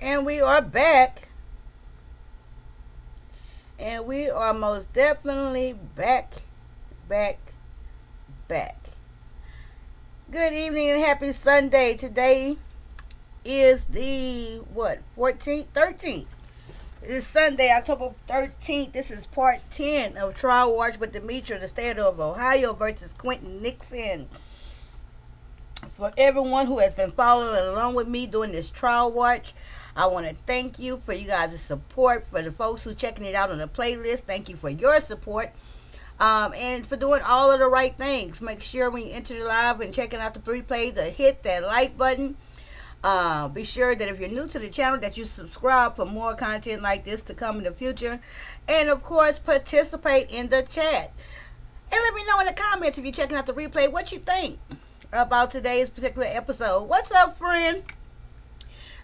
And we are back. And we are most definitely back, back, back. Good evening and happy Sunday. Today is the, what, 14th? 13th. It is Sunday, October 13th. This is part 10 of Trial Watch with Demetra, the state of Ohio versus Quinton, Nixon. For everyone who has been following along with me during this trial watch, I want to thank you for you guys' support. For the folks who checking it out on the playlist, thank you for your support. And for doing all of the right things. Make sure when you enter the live and checking out the replay to hit that like button. Be sure that if you're new to the channel that you subscribe for more content like this to come in the future. And of course, participate in the chat. And let me know in the comments if you're checking out the replay what you think about today's particular episode. What's up, friend?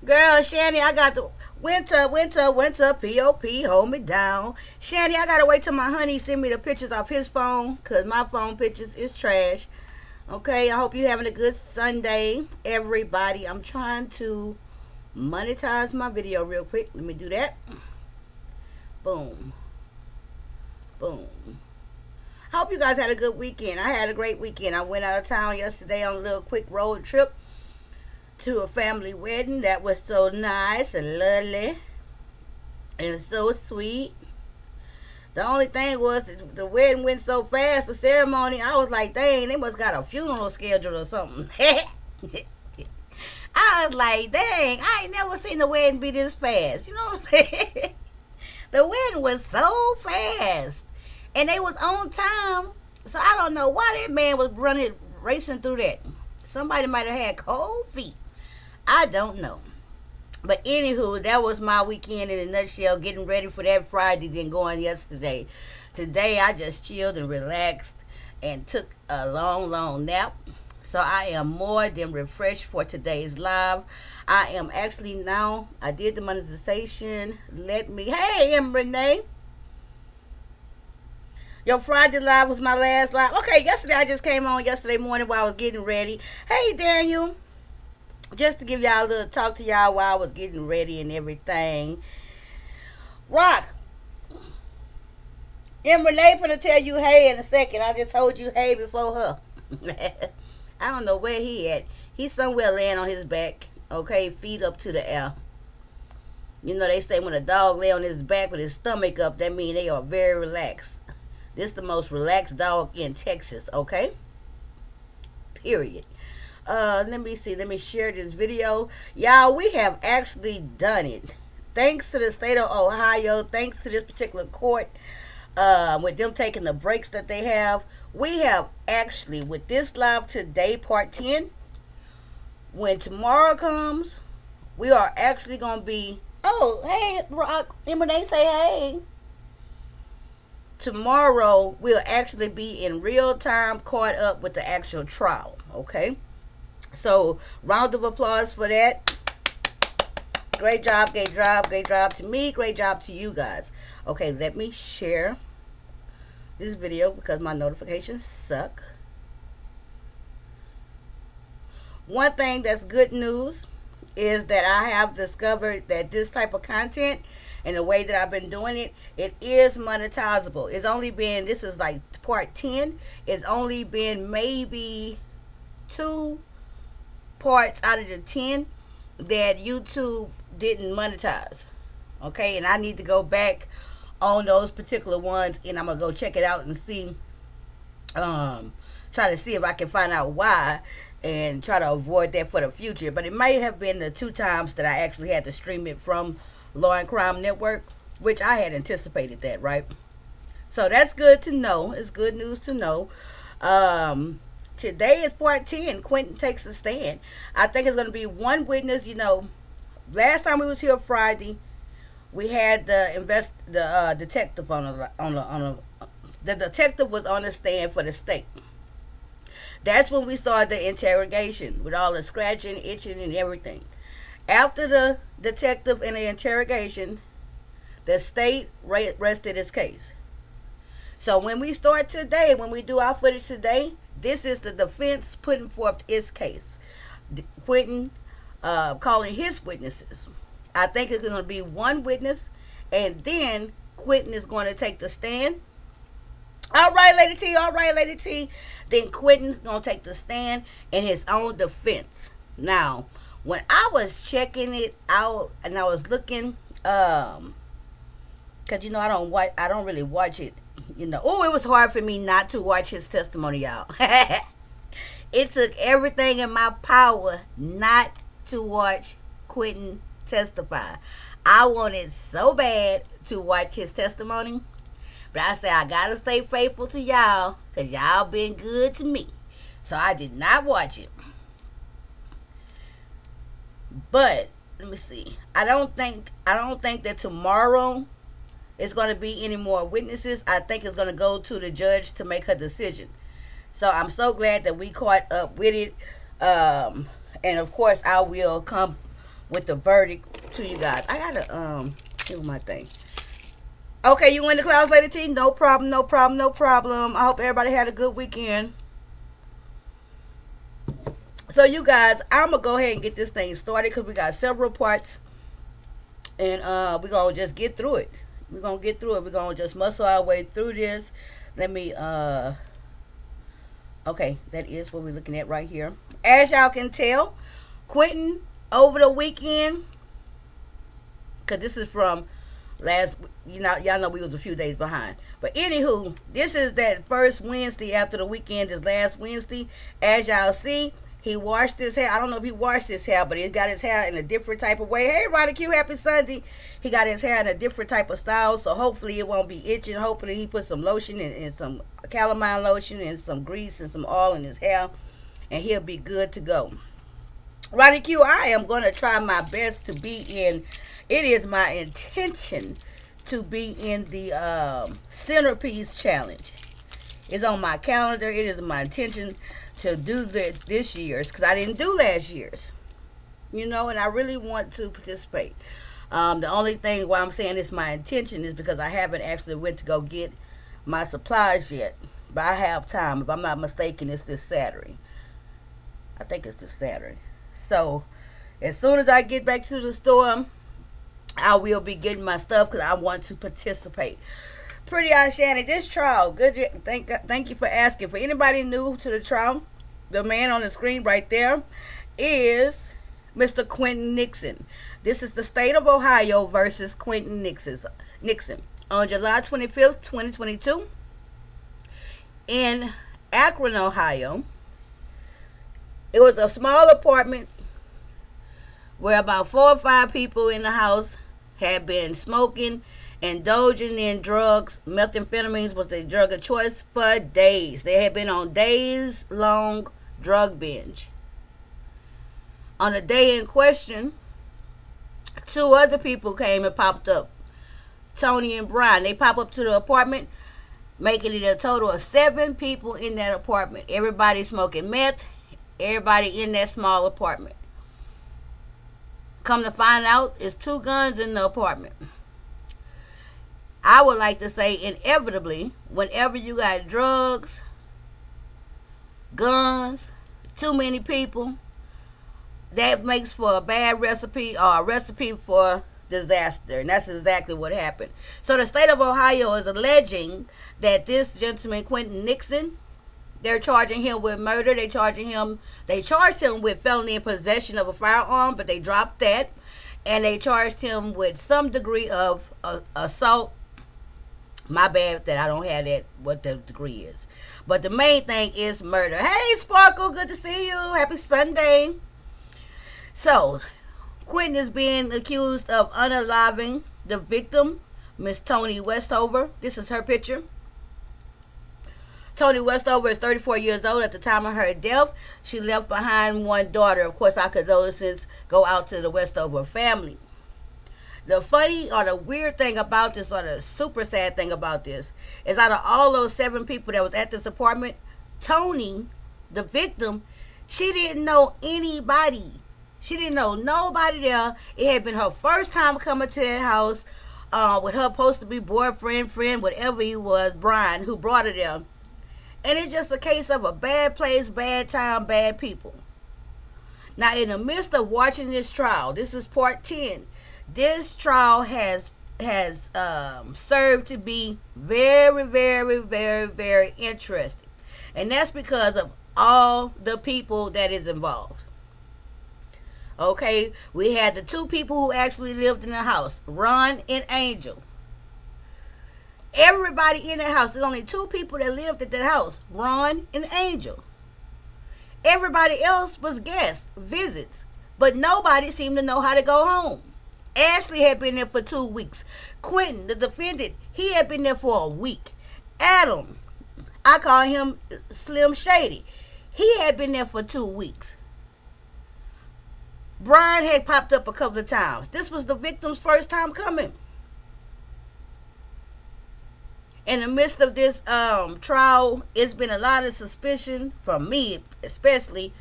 Girl, Shanny, I got the winter, POP, hold me down. Shanny, I gotta wait till my honey send me the pictures off his phone, because my phone pictures is trash. Okay, I hope you're having a good Sunday, everybody. I'm trying to monetize my video real quick. Let me do that. Boom. Boom. I hope you guys had a good weekend. I had a great weekend. I went out of town yesterday on a little quick road trip to a family wedding. That was so nice and lovely and so sweet. The only thing was the wedding went so fast, the ceremony, I was like, dang, they must got a funeral scheduled or something. I was like, dang, I ain't never seen the wedding be this fast. You know what I'm saying? The wedding was so fast. And they was on time. So I don't know why that man was racing through that. Somebody might have had cold feet. I don't know. But anywho, that was my weekend in a nutshell, getting ready for that Friday, then going yesterday. Today, I just chilled and relaxed and took a long nap. So I am more than refreshed for today's live. I am actually now, I did the monetization. Hey, M. Renee. Your Friday live was my last live. Okay, yesterday I just came on yesterday morning while I was getting ready. Hey, Daniel. Just to give y'all a little talk to y'all while I was getting ready and everything. Rock. And Renee finna tell you hey in a second. I just told you hey before her. I don't know where he at. He's somewhere laying on his back. Okay, feet up to the air. You know they say when a dog lay on his back with his stomach up, that means they are very relaxed. This is the most relaxed dog in Texas, okay? Period. Let me see. Let me share this video. Y'all, we have actually done it. Thanks to the state of Ohio, thanks to this particular court, with them taking the breaks that they have, we have actually, with this live today, part 10, when tomorrow comes, we are actually going to be, oh, hey, Rock, Emma, say hey. Tomorrow, we'll actually be in real time caught up with the actual trial, okay? So, round of applause for that. Great job to me, great job to you guys. Okay, let me share this video because my notifications suck. One thing that's good news is that I have discovered that this type of content and the way that I've been doing it, it is monetizable. It's only been, this is like part 10, it's only been maybe 2 parts out of the 10 that YouTube didn't monetize. Okay, and I need to go back on those particular ones and I'm gonna go check it out and see, try to see if I can find out why and try to avoid that for the future. But it might have been the 2 times that I actually had to stream it from Law and Crime Network, which I had anticipated that, right? So that's good to know. It's good news to know. Today is part 10. Quinton takes a stand. I think it's going to be one witness. You know, last time we was here Friday, we had the detective the detective was on the stand for the state. That's when we started the interrogation with all the scratching, itching, and everything. After the detective and the interrogation, the state rested its case. So when we start today, when we do our footage today, this is the defense putting forth its case. Quinton calling his witnesses. I think it's going to be one witness, and then Quinton is going to take the stand. All right, Lady T. All right, Lady T. Then Quinton's going to take the stand in his own defense. Now, when I was checking it out and I was looking, cause I don't really watch it. It was hard for me not to watch his testimony, y'all. It took everything in my power not to watch Quinton testify. I wanted so bad to watch his testimony, but I said I gotta stay faithful to y'all, cause y'all been good to me. So I did not watch it. But let me see. I don't think that tomorrow is going to be any more witnesses. I think it's going to go to the judge to make her decision. So I'm so glad that we caught up with it. And of course, I will come with the verdict to you guys. I gotta do my thing. Okay, you in the clouds, Lady T? No problem, no problem, no problem. I hope everybody had a good weekend. So you guys, I'm going to go ahead and get this thing started because we got several parts. And we're going to just get through it. We're going to get through it. We're going to just muscle our way through this. Let me, okay, that is what we're looking at right here. As y'all can tell, Quinton over the weekend, because this is from last, y'all know we was a few days behind. But anywho, this is that first Wednesday after the weekend, is last Wednesday. As y'all see, he washed his hair. I don't know if he washed his hair, but he got his hair in a different type of way. Hey, Ronnie Q, happy Sunday. He got his hair in a different type of style, so hopefully it won't be itching. Hopefully he put some lotion and some calamine lotion and some grease and some oil in his hair, and he'll be good to go. Ronnie Q, I am going to try my best to be in. It is my intention to be in the centerpiece challenge. It's on my calendar. It is my intention to do this year's, because I didn't do last year's, and I really want to participate. The only thing why I'm saying it's my intention is because I haven't actually went to go get my supplies yet, but I have time. If I'm not mistaken, it's this Saturday. I think it's this Saturday. So as soon as I get back to the store, I will be getting my stuff because I want to participate. Pretty Eye Shannon, this trial, good. Thank you for asking. For anybody new to the trial, the man on the screen right there is Mr. Quinton Nixon. This is the state of Ohio versus Quinton Nixon. On July 25th, 2022, in Akron, Ohio, it was a small apartment where about 4 or 5 people in the house had been smoking, indulging in drugs. Methamphetamines was their drug of choice for days. They had been on days-long drug binge. On the day in question, 2 other people came and popped up. Tony and Brian. They pop up to the apartment, making it a total of 7 people in that apartment. Everybody smoking meth. Everybody in that small apartment. Come to find out, it's 2 guns in the apartment. I would like to say, inevitably, whenever you got drugs, guns, too many people, that makes for a bad recipe or a recipe for disaster. And that's exactly what happened. So the state of Ohio is alleging that this gentleman, Quinton Nixon, they're charging him with murder. They charged him with felony in possession of a firearm, but they dropped that. And they charged him with some degree of assault. My bad that I don't have that, what the degree is. But the main thing is murder. Hey, Sparkle, good to see you. Happy Sunday. So, Quinton is being accused of unaliving the victim, Miss Toni Westover. This is her picture. Toni Westover is 34 years old at the time of her death. She left behind 1 daughter. Of course, our condolences go out to the Westover family. The funny or the weird thing about this, or the super sad thing about this, is out of all those 7 people that was at this apartment, Toni, the victim, she didn't know anybody. She didn't know nobody there. It had been her first time coming to that house with her supposed to be boyfriend, friend, whatever he was, Brian, who brought her there. And it's just a case of a bad place, bad time, bad people. Now, in the midst of watching this trial, this is part 10. This trial has served to be very, very, very, very interesting, and that's because of all the people that is involved. Okay, we had the two people who actually lived in the house, Ron and Angel. Everybody in the house, there's only two people that lived at that house, Ron and Angel. Everybody else was guests, visits, but nobody seemed to know how to go home. Ashley had been there for 2 weeks. Quinton, the defendant, he had been there for a week. Adam, I call him Slim Shady, he had been there for 2 weeks. Brian had popped up a couple of times. This was the victim's first time coming. In the midst of this trial, it's been a lot of suspicion from me, especially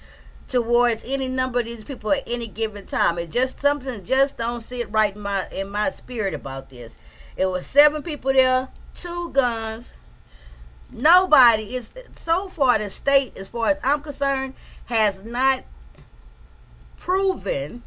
towards any number of these people at any given time. It just something just don't sit right in my spirit about this. It was 7 people there, 2 guns. Nobody is so far. The state, as far as I'm concerned, has not proven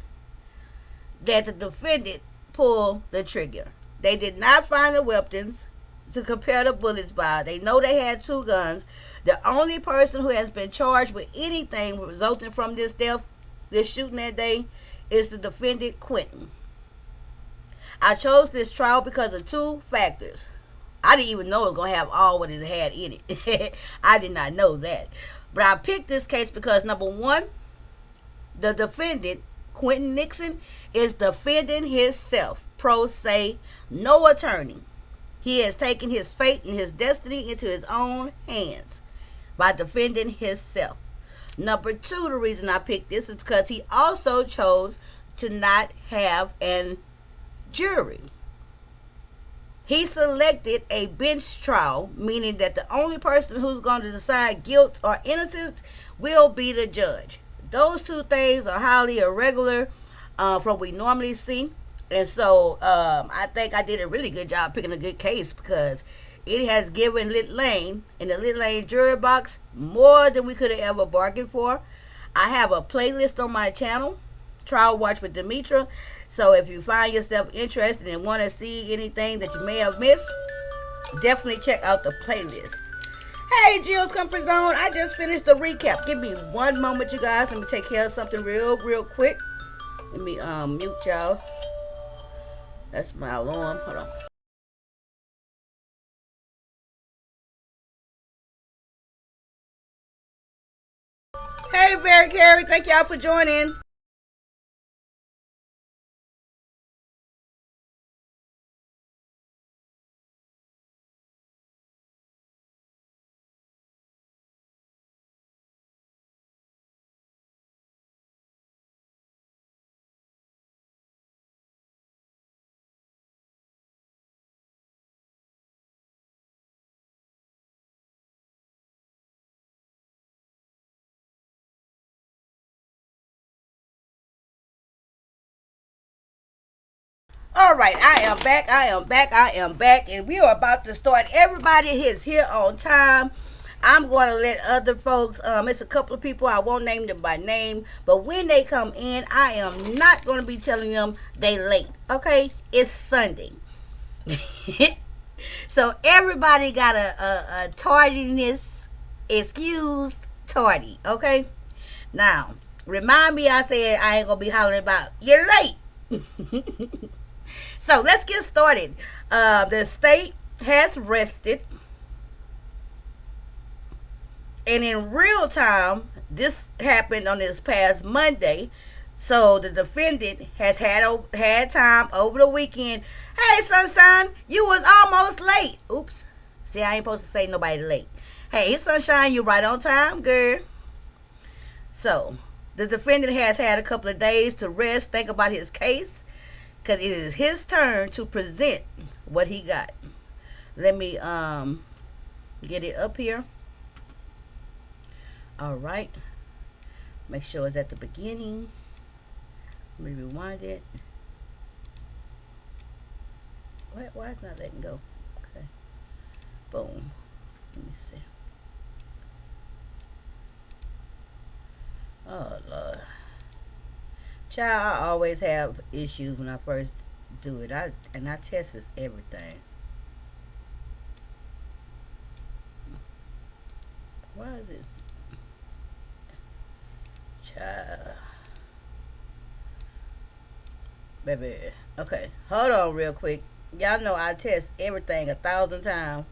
that the defendant pulled the trigger. They did not find the weapons to compare the bullets by. They know they had 2 guns. The only person who has been charged with anything resulting from this death, this shooting that day, is the defendant, Quinton. I chose this trial because of 2 factors. I didn't even know it was going to have all what it had in it. I did not know that. But I picked this case because, number one, the defendant, Quinton Nixon, is defending himself, pro se, no attorney. He has taken his fate and his destiny into his own hands by defending himself. Number 2, the reason I picked this is because he also chose to not have a jury. He selected a bench trial, meaning that the only person who's going to decide guilt or innocence will be the judge. Those 2 things are highly irregular from what we normally see. And so I think I did a really good job picking a good case, because it has given Lit Lane in the Lit Lane jury box more than we could have ever bargained for. I have a playlist on my channel, Trial Watch with Demetra. So if you find yourself interested and want to see anything that you may have missed, definitely check out the playlist. Hey, Jill's Comfort Zone. I just finished the recap. Give me one moment, you guys. Let me take care of something real quick. Let me mute y'all. That's my alarm. Hold on. Hey, Very Carrie. Thank y'all for joining. All right, I am back, and we are about to start. Everybody is here on time. I'm going to let other folks, it's a couple of people, I won't name them by name, but when they come in, I am not going to be telling them they late, okay? It's Sunday. So everybody got a tardiness, excused tardy, okay? Now, remind me, I said I ain't going to be hollering about, you're late. So let's get started. The state has rested, and in real time, this happened on this past Monday. So the defendant has had time over the weekend. Hey, Sunshine, you was almost late. Oops. See, I ain't supposed to say nobody late. Hey, Sunshine, you right on time, girl. So the defendant has had a couple of days to rest, think about his case, because it is his turn to present what he got. Let me get it up here. All right. Make sure it's at the beginning. Let me rewind it. Why is it not letting go? Okay. Boom. Let me see. Oh, Lord. Child, I always have issues when I first do it. And I test this everything. Why is it? Child. Baby. Okay, hold on real quick. Y'all know I test everything 1,000 times,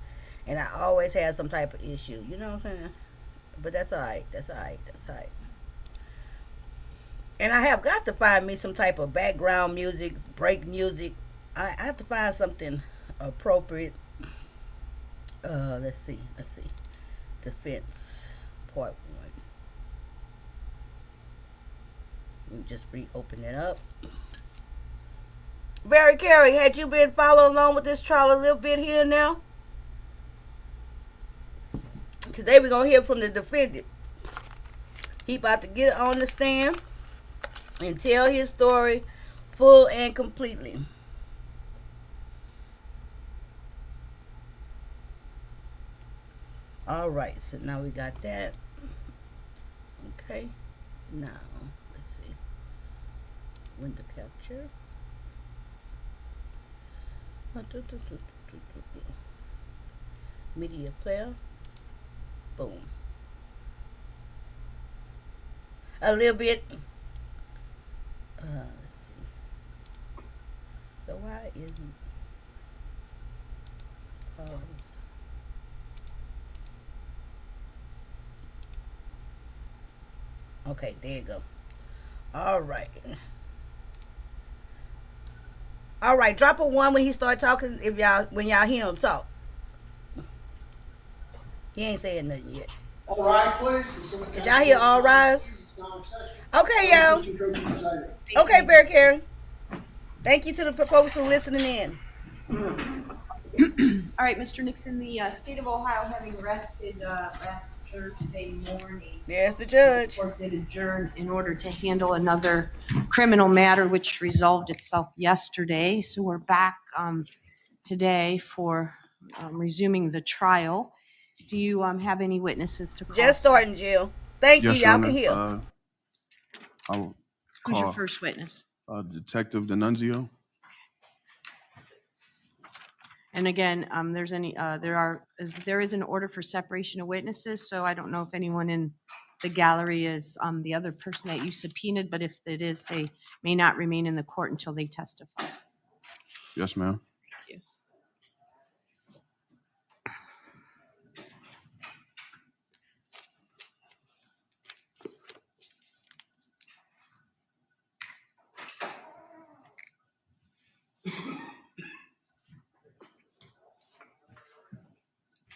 and I always have some type of issue. You know what I'm saying? But that's alright. That's alright. That's alright. And I have got to find me some type of background music, break music. I have to find something appropriate. Let's see. Let's see. Defense part one. Let me just reopen it up. Barry Carey, had you been following along with this trial a little bit here now? Today we're gonna hear from the defendant. He about to get on the stand and tell his story full and completely. All right, so now we got that. Okay, now let's see. Window capture. Media player. Boom. A little bit. Let's see. So why isn't pause? Okay, there you go. All right. All right, drop a one when he start talking. If y'all, when y'all hear him talk, he ain't saying nothing yet. All rise, please. Did y'all hear all rise? Okay, y'all. Okay, Bear Karen. Thank you to the proposal listening in. All right, Mr. Nixon, the state of Ohio having arrested last Thursday morning. There's the judge. The court did adjourn in order to handle another criminal matter, which resolved itself yesterday. So we're back today for resuming the trial. Do you have any witnesses to call? Just starting, Jill. Thank Yes, you. Your Y'all Honor. can hear. I'll Who's your call first witness? Detective D'Annunzio. And again, there is an order for separation of witnesses, so I don't know if anyone in the gallery is the other person that you subpoenaed, but if it is, they may not remain in the court until they testify. Yes, ma'am. Thank you.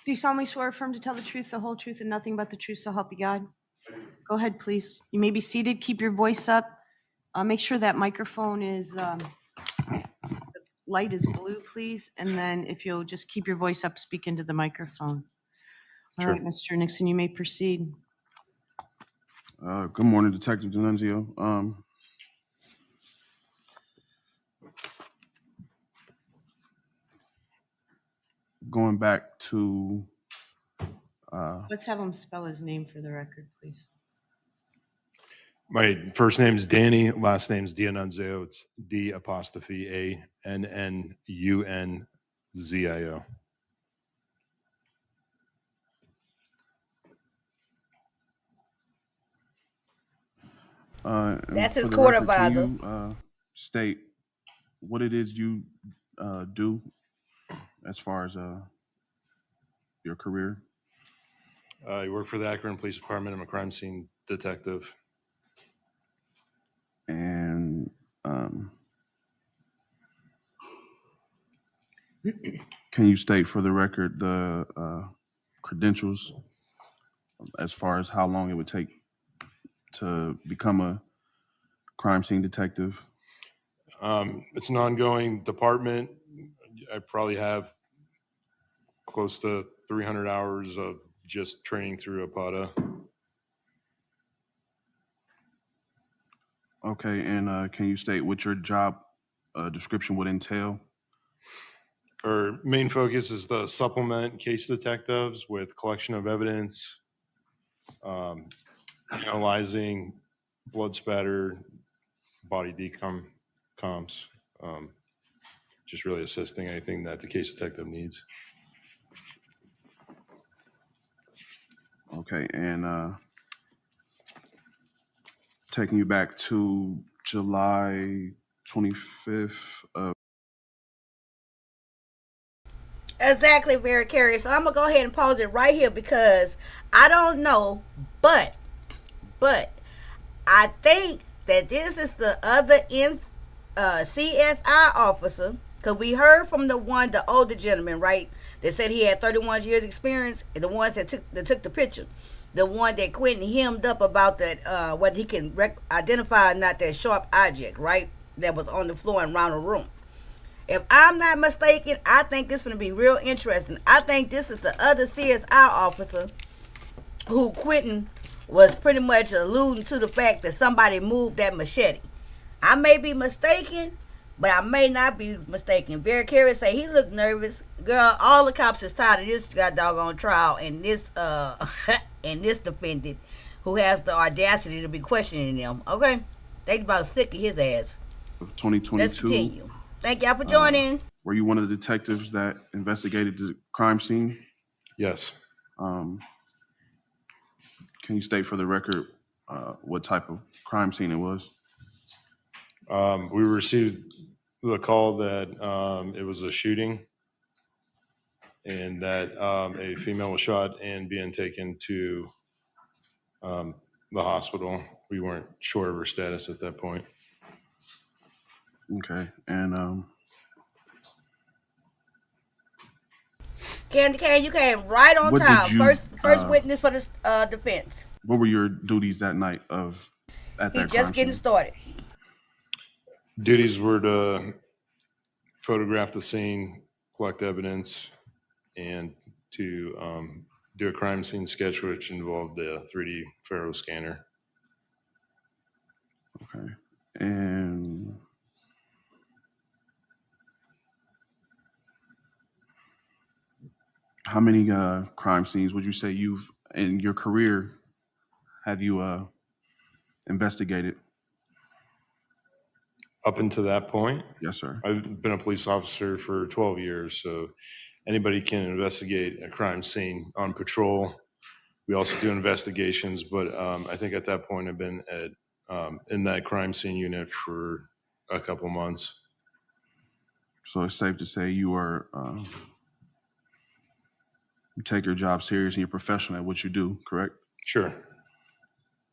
Do you solemnly swear or affirm to tell the truth, the whole truth, and nothing but the truth, so help you God? Go ahead, please. You may be seated. Keep your voice up. Make sure that microphone is, the light is blue, please. And then if you'll just keep your voice up, speak into the microphone. All Sure. right, Mr. Nixon, you may proceed. Good morning, Detective D'Annunzio. Going back to Let's have him spell his name for the record, please. My first name is Danny, last name is D'Annunzio. It's D''ANNUNZIO. That's his for the court record, advisor. Can you state what it is you do as far as your career? I work for the Akron Police Department. I'm a crime scene detective. And can you state for the record the credentials as far as how long it would take to become a crime scene detective? It's an ongoing department. I probably have close to 300 hours of just training through APATA. Okay, and can you state what your job description would entail? Our main focus is to supplement case detectives with collection of evidence, analyzing blood spatter, body decoms, just really assisting anything that the case detective needs. Okay, and taking you back to July 25th of Exactly, very curious. So I'm gonna go ahead and pause it right here because I don't know, but I think that this is the other CSI officer, because we heard from the older gentleman, right? That said he had 31 years experience, and the ones that took the picture, the one that Quinton hemmed up about that whether he can identify or not that sharp object, right? That was on the floor and around the room. If I'm not mistaken, I think this is going to be real interesting. I think this is the other CSI officer who Quinton was pretty much alluding to the fact that somebody moved that machete. I may be mistaken, but I may not be mistaken. Very curious say he looked nervous. Girl, all the cops is tired of this doggone trial and this and this defendant who has the audacity to be questioning them. Okay? They about sick of his ass. 2022. Let's continue. Thank y'all for joining. Were you one of the detectives that investigated the crime scene? Yes. Can you state for the record what type of crime scene it was? We received the call that it was a shooting and that a female was shot and being taken to the hospital. We weren't sure of her status at that point. Okay, and Candy Cane, you came right on What did time. you, First witness for the defense. what were your duties that night at He that just crime getting scene? started. Duties were to photograph the scene, collect evidence, and to do a crime scene sketch, which involved a 3D REFERRAL scanner. Okay, and how many crime scenes would you say you've in your career have you investigated? Up until that point, Yes, sir. I've been a police officer for 12 years, so anybody can investigate a crime scene on patrol. We also do investigations, but I think at that point I've been in that crime scene unit for a couple months. So it's safe to say you are you take your job serious and you're professional at what you do, correct? Sure.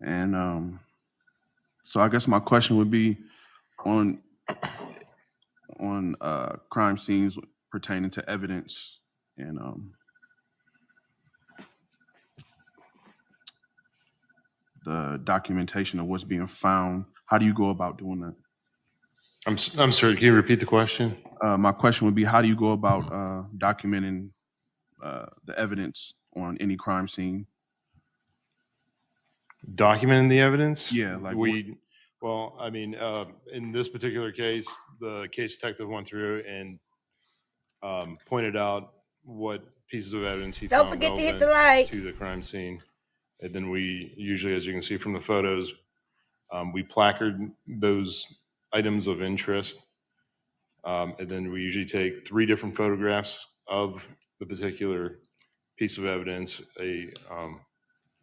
And so I guess my question would be on crime scenes pertaining to evidence and the documentation of what's being found. How do you go about doing that? I'm sorry, can you repeat the question? My question would be, how do you go about documenting the evidence on any crime scene? Documenting the evidence? Yeah, like well, I mean, in this particular case, the case detective went through and pointed out what pieces of evidence he Don't found forget to hit relevant the like. to the crime scene. And then we usually, as you can see from the photos, we placard those items of interest. And then we usually take 3 different photographs of the particular piece of evidence, a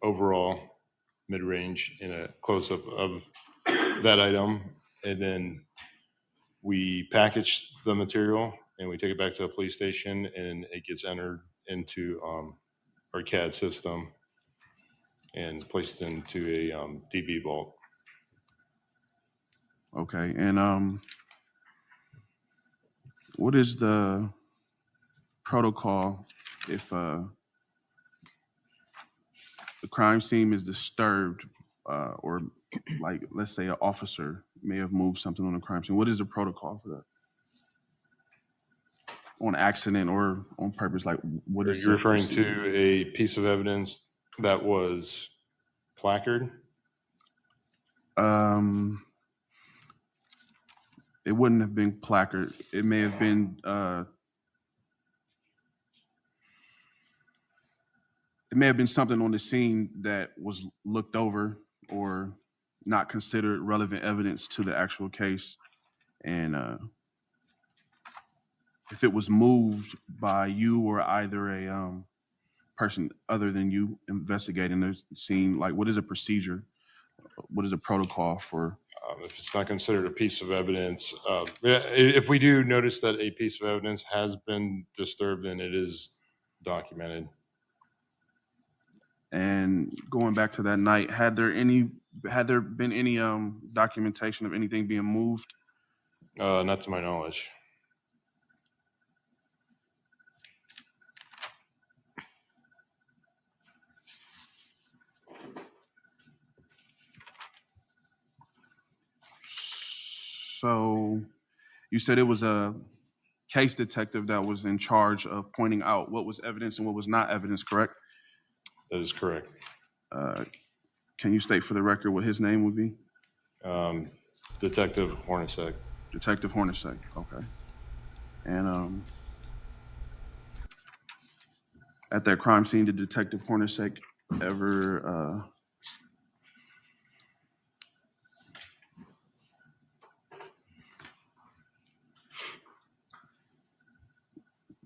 overall, mid-range, and a close-up of that item. And then we package the material and we take it back to the police station and it gets entered into our CAD system and placed into a DB vault. Okay, and what is the protocol if the crime scene is disturbed or like, let's say an officer may have moved something on the crime scene? What is the protocol for that? On accident or on purpose? Like, what Are is you the referring procedure? to a piece of evidence that was placard? It wouldn't have been placard. It may have been something on the scene that was looked over or not considered relevant evidence to the actual case, and if it was moved by you or either a person other than you investigating the scene, like what is a procedure? What is a protocol for? If it's not considered a piece of evidence, if we do notice that a piece of evidence has been disturbed, then it is documented. And going back to that night, had there been any documentation of anything being moved? Not to my knowledge. So you said it was a case detective that was in charge of pointing out what was evidence and what was not evidence, correct? That is correct. Can you state for the record what his name would be? Detective Hornacek. Detective Hornacek, okay. And at that crime scene, did Detective Hornacek ever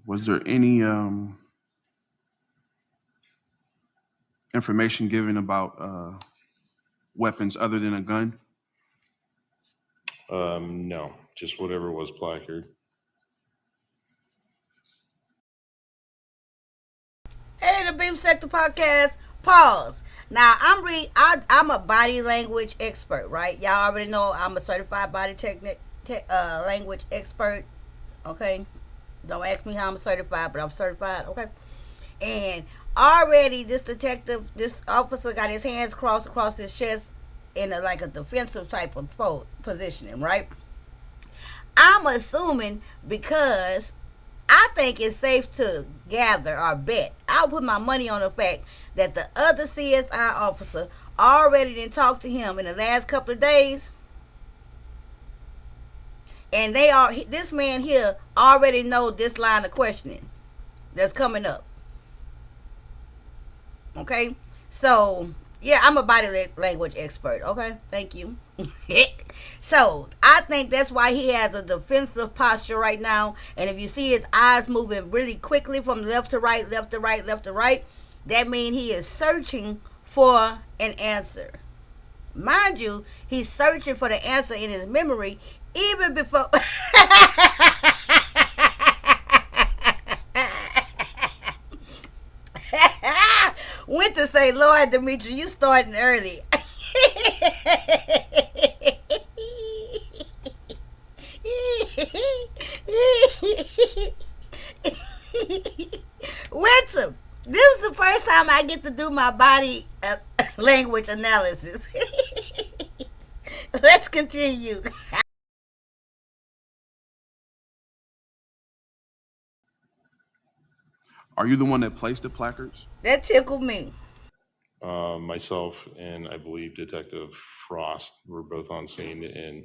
was there any information given about weapons other than a gun? No, just whatever was placard. Hey, the Beam Sector Podcast. Pause. Now I'm a body language expert, right? Y'all already know I'm a certified body language expert. Okay, don't ask me how I'm certified, but I'm certified. Okay, and already this officer got his hands crossed across his chest in a defensive type of positioning, right? I'm assuming because I think it's safe to gather or bet. I'll put my money on the fact that the other CSI officer already didn't talk to him in the last couple of days. And this man here already know this line of questioning that's coming up. Okay? So, yeah, I'm a body language expert. Okay? Thank you. So I think that's why he has a defensive posture right now. And if you see his eyes moving really quickly from left to right, left to right, left to right, that means he is searching for an answer. Mind you, he's searching for the answer in his memory even before. Went to say, Lord, Demetra, you starting early. Winter, this is the first time I get to do my body language analysis. Let's continue. Are you the one that placed the placards? That tickled me. Myself and I believe Detective Frost were both on scene, and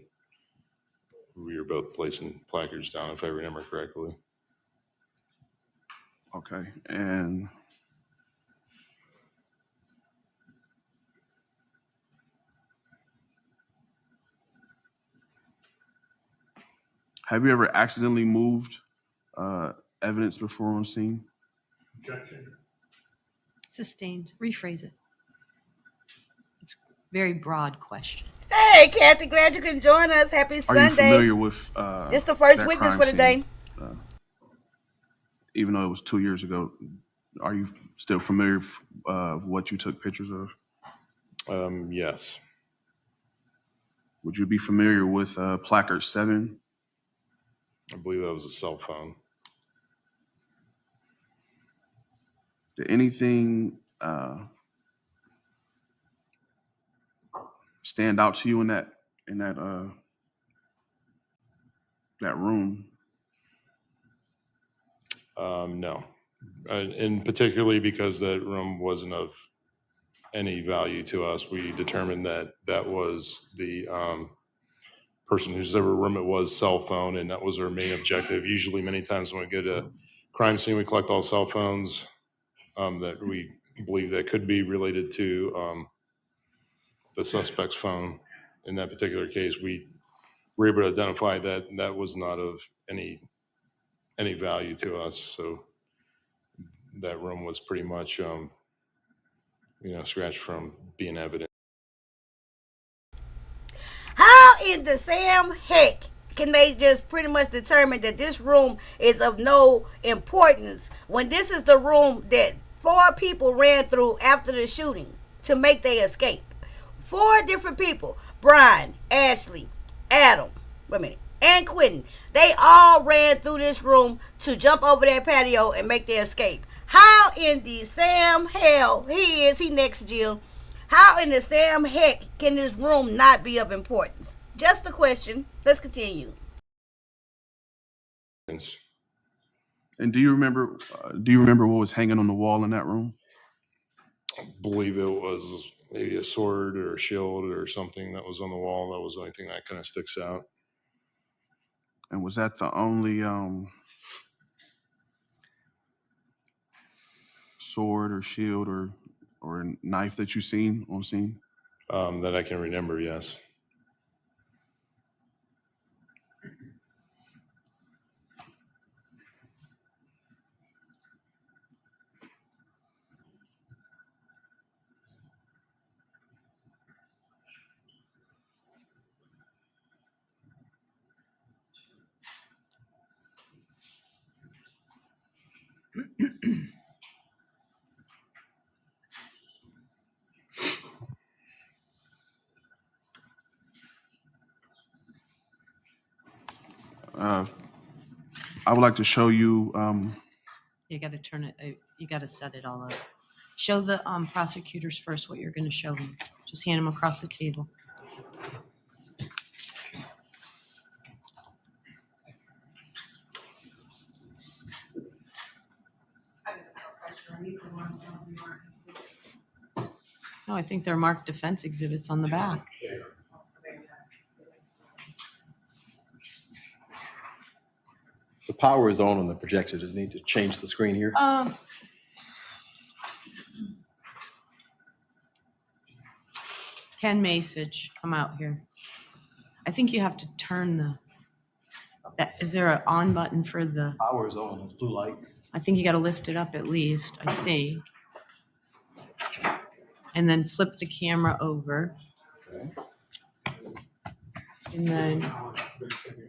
we were both placing placards down, if I remember correctly. Okay, and have you ever accidentally moved evidence before on scene? Objection. Sustained. Rephrase it. It's a very broad question. Hey, Kathy, glad you can join us. Happy Are Sunday. you familiar with It's the first that witness crime for the day. scene? Even though it was 2 years ago, are you still familiar with what you took pictures of? Yes. Would you be familiar with placard 7? I believe that was a cell phone. Did anything stand out to you in that room? No. And particularly because that room wasn't of any value to us, we determined that that was the person whosever room it was cell phone, and that was our main objective. Usually, many times when we go to crime scene, we collect all cell phones that we believe that could be related to the suspect's phone. In that particular case, we were able to identify that that was not of any any value to us. So that room was pretty much, scratched from being evident. How in the Sam heck can they just pretty much determine that this room is of no importance when this is the room that 4 people ran through after the shooting to make their escape? 4 different people. Brian, Ashley, Adam, and Quinton. They all ran through this room to jump over that patio and make their escape. How in the Sam hell, he next, Jill. How in the Sam heck can this room not be of importance? Just a question. Let's continue. And do you remember what was hanging on the wall in that room? I believe it was maybe a sword or a shield or something that was on the wall. That was the only thing that kind of sticks out. And was that the only sword or shield or knife that you seen on scene? That I can remember, yes. I would like to show you. You got to turn it, you got to set it all up. Show the prosecutors first what you're going to show them. Just hand them across the table. No, I think they're marked defense exhibits on the back. The power is on the projector. Just need to change the screen here. Ken Masage, come out here. I think you have to turn is there an on button for the? Power is on. It's blue light. I think you got to lift it up at least, I think. And then flip the camera over. Okay. And then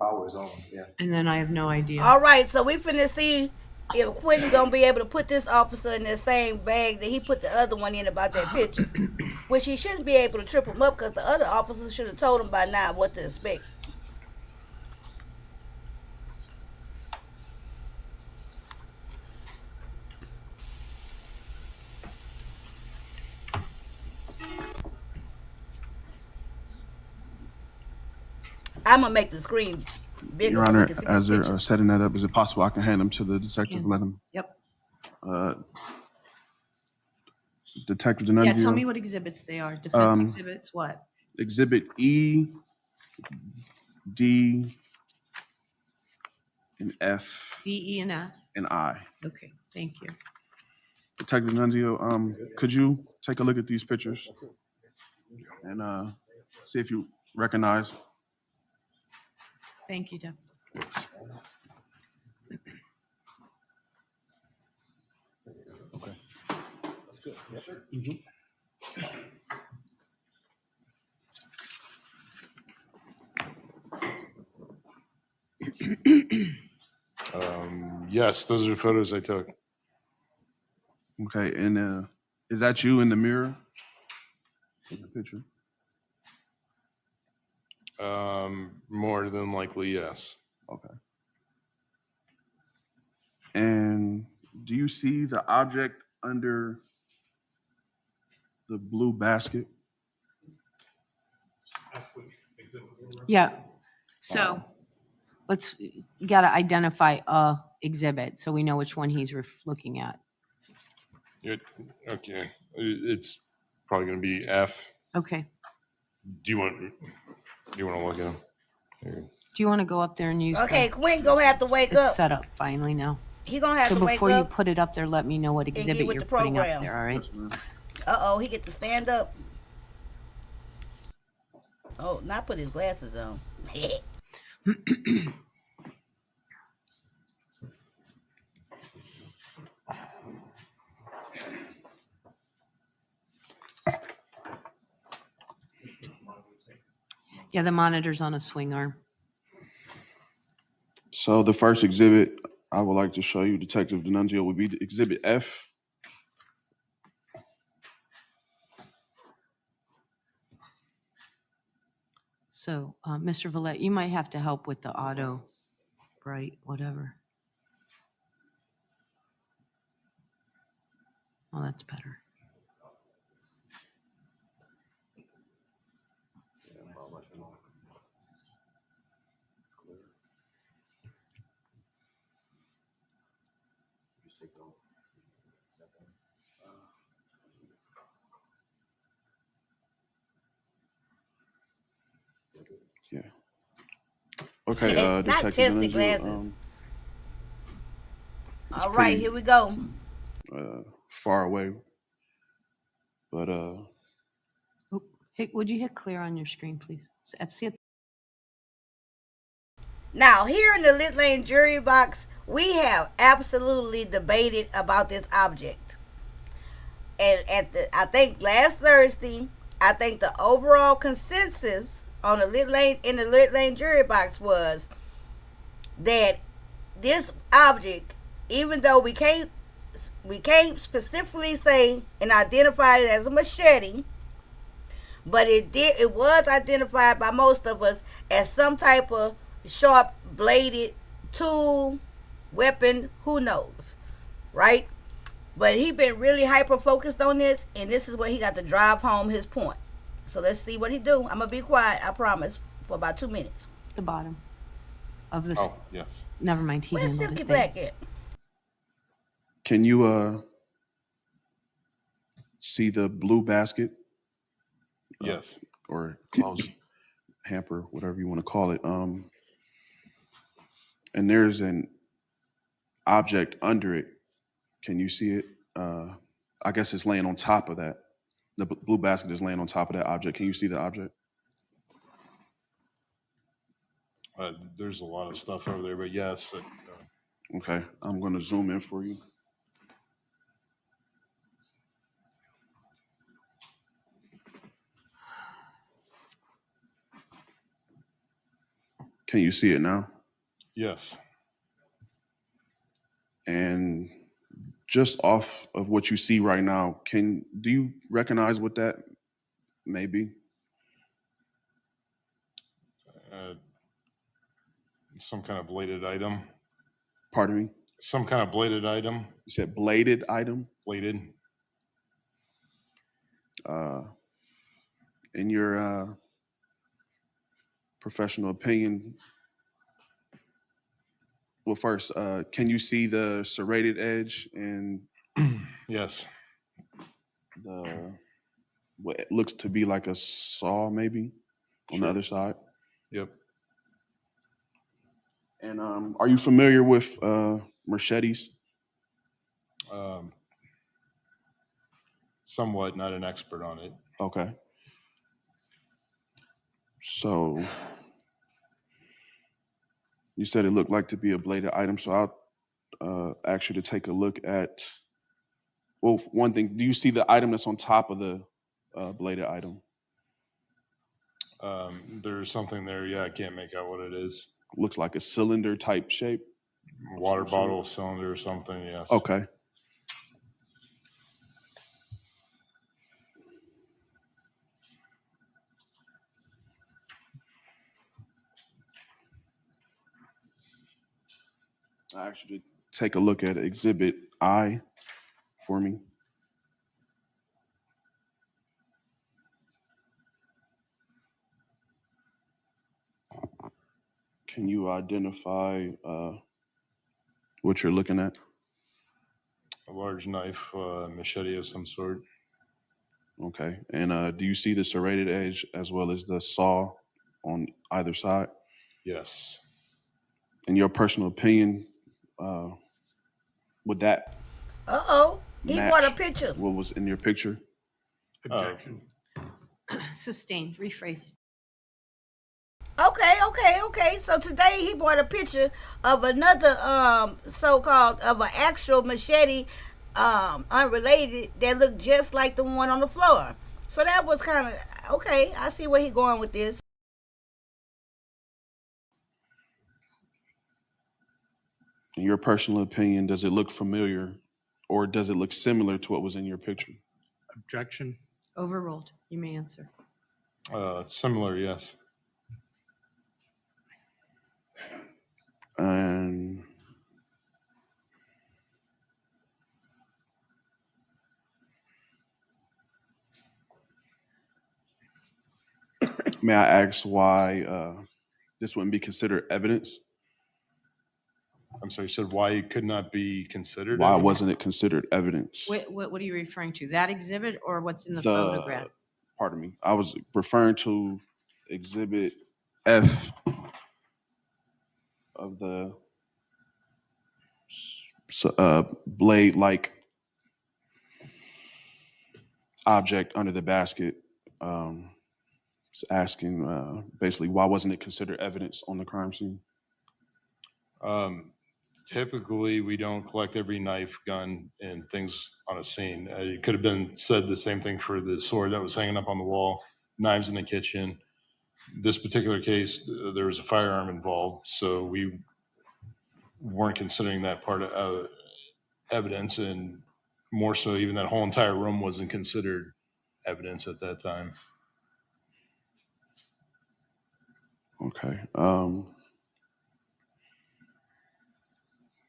Power is on. Yeah. And then I have no idea. All right, so we finna see if Quinton gonna be able to put this officer in the same bag that he put the other one in about that picture, which he shouldn't be able to trip him up because the other officers should have told him by now what to expect. I'm gonna make the screen bigger. Your so we Honor, can see as the they're pictures. setting that up, is it possible I can hand them to the detective and let him? Yep. Detective Yeah, Denunzio? tell me what exhibits they are. Defense exhibits what? Exhibit E, D, and F, D, E, and F? and I. Okay, thank you. Detective Denunzio, could you take a look at these pictures and see if you recognize? Thank you, Deb. Okay. That's good. Yes, sir. Mm-hmm. Yes, those are the photos I took. Okay, and is that you in the mirror? In the picture? More than likely, yes. Okay. And do you see the object under the blue basket? Yeah. So you got to identify a exhibit so we know which one he's looking at. Okay, it's probably going to be F. Okay. Do you want to look at them? Here. Do you want to go up there and use Okay, Quinn gonna have to wake it's up. set up finally now. He gonna have So to wake before you up. put it up there, let me know what get exhibit with you're the putting up program. there, all right? Yes, ma'am. Uh-oh, he get to stand up. Oh, not put his glasses on. Yeah, the monitor's on a swing arm. So the first exhibit I would like to show you, Detective D'Annunzio, would be Exhibit F. So, Mr. Villette, you might have to help with the auto, bright, whatever. Oh, that's better. Yeah. Okay, Not Detective tested D'Annunzio, glasses. All right, pretty- here we go. far away, but Oh, would you hit clear on your screen, please? See it. Now, here in the Lit Lane jury box, we have absolutely debated about this object. And I think last Thursday, I think the overall consensus on the Lit Lane jury box was that this object, even though we can't specifically say and identify it as a machete, but it was identified by most of us as some type of sharp bladed tool, weapon, who knows, right? But he been really hyper focused on this, and this is where he got to drive home his point. So let's see what he do. I'm gonna be quiet, I promise, for about 2 minutes. The bottom of this. Oh, yes. Never mind. He Where's handled Silky it. Black Thanks. at? can you see the blue basket Yes. or closed hamper, whatever you want to call it? And there's an object under it. Can you see it? I guess it's laying on top of that. The blue basket is laying on top of that object. Can you see the object? There's a lot of stuff over there, but yes. Okay, I'm going to zoom in for you. Can you see it now? Yes. And just off of what you see right now, do you recognize what that may be? Some kind of bladed item. Pardon me? Some kind of bladed item. You said bladed item? Bladed. In your professional opinion, well, first, can you see the serrated edge and Yes. what it looks to be like a saw, maybe, on the other side? Yep. And are you familiar with machetes? Somewhat, not an expert on it. Okay. So you said it looked like to be a bladed item, so I'll ask you to take a look at, well, one thing, do you see the item that's on top of the bladed item? There's something there. Yeah, I can't make out what it is. Looks like a cylinder type shape. Water bottle, cylinder or something, yes. Okay. I asked you to take a look at Exhibit I for me. Can you identify what you're looking at? A large knife, machete of some sort. Okay. And do you see the serrated edge as well as the saw on either side? Yes. In your personal opinion, would that He match brought a picture. what was in your picture? Objection. Sustained. Rephrase. Okay. So today he brought a picture of another so-called of an actual machete, unrelated, that looked just like the one on the floor. So that was kind of okay. I see where he's going with this. In your personal opinion, does it look familiar or does it look similar to what was in your picture? Objection. Overruled. You may answer. Similar, yes. And may I ask why this wouldn't be considered evidence? I'm sorry, you said why it could not be considered? Why evidence? wasn't it considered evidence? What are you referring to? That exhibit or what's in the photograph? Pardon me. I was referring to Exhibit F of the blade-like object under the basket. It's asking basically why wasn't it considered evidence on the crime scene? Typically, we don't collect every knife, gun, and things on a scene. It could have been said the same thing for the sword that was hanging up on the wall, knives in the kitchen. This particular case, there was a firearm involved, so we weren't considering that part of evidence, and more so, even that whole entire room wasn't considered evidence at that time. Okay.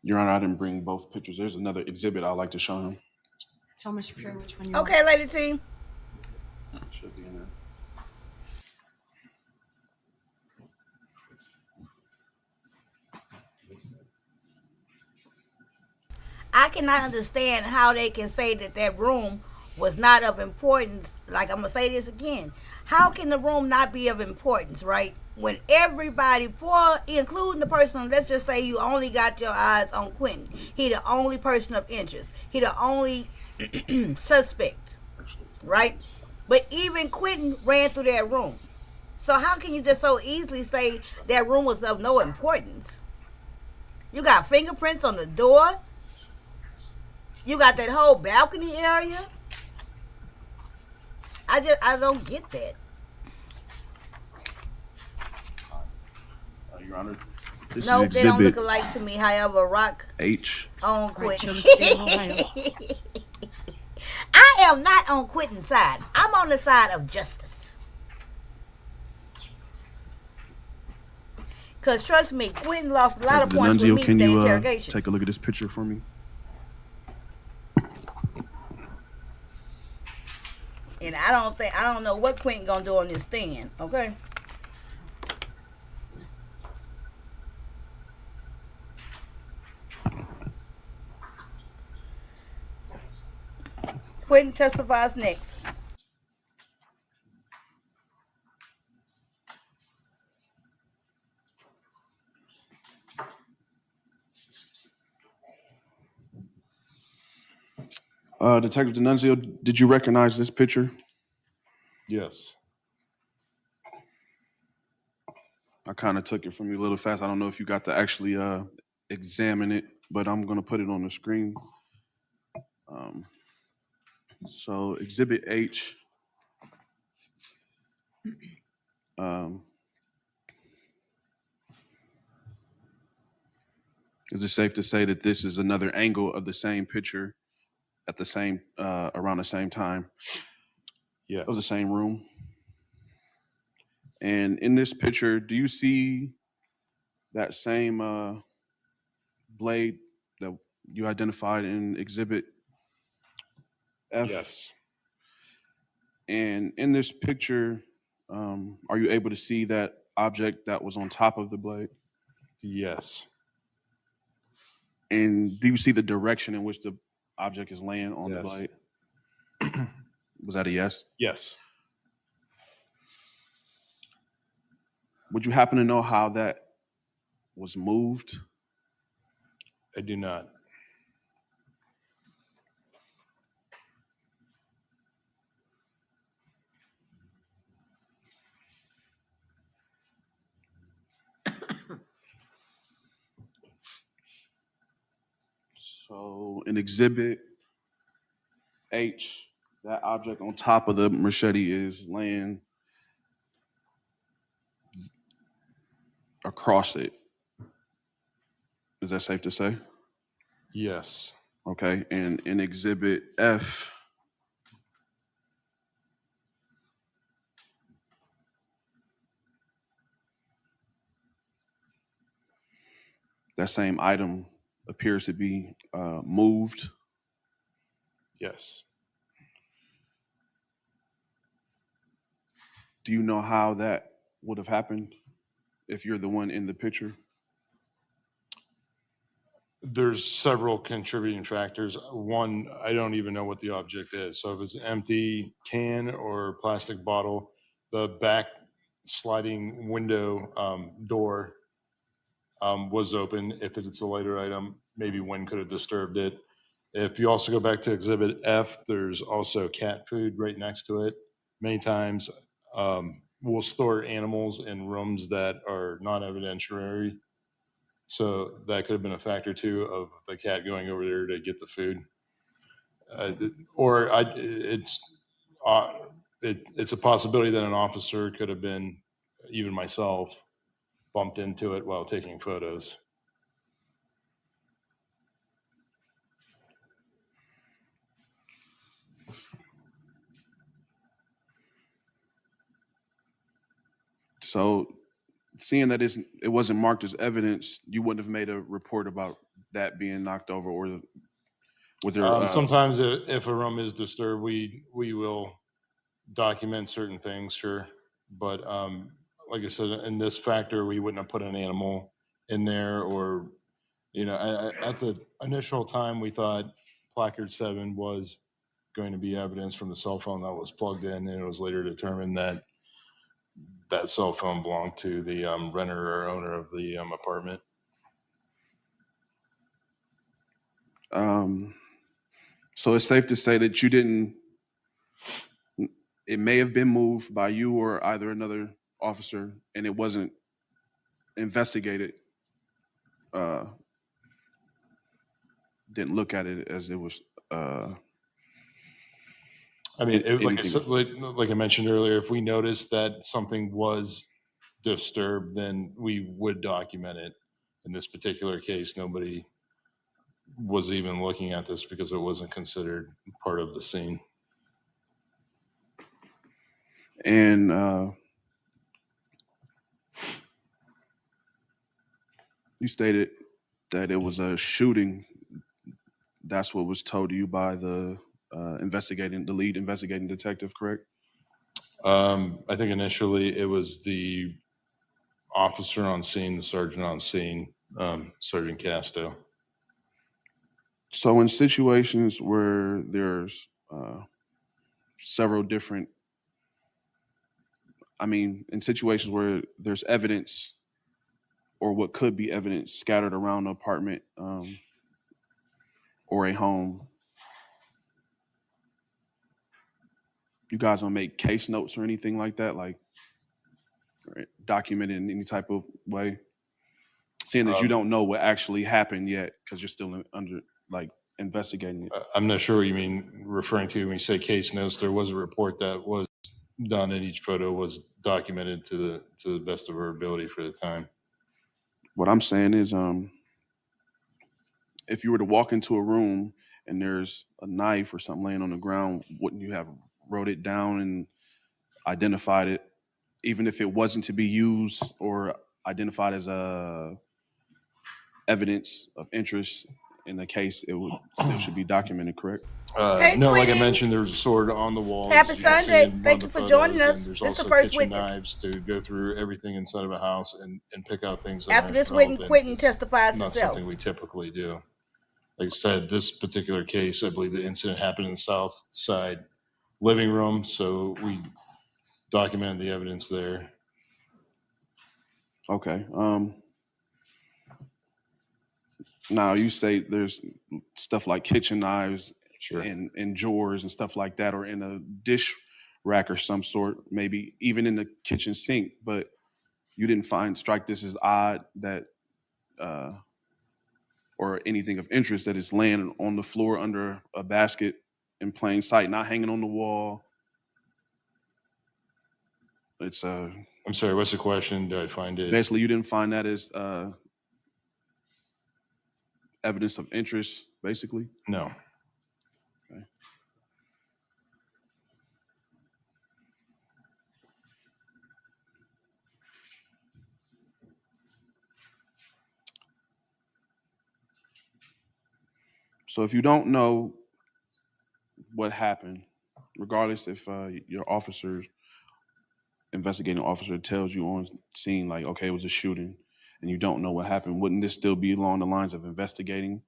Your Honor, I didn't bring both pictures. There's another exhibit I'd like to show him. Tell Mr. Perry which one you want. Okay, Lady T. Should be in there. I cannot understand how they can say that that room was not of importance. Like, I'm going to say this again. How can the room not be of importance, right? When everybody, including the person, let's just say you only got your eyes on Quinton. He the only person of interest. He the only suspect, right? But even Quinton ran through that room. So how can you just so easily say that room was of no importance? You got fingerprints on the door. You got that whole balcony area. I don't get that. Your Honor, this No, is they don't look Exhibit alike to me. However, rock H. on Right, show Quinton. the state of Ohio. I am not on Quinton's side. I'm on the side of justice. Because trust me, Quinton lost a lot of points with Nunzio, me can in the you interrogation. take a look at this picture for me? And I don't know what Quinton gonna do on this stand, okay? Quinton testifies next. Detective D'Annunzio, did you recognize this picture? Yes. I kind of took it from you a little fast. I don't know if you got to actually examine it, but I'm going to put it on the screen. So Exhibit H. Is it safe to say that this is another angle of the same picture at the same around the same time Yes. of the same room? And in this picture, do you see that same blade that you identified in Exhibit F? Yes. And in this picture, are you able to see that object that was on top of the blade? Yes. And do you see the direction in which the object is laying on the Yes. blade? Was that a yes? Yes. Would you happen to know how that was moved? I do not. So in Exhibit H, that object on top of the machete is laying across it. Is that safe to say? Yes. Okay, and in Exhibit F, that same item appears to be moved. Yes. Do you know how that would have happened if you're the one in the picture? There's several contributing factors. One, I don't even know what the object is. So if it's an empty can or plastic bottle, the back sliding window door was open. If it's a lighter item, maybe wind could have disturbed it. If you also go back to Exhibit F, there's also cat food right next to it. Many times we'll store animals in rooms that are non-evidentiary. So that could have been a factor too of the cat going over there to get the food. Uh, it's a possibility that an officer could have been, even myself, bumped into it while taking photos. So, seeing that it wasn't marked as evidence, you wouldn't have made a report about that being knocked over, or was there? Sometimes if a room is disturbed, we will document certain things, sure. But like I said, in this factor, we wouldn't have put an animal in there, or at the initial time, we thought placard 7 was going to be evidence from the cell phone that was plugged in, and it was later determined that that cell phone belonged to the renter or owner of the apartment. So it's safe to say that you didn't. It may have been moved by you or either another officer, and it wasn't investigated. Didn't look at it as it was. I mean, anything. like I mentioned earlier, if we noticed that something was disturbed, then we would document it. In this particular case, nobody was even looking at this because it wasn't considered part of the scene. And you stated that it was a shooting. That's what was told to you by the lead investigating detective, correct? I think initially it was the officer on scene, the sergeant on scene, Sergeant Casto. So in situations where there's several different, in situations where there's evidence or what could be evidence scattered around the apartment or a home, you guys don't make case notes or anything like that, like document it in any type of way? Seeing as you don't know what actually happened yet because you're still investigating it. I'm not sure what you mean referring to when you say case notes. There was a report that was done, and each photo was documented to the best of our ability for the time. What I'm saying is, if you were to walk into a room and there's a knife or something laying on the ground, wouldn't you have wrote it down and identified it, even if it wasn't to be used or identified as evidence of interest in the case? It would still should be documented, correct? Hey, no, like I Twinny. mentioned, there's a sword on the wall. Happy as you can see Sunday. in one Thank of you the for joining photos, us. and there's This is the also first kitchen witness. knives to go through everything inside of a house and pick out things that After aren't this witness, relevant. Quinton It's testifies not himself. something we typically do. Like I said, this particular case, I believe the incident happened in the south side living room, so we documented the evidence there. Okay. Now you state there's stuff like kitchen knives Sure. and drawers and stuff like that, or in a dish rack or some sort, maybe even in the kitchen sink, but you didn't strike this as odd that or anything of interest that is laying on the floor under a basket in plain sight, not hanging on the wall. It's I'm sorry, what's the question? Do I find it? basically you didn't find that as evidence of interest, basically? No. Okay. So if you don't know what happened, regardless if your investigating officer tells you on scene, like, okay, it was a shooting, and you don't know what happened, wouldn't this still be along the lines of investigating?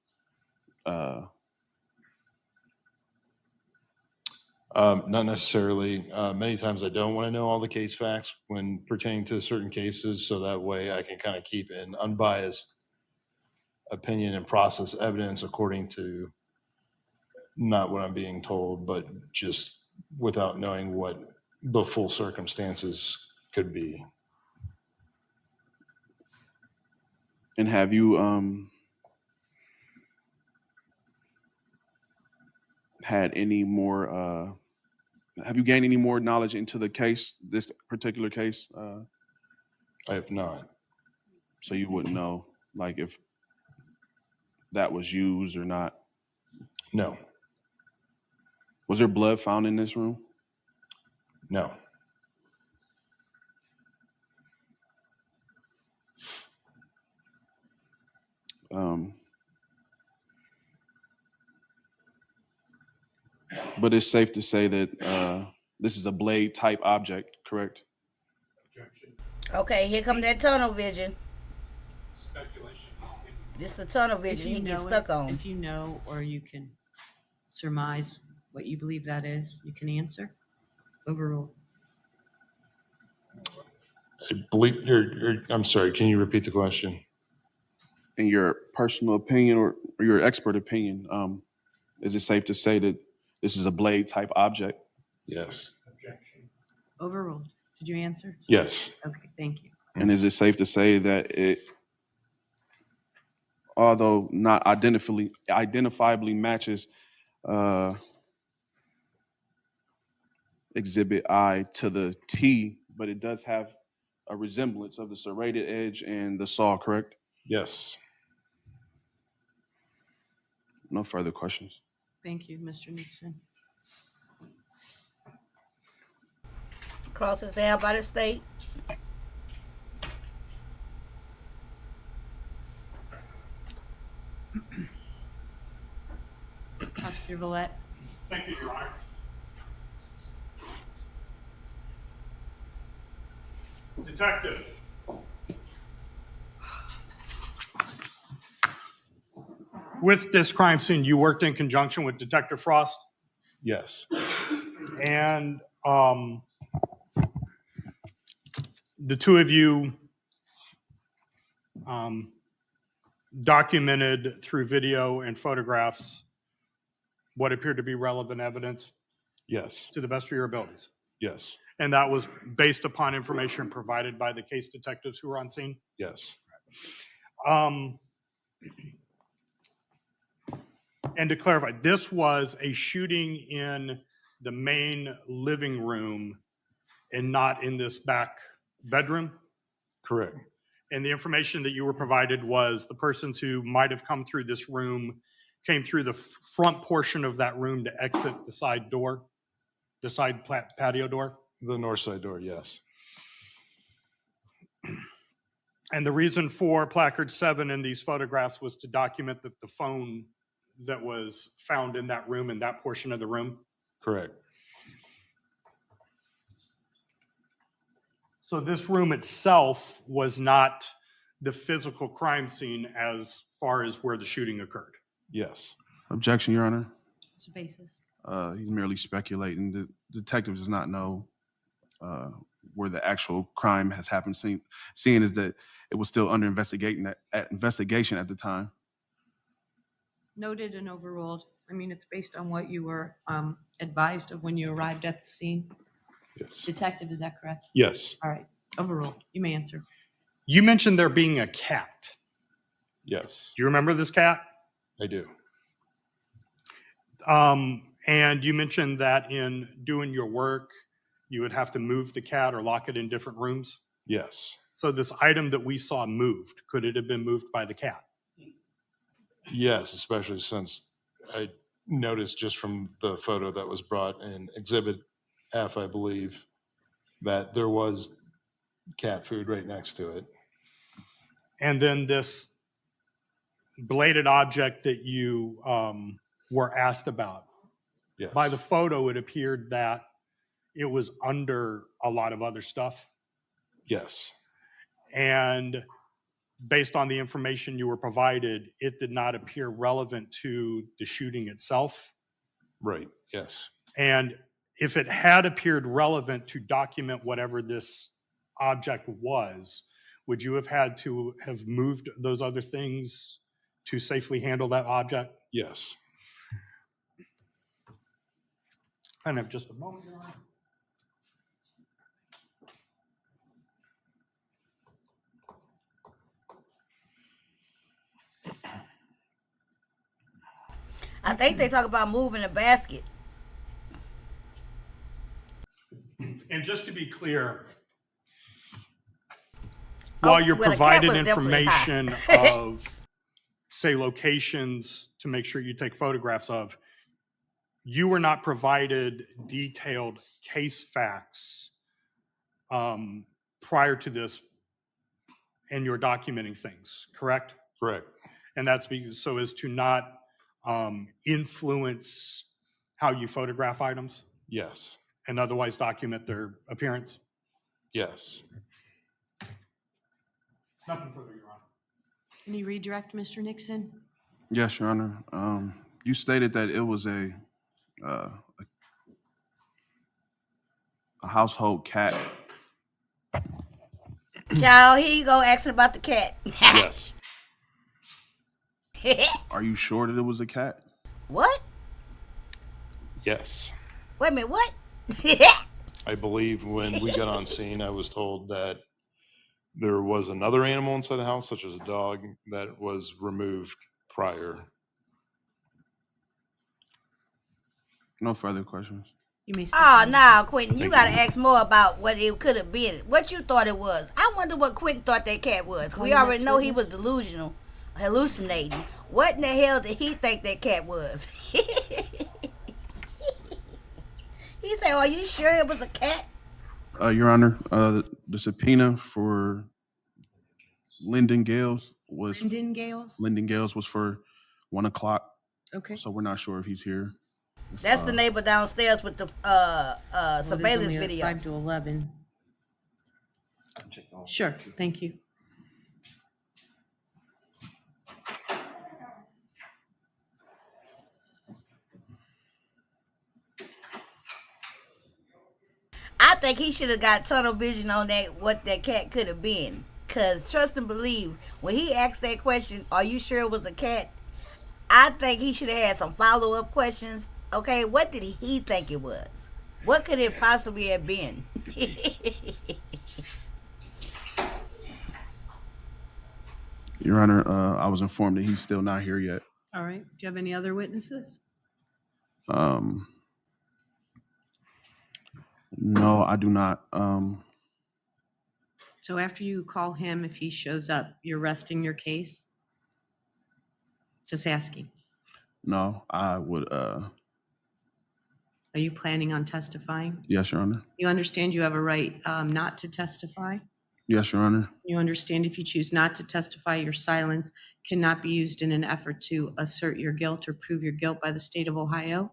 Not necessarily. Many times I don't want to know all the case facts when pertaining to certain cases, so that way I can kind of keep an unbiased opinion and process evidence according to not what I'm being told, but just without knowing what the full circumstances could be. And have you had any more? Have you gained any more knowledge into the case, this particular case? I have not. So you wouldn't know, like, if that was used or not. No. Was there blood found in this room? No. But it's safe to say that this is a blade type object, correct? Okay, here come that tunnel vision. Speculation. This is the tunnel If vision you he gets know stuck it, on. if you know, or you can surmise what you believe that is, you can answer. Overruled. I believe I'm sorry, can you repeat the question? In your personal opinion or your expert opinion, is it safe to say that this is a blade type object? Yes. Objection. Overruled. Did you answer? Yes. Okay, thank you. And is it safe to say that it, although not identifiably matches Exhibit I to the T, but it does have a resemblance of the serrated edge and the saw, correct? Yes. No further questions. Thank you, Mr. Nixon. Crosses down by the state. Prosecutor Villette. Thank you, Your Honor. Detective. With this crime scene, you worked in conjunction with Detective Frost, Yes. and the two of you documented through video and photographs what appeared to be relevant evidence Yes. to the best of your abilities. Yes. And that was based upon information provided by the case detectives who were on scene. Yes. And to clarify, this was a shooting in the main living room and not in this back bedroom. Correct. And the information that you were provided was the persons who might have come through this room came through the front portion of that room to exit the side door, the side patio door. The north side door, yes. And the reason for placard 7 in these photographs was to document that the phone that was found in that room, in that portion of the room. Correct. So this room itself was not the physical crime scene as far as where the shooting occurred. Yes. Objection, Your Honor. What's the basis? He's merely speculating. The detective does not know where the actual crime has happened. Seeing is that it was still under investigation at the time. Noted and overruled. I mean, it's based on what you were advised of when you arrived at the scene. Yes. Detective, is that correct? Yes. All right, overruled. You may answer. You mentioned there being a cat. Yes. Do you remember this cat? I do. And you mentioned that in doing your work, you would have to move the cat or lock it in different rooms. Yes. So this item that we saw moved, could it have been moved by the cat? Yes, especially since I noticed just from the photo that was brought in Exhibit F, I believe, that there was cat food right next to it. And then this bladed object that you were asked about. Yes. By the photo, it appeared that it was under a lot of other stuff. Yes. And based on the information you were provided, it did not appear relevant to the shooting itself. Right. Yes. And if it had appeared relevant to document whatever this object was, would you have had to have moved those other things to safely handle that object? Yes. And have just a moment, Your Honor. I think they talk about moving the basket. And just to be clear, while you're well, the cat provided was definitely hot. information of, say, locations to make sure you take photographs of, you were not provided detailed case facts prior to this, and you're documenting things, correct? Correct. And that's so as to not influence how you photograph items Yes. and otherwise document their appearance? Yes. Nothing further, Your Honor. Any redirect, Mr. Nixon? Yes, Your Honor. You stated that it was a household cat. Child, here you go asking about the cat. Yes. Are you sure that it was a cat? What? Yes. Wait a minute, what? I believe when we got on scene, I was told that there was another animal inside the house, such as a dog, that was removed prior. No further questions. You may. Oh, no, Quinton, you Thank got to ask more about what it could have been. What you thought it was. I wonder what Quinton thought that cat was. We already know he was delusional, hallucinating. What in the hell did he think that cat was? He said, are you sure it was a cat? Your Honor, the subpoena for Lyndon Gales was Lyndon Gales? Lyndon Gales was for 1 o'clock. Okay. So we're not sure if he's here. That's the neighbor downstairs with the surveillance video. 5 to 11. Sure, thank you. I think he should have got tunnel vision on that, what that cat could have been. Because trust and believe, when he asked that question, are you sure it was a cat? I think he should have had some follow-up questions. Okay, what did he think it was? What could it possibly have been? Your Honor, I was informed that he's still not here yet. All right, do you have any other witnesses? No, I do not. So after you call him, if he shows up, you're resting your case? Just asking. No, I would. Are you planning on testifying? Yes, Your Honor. You understand you have a right not to testify? Yes, Your Honor. You understand if you choose not to testify, your silence cannot be used in an effort to assert your guilt or prove your guilt by the state of Ohio?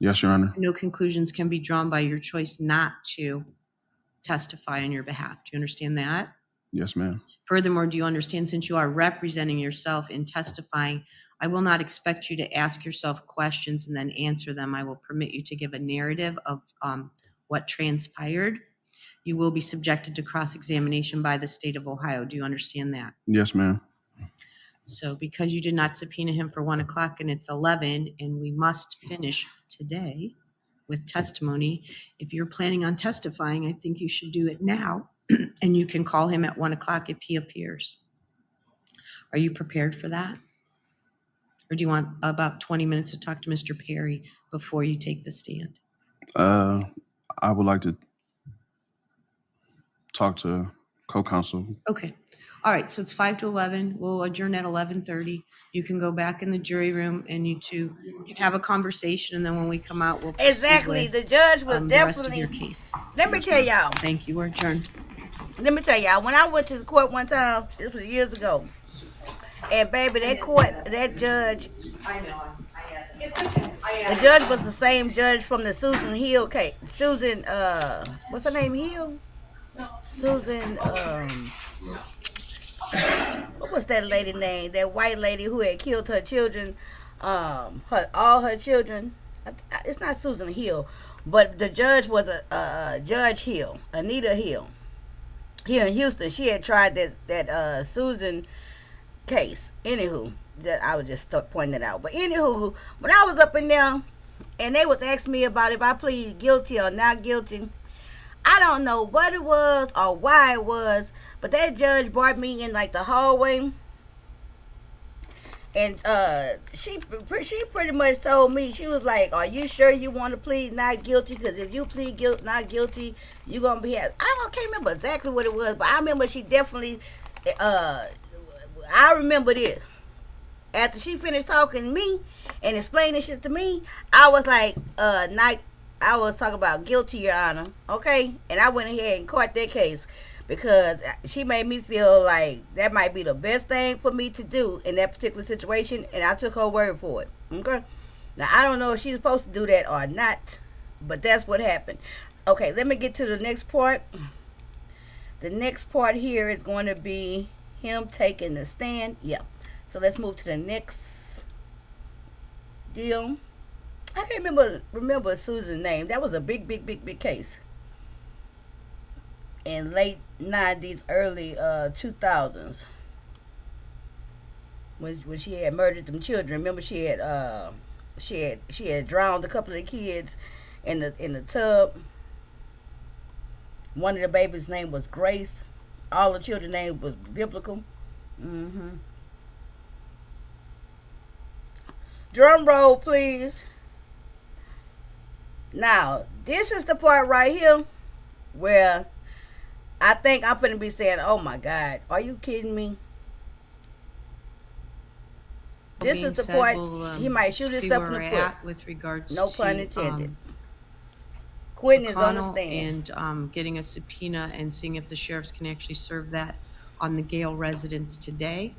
Yes, Your Honor. No conclusions can be drawn by your choice not to testify on your behalf. Do you understand that? Yes, ma'am. Furthermore, do you understand, since you are representing yourself in testifying, I will not expect you to ask yourself questions and then answer them. I will permit you to give a narrative of what transpired. You will be subjected to cross-examination by the state of Ohio. Do you understand that? Yes, ma'am. So because you did not subpoena him for 1 o'clock and it's 11 and we must finish today with testimony, if you're planning on testifying, I think you should do it now and you can call him at 1 o'clock if he appears. Are you prepared for that? Or do you want about 20 minutes to talk to Mr. Perry before you take the stand? I would like to talk to co-counsel. Okay. All right. So it's 5 to 11. We'll adjourn at 11:30. You can go back in the jury room and you two can have a conversation. And then when we come out, we'll proceed Exactly. with, The judge was the rest of definitely. your case. Let me tell y'all. Thank you. We're adjourned. Let me tell y'all. When I went to the court one time, this was years ago, and baby, that court, that judge, I know. the judge was the same judge from the Susan Hill case. Susan, what's her name? Hill. Susan, what was that lady name? That white lady who had killed her children, all her children. It's not Susan Hill, but the judge was a Judge Hill, Anita Hill, here in Houston. She had tried that Susan case. Anywho, that I was just pointing it out. But anywho, when I was up in there, and they was asking me about if I plead guilty or not guilty, I don't know what it was or why it was, but that judge brought me in like the hallway, and she pretty much told me, she was like, "Are you sure you want to plead not guilty? Because if you plead not guilty, you're gonna be." I can't remember exactly what it was, but I remember she definitely. I remember this. After she finished talking to me and explaining shit to me, I was like, I was talking about guilty, Your Honor. Okay? And I went ahead and caught that case because she made me feel like that might be the best thing for me to do in that particular situation, and I took her word for it. Okay? Now, I don't know if she's supposed to do that or not, but that's what happened. Okay, let me get to the next part. The next part here is going to be him taking the stand. Yeah. So let's move to the next deal. I can't remember Susan's name. That was a big case in late 90s, early 2000s, when she had murdered them children. Remember, she had drowned a couple of the kids in the tub. One of the babies' name was Grace. All the children's name was biblical. Drum roll, please. Now, this is the part right here where I think I'm finna be saying, "Oh my God, are you kidding me?" This is the part he might shoot himself in the foot. With regards no to, pun intended. Quinton is on the McConnell stand. and getting a subpoena and seeing if the sheriffs can actually serve that on the Gale residence today,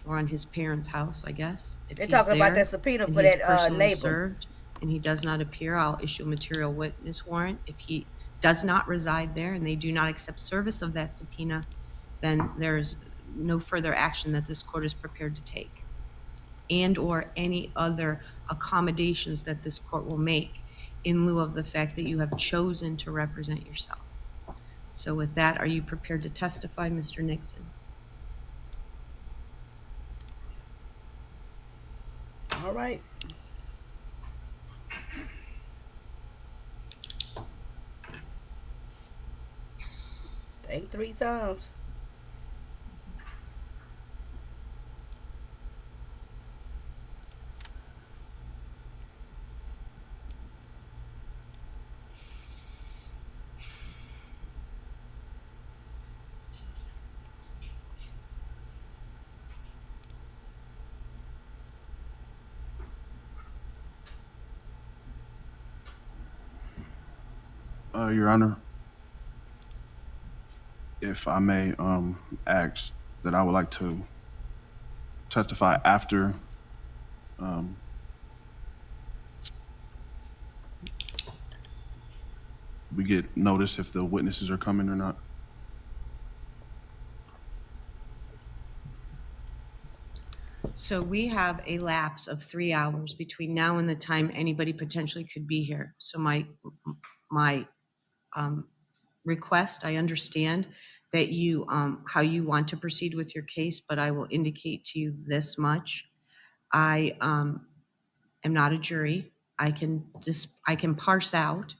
or on his parents' house, I guess. If They're he's talking about there that subpoena and for he's that personally neighbor. served and he does not appear, I'll issue a material witness warrant. If he does not reside there and they do not accept service of that subpoena, then there's no further action that this court is prepared to take, and or any other accommodations that this court will make in lieu of the fact that you have chosen to represent yourself. So with that, are you prepared to testify, Mr. Nixon? All right. Think 3 times. Your Honor, if I may ask that I would like to testify after we get notice if the witnesses are coming or not. So we have a lapse of 3 hours between now and the time anybody potentially could be here. So my request, I understand that you, how you want to proceed with your case, but I will indicate to you this much. I am not a jury. I can parse out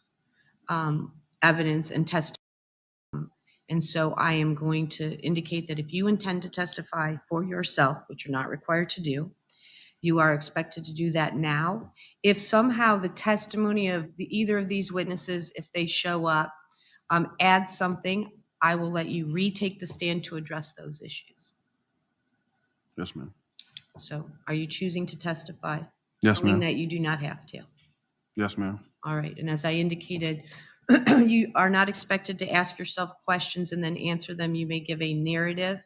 evidence and testimony. And so I am going to indicate that if you intend to testify for yourself, which you're not required to do, you are expected to do that now. If somehow the testimony of either of these witnesses, if they show up, adds something, I will let you retake the stand to address those issues. Yes, ma'am. So are you choosing to testify? Yes, Knowing ma'am. that you do not have to. Yes, ma'am. All right. And as I indicated, you are not expected to ask yourself questions and then answer them. You may give a narrative.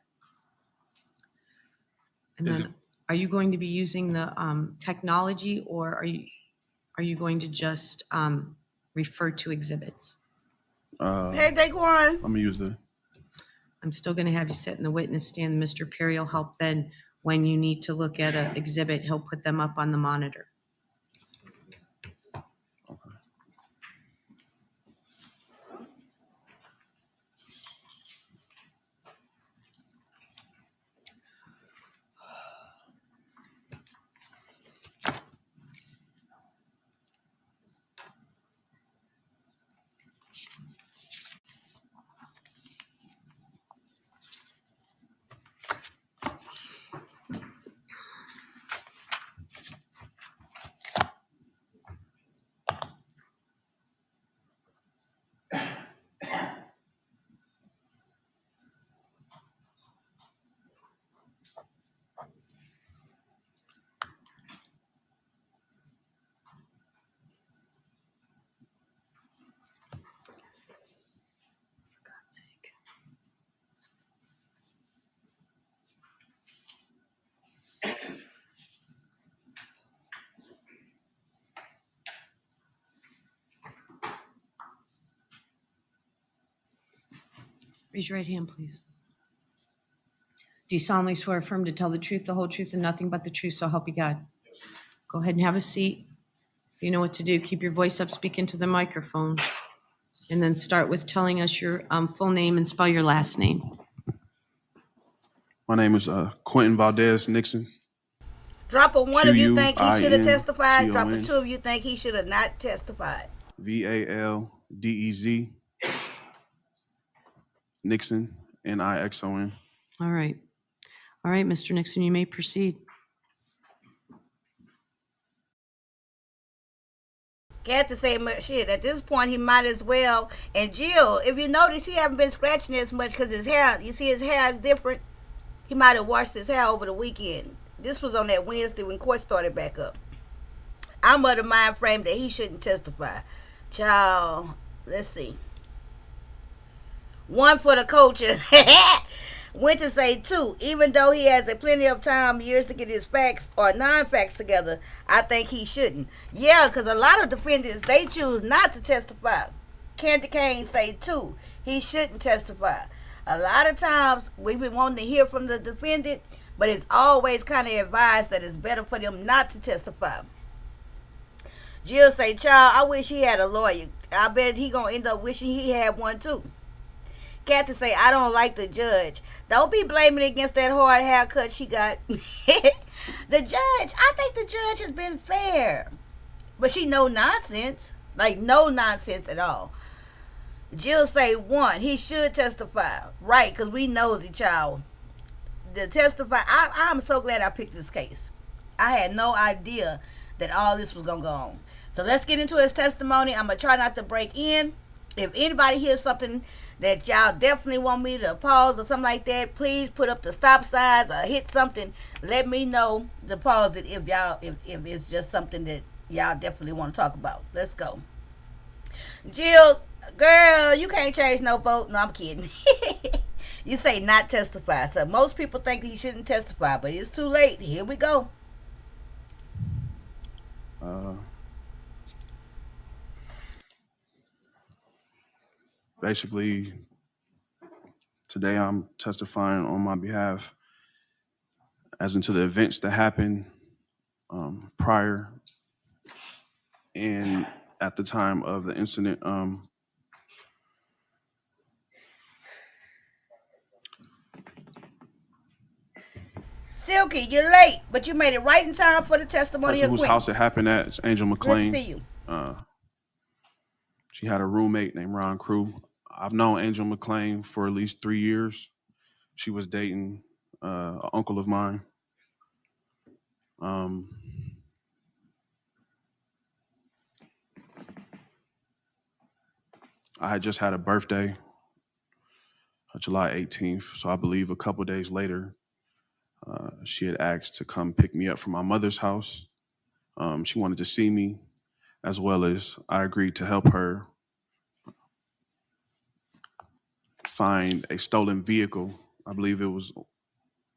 And Is then, are you going to be using the technology, or are you going to just refer to exhibits? Hey, Daquan. I'm gonna use the. I'm still going to have you sit in the witness stand. Mr. Perry will help then. When you need to look at an exhibit, he'll put them up on the monitor. Raise your right hand, please. Do you solemnly swear or affirm to tell the truth, the whole truth, and nothing but the truth, so help you God? Go ahead and have a seat. You know what to do. Keep your voice up, speak into the microphone, and then start with telling us your full name and spell your last name. My name is Quinton Valdez Nixon. Drop a one if you think he should have Quinton testified. Drop a two if you think he should have not testified. Valdez Nixon Nixon. All right. All right, Mr. Nixon, you may proceed. Got to say shit. At this point, he might as well. And Jill, if you notice, he haven't been scratching as much because his hair. You see, his hair is different. He might have washed his hair over the weekend. This was on that Wednesday when court started back up. I'm of the mind frame that he shouldn't testify. Child, let's see. One for the culture. Went to say two. Even though he has a plenty of time, years to get his facts or non-facts together, I think he shouldn't. Yeah, because a lot of defendants, they choose not to testify. Candy Kane say two. He shouldn't testify. A lot of times, we've been wanting to hear from the defendant, but it's always kind of advised that it's better for them not to testify. Jill say, child, I wish he had a lawyer. I bet he gonna end up wishing he had one too. Kathy say, I don't like the judge. Don't be blaming it against that hard haircut she got. The judge, I think the judge has been fair. But she no nonsense. Like no nonsense at all. Jill say, one, he should testify. Right, because we nosy, child. The testify, I'm so glad I picked this case. I had no idea that all this was going to go on. So let's get into his testimony. I'm going to try not to break in. If anybody hears something that y'all definitely want me to pause or something like that, please put up the stop signs or hit something. Let me know to pause it if it's just something that y'all definitely want to talk about. Let's go. Jill, girl, you can't change no vote. No, I'm kidding. You say not testify. So most people think he shouldn't testify, but it's too late. Here we go. Basically, today I'm testifying on my behalf as into the events that happened prior and at the time of the incident. Silky, you're late, but you made it right in time for the testimony Person of whose Quinton. house it happened at is Angel Good McClain. to see you. She had a roommate named Ron Crew. I've known Angel McClain for at least 3 years. She was dating an uncle of mine. I had just had a birthday July 18th. So I believe a couple days later, she had asked to come pick me up from my mother's house. She wanted to see me, as well as I agreed to help her find a stolen vehicle. I believe it was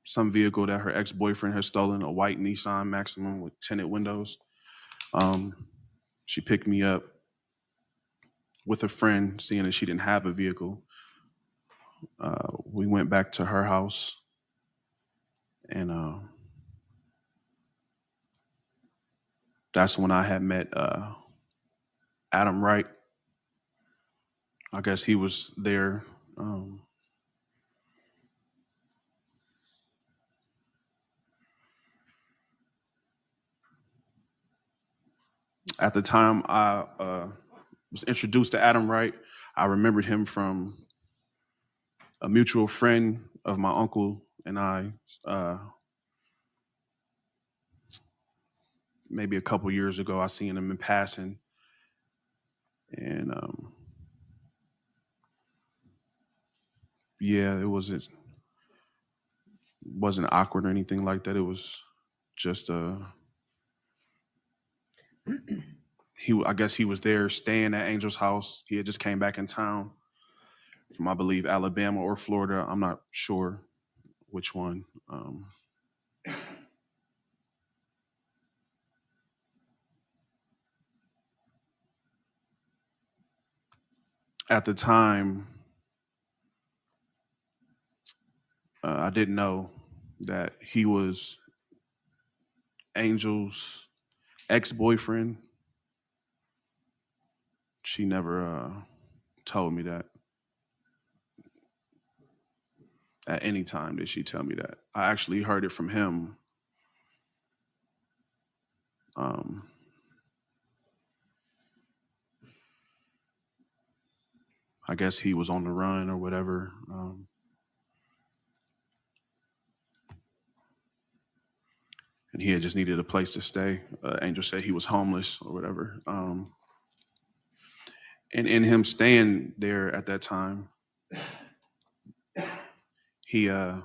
some vehicle that her ex-boyfriend had stolen, a white Nissan Maximum with tinted windows. She picked me up with a friend, seeing that she didn't have a vehicle. We went back to her house, and that's when I had met Adam Wright. I guess he was there. At the time I was introduced to Adam Wright, I remembered him from a mutual friend of my uncle and I, maybe a couple years ago. I seen him in passing, and yeah, it wasn't awkward or anything like that. It was just I guess he was there staying at Angel's house. He had just came back in town from, I believe, Alabama or Florida. I'm not sure which one. At the time, I didn't know that he was Angel's ex-boyfriend. She never told me that. At any time did she tell me that. I actually heard it from him. I guess he was on the run or whatever. And he had just needed a place to stay. Angel said he was homeless or whatever. And in him staying there at that time, he I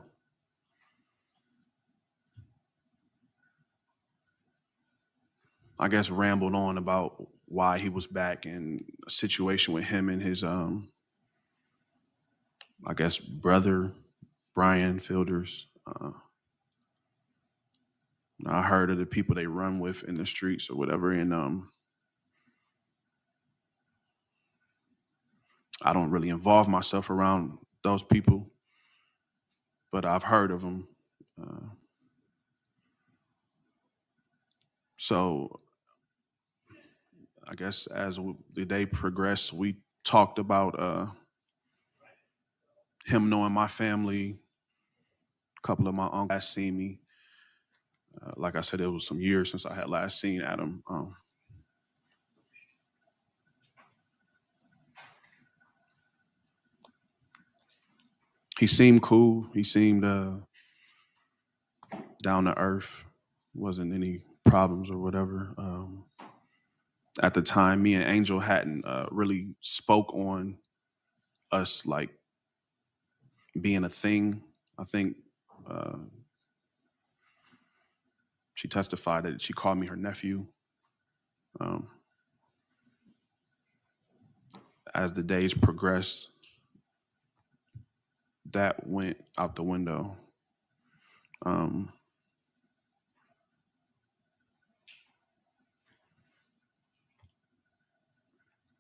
guess rambled on about why he was back in a situation with him and his I guess brother Brian Fielders. I heard of the people they run with in the streets or whatever, and I don't really involve myself around those people, but I've heard of them. So I guess as the day progressed, we talked about him knowing my family. A couple of my uncles last seen me. Like I said, it was some years since I had last seen Adam. He seemed cool. He seemed down to earth. Wasn't any problems or whatever. At the time, me and Angel hadn't really spoke on us like being a thing. I think she testified that she called me her nephew. As the days progressed, that went out the window.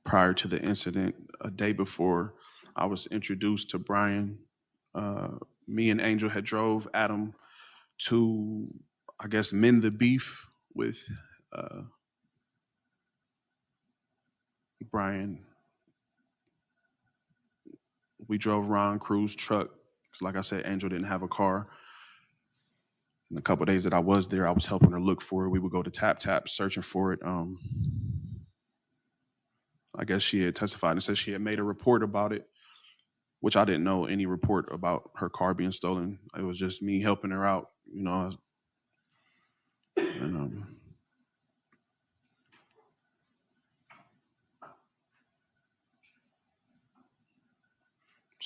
Prior to the incident, a day before I was introduced to Brian, me and Angel had drove Adam to, I guess, mend the beef with Brian. We drove Ron Cruz's truck. Like I said, Angel didn't have a car. In the couple of days that I was there, I was helping her look for it. We would go to Tap Tap searching for it. I guess she had testified and said she had made a report about it, which I didn't know any report about her car being stolen. It was just me helping her out, you know. And,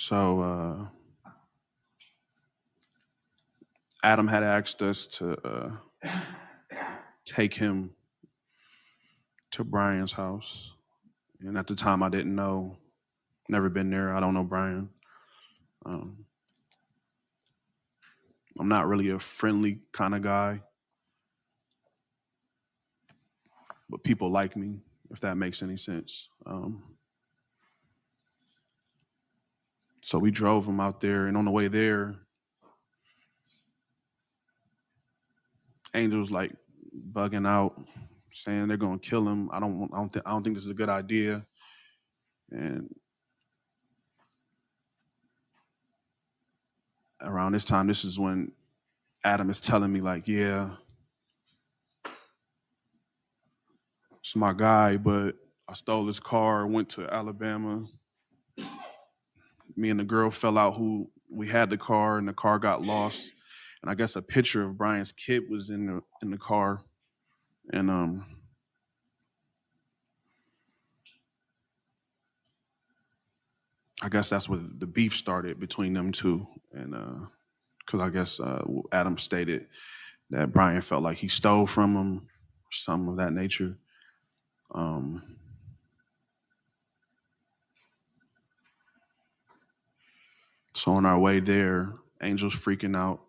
So Adam had asked us to take him to Brian's house. And at the time, I didn't know, never been there. I don't know Brian. I'm not really a friendly kind of guy, but people like me, if that makes any sense. So we drove him out there, and on the way there, Angel's like bugging out, saying they're gonna kill him. I don't think this is a good idea. And around this time, this is when Adam is telling me, like, yeah, it's my guy, but I stole his car, went to Alabama. Me and the girl fell out who we had the car, and the car got lost. And I guess a picture of Brian's kid was in the car. And I guess that's where the beef started between them two. And because I guess Adam stated that Brian felt like he stole from him, or something of that nature. So on our way there, Angel's freaking out.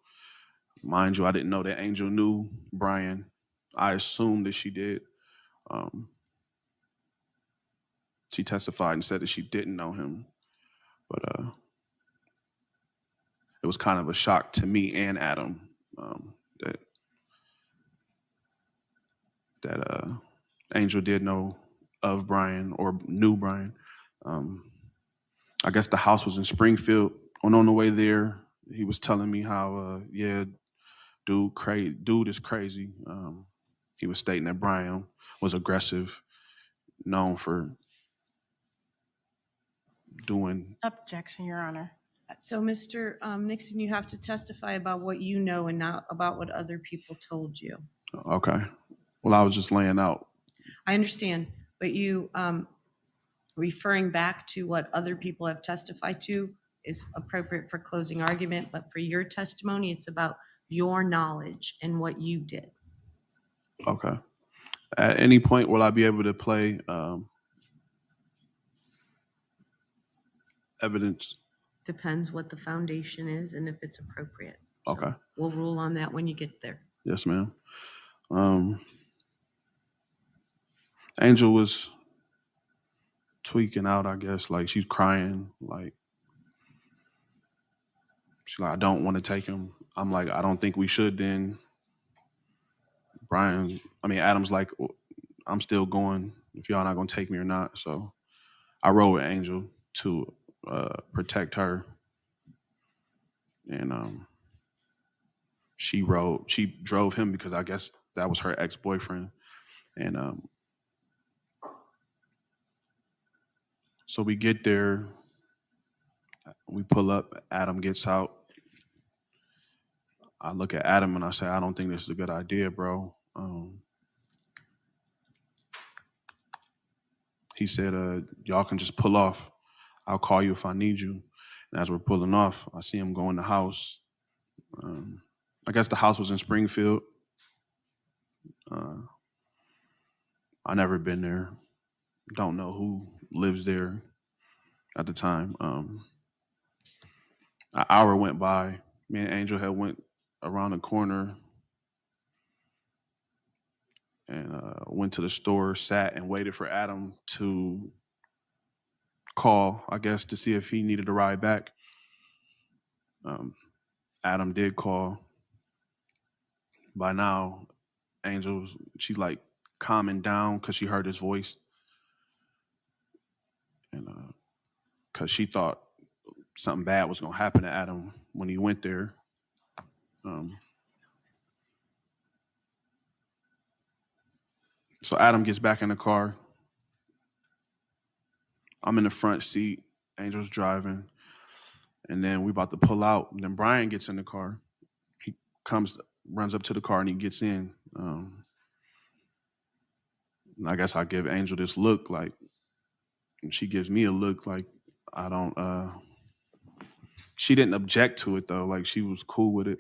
Mind you, I didn't know that Angel knew Brian. I assumed that she did. She testified and said that she didn't know him. But it was kind of a shock to me and Adam that Angel did know of Brian or knew Brian. I guess the house was in Springfield. On the way there, he was telling me how, yeah, dude is crazy. He was stating that Brian was aggressive, known for doing. Objection, Your Honor. So, Mr. Nixon, you have to testify about what you know and not about what other people told you. Okay. Well, I was just laying out. I understand, but you referring back to what other people have testified to is appropriate for closing argument, but for your testimony, it's about your knowledge and what you did. Okay. At any point, will I be able to play evidence? Depends what the foundation is and if it's appropriate. So Okay. we'll rule on that when you get there. Yes, ma'am. Angel was tweaking out, I guess. Like, she's crying. Like, she's like, I don't want to take him. I'm like, I don't think we should then. Adam's like, I'm still going if y'all not going to take me or not. So I rode with Angel to protect her. And she drove him because I guess that was her ex-boyfriend. And so we get there, we pull up, Adam gets out. I look at Adam and I say, I don't think this is a good idea, bro. He said, y'all can just pull off. I'll call you if I need you. And as we're pulling off, I see him go in the house. I guess the house was in Springfield. I never been there. Don't know who lives there at the time. An hour went by. Me and Angel had went around the corner and went to the store, sat and waited for Adam to call, I guess, to see if he needed a ride back. Adam did call. By now, she's like calming down because she heard his voice. And because she thought something bad was going to happen to Adam when he went there. So Adam gets back in the car. I'm in the front seat. Angel's driving. And then we about to pull out. And then Brian gets in the car. He runs up to the car and he gets in. I guess I give Angel this look like, and she gives me a look like I don't she didn't object to it though. Like she was cool with it.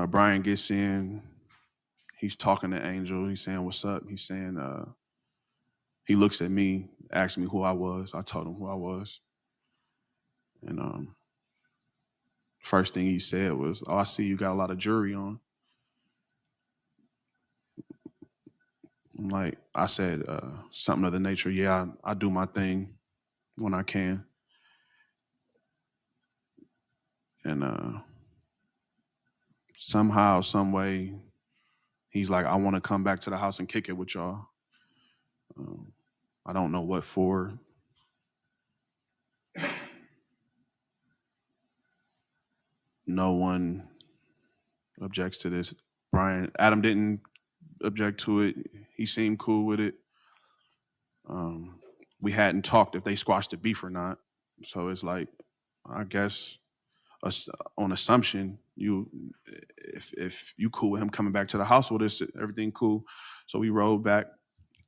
Brian gets in. He's talking to Angel. He's saying, "What's up?" He's saying, he looks at me, asks me who I was. I told him who I was. And first thing he said was, "Oh, I see you got a lot of jewelry on." I'm like, I said something of the nature, "Yeah, I do my thing when I can." And somehow, some way, he's like, "I want to come back to the house and kick it with y'all." I don't know what for. No one objects to this. Adam didn't object to it. He seemed cool with it. We hadn't talked if they squashed the beef or not. So it's like, I guess, on assumption, if you cool with him coming back to the house with us, everything cool. So we rode back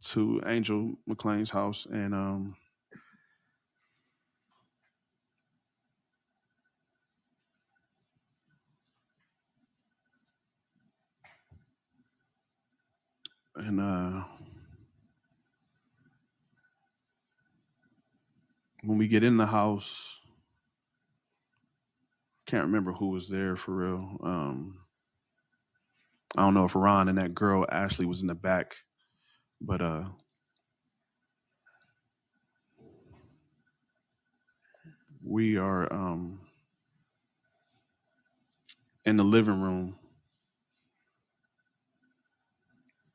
to Angel McClain's house, and when we get in the house, can't remember who was there for real. I don't know if Ron and that girl Ashley was in the back, but we are in the living room.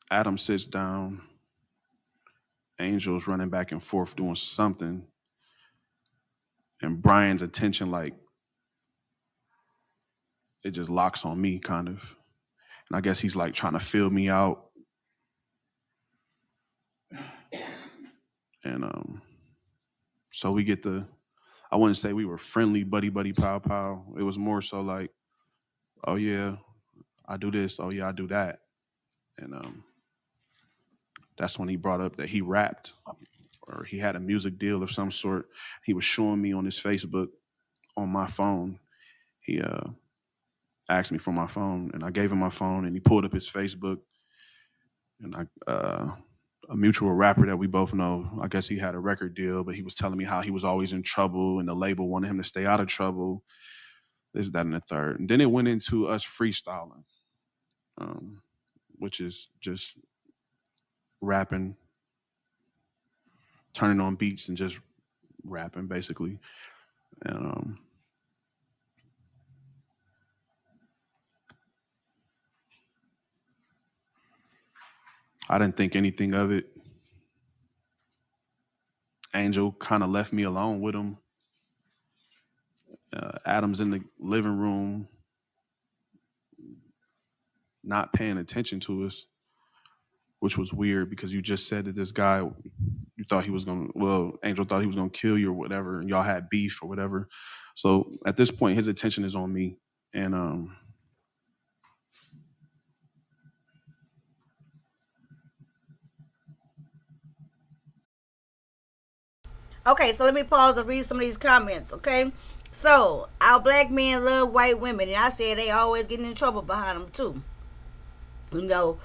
Adam sits down. Angel's running back and forth doing something. And Brian's attention, like, it just locks on me, kind of. And I guess he's like trying to feel me out. And so we get I wouldn't say we were friendly, buddy, pow, pow. It was more so like, "Oh yeah, I do this. Oh yeah, I do that." And that's when he brought up that he rapped, or he had a music deal of some sort. He was showing me on his Facebook on my phone. He asked me for my phone, and I gave him my phone, and he pulled up his Facebook. And a mutual rapper that we both know, I guess he had a record deal, but he was telling me how he was always in trouble, and the label wanted him to stay out of trouble, this, that, and the third. And then it went into us freestyling, which is just rapping, turning on beats and just rapping, basically. And I didn't think anything of it. Angel kind of left me alone with him. Adam's in the living room, not paying attention to us, which was weird because you just said that this guy, you thought he was Angel thought he was going to kill you or whatever, and y'all had beef or whatever. So at this point, his attention is on me. And Okay, so let me pause and read some of these comments, okay? So, our black men love white women, and I said they always getting in trouble behind them, too. You know,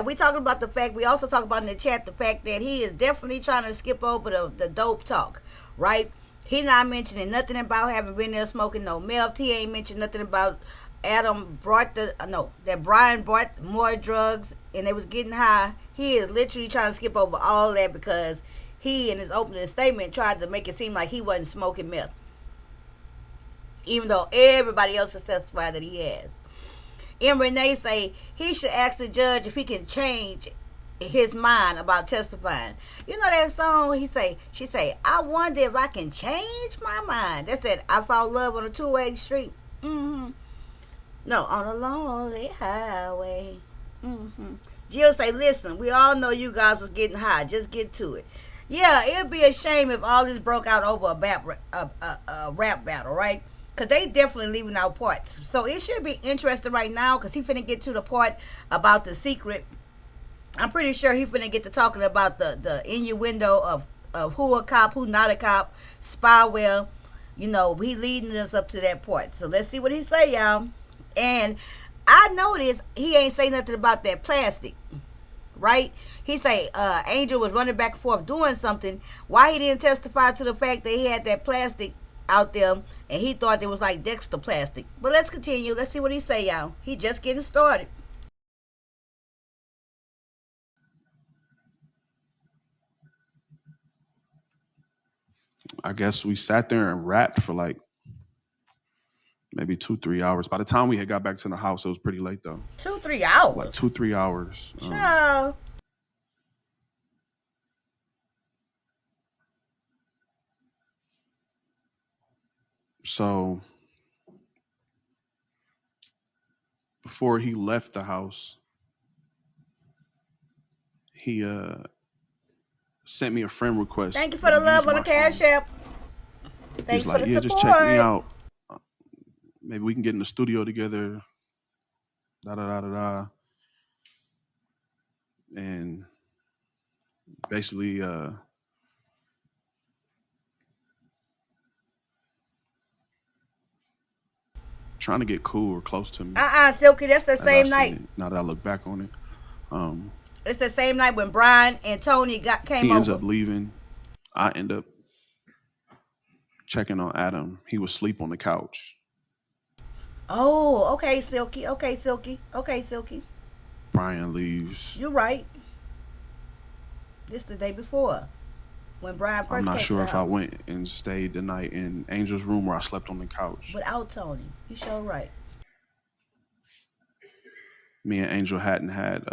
we talking about the fact, we also talk about in the chat the fact that he is definitely trying to skip over the dope talk, right? He not mentioning nothing about having been there smoking no meth. He ain't mentioned nothing about that Brian brought more drugs and they was getting high. He is literally trying to skip over all that because he, in his opening statement, tried to make it seem like he wasn't smoking meth, even though everybody else has testified that he has. And Renee say he should ask the judge if he can change his mind about testifying. You know that song? She say, "I wonder if I can change my mind." That said, "I found love on a 280 street." No, on a lonely highway. Jill say, "Listen, we all know you guys was getting high. Just get to it." Yeah, it'd be a shame if all this broke out over a rap battle, right? Because they definitely leaving out parts. So it should be interesting right now because he finna get to the part about the secret. I'm pretty sure he finna get to talking about the innuendo of who a cop, who not a cop, spyware. You know, he leading us up to that point. So let's see what he say, y'all. And I noticed he ain't say nothing about that plastic, right? He say Angel was running back and forth doing something. Why he didn't testify to the fact that he had that plastic out there and he thought it was like Dexter plastic. But let's continue. Let's see what he say, y'all. He just getting started. I guess we sat there and rapped for like maybe 2-3 hours. By the time we had got back to the house, it was pretty late though. 2-3 hours. Like 2-3 hours. Child. So before he left the house, he sent me a friend request. Thank you for the love on the Cash App. He's Thanks for like, the yeah, support. just check me out. Maybe we can get in the studio together. Da da da da da. And basically, trying to get cool or close to me. Silky, that's the as I same seen night. it, now that I look back on it, It's the same night when Brian and Tony came he ends over. up leaving. I end up checking on Adam. He was asleep on the couch. Oh, okay, Silky. Okay, Silky. Okay, Silky. Brian leaves. You're right. This the day before when Brian first I'm came not to sure the if house. I went and stayed the night in Angel's room where I slept on the couch. Without Tony. You sure right. Me and Angel hadn't had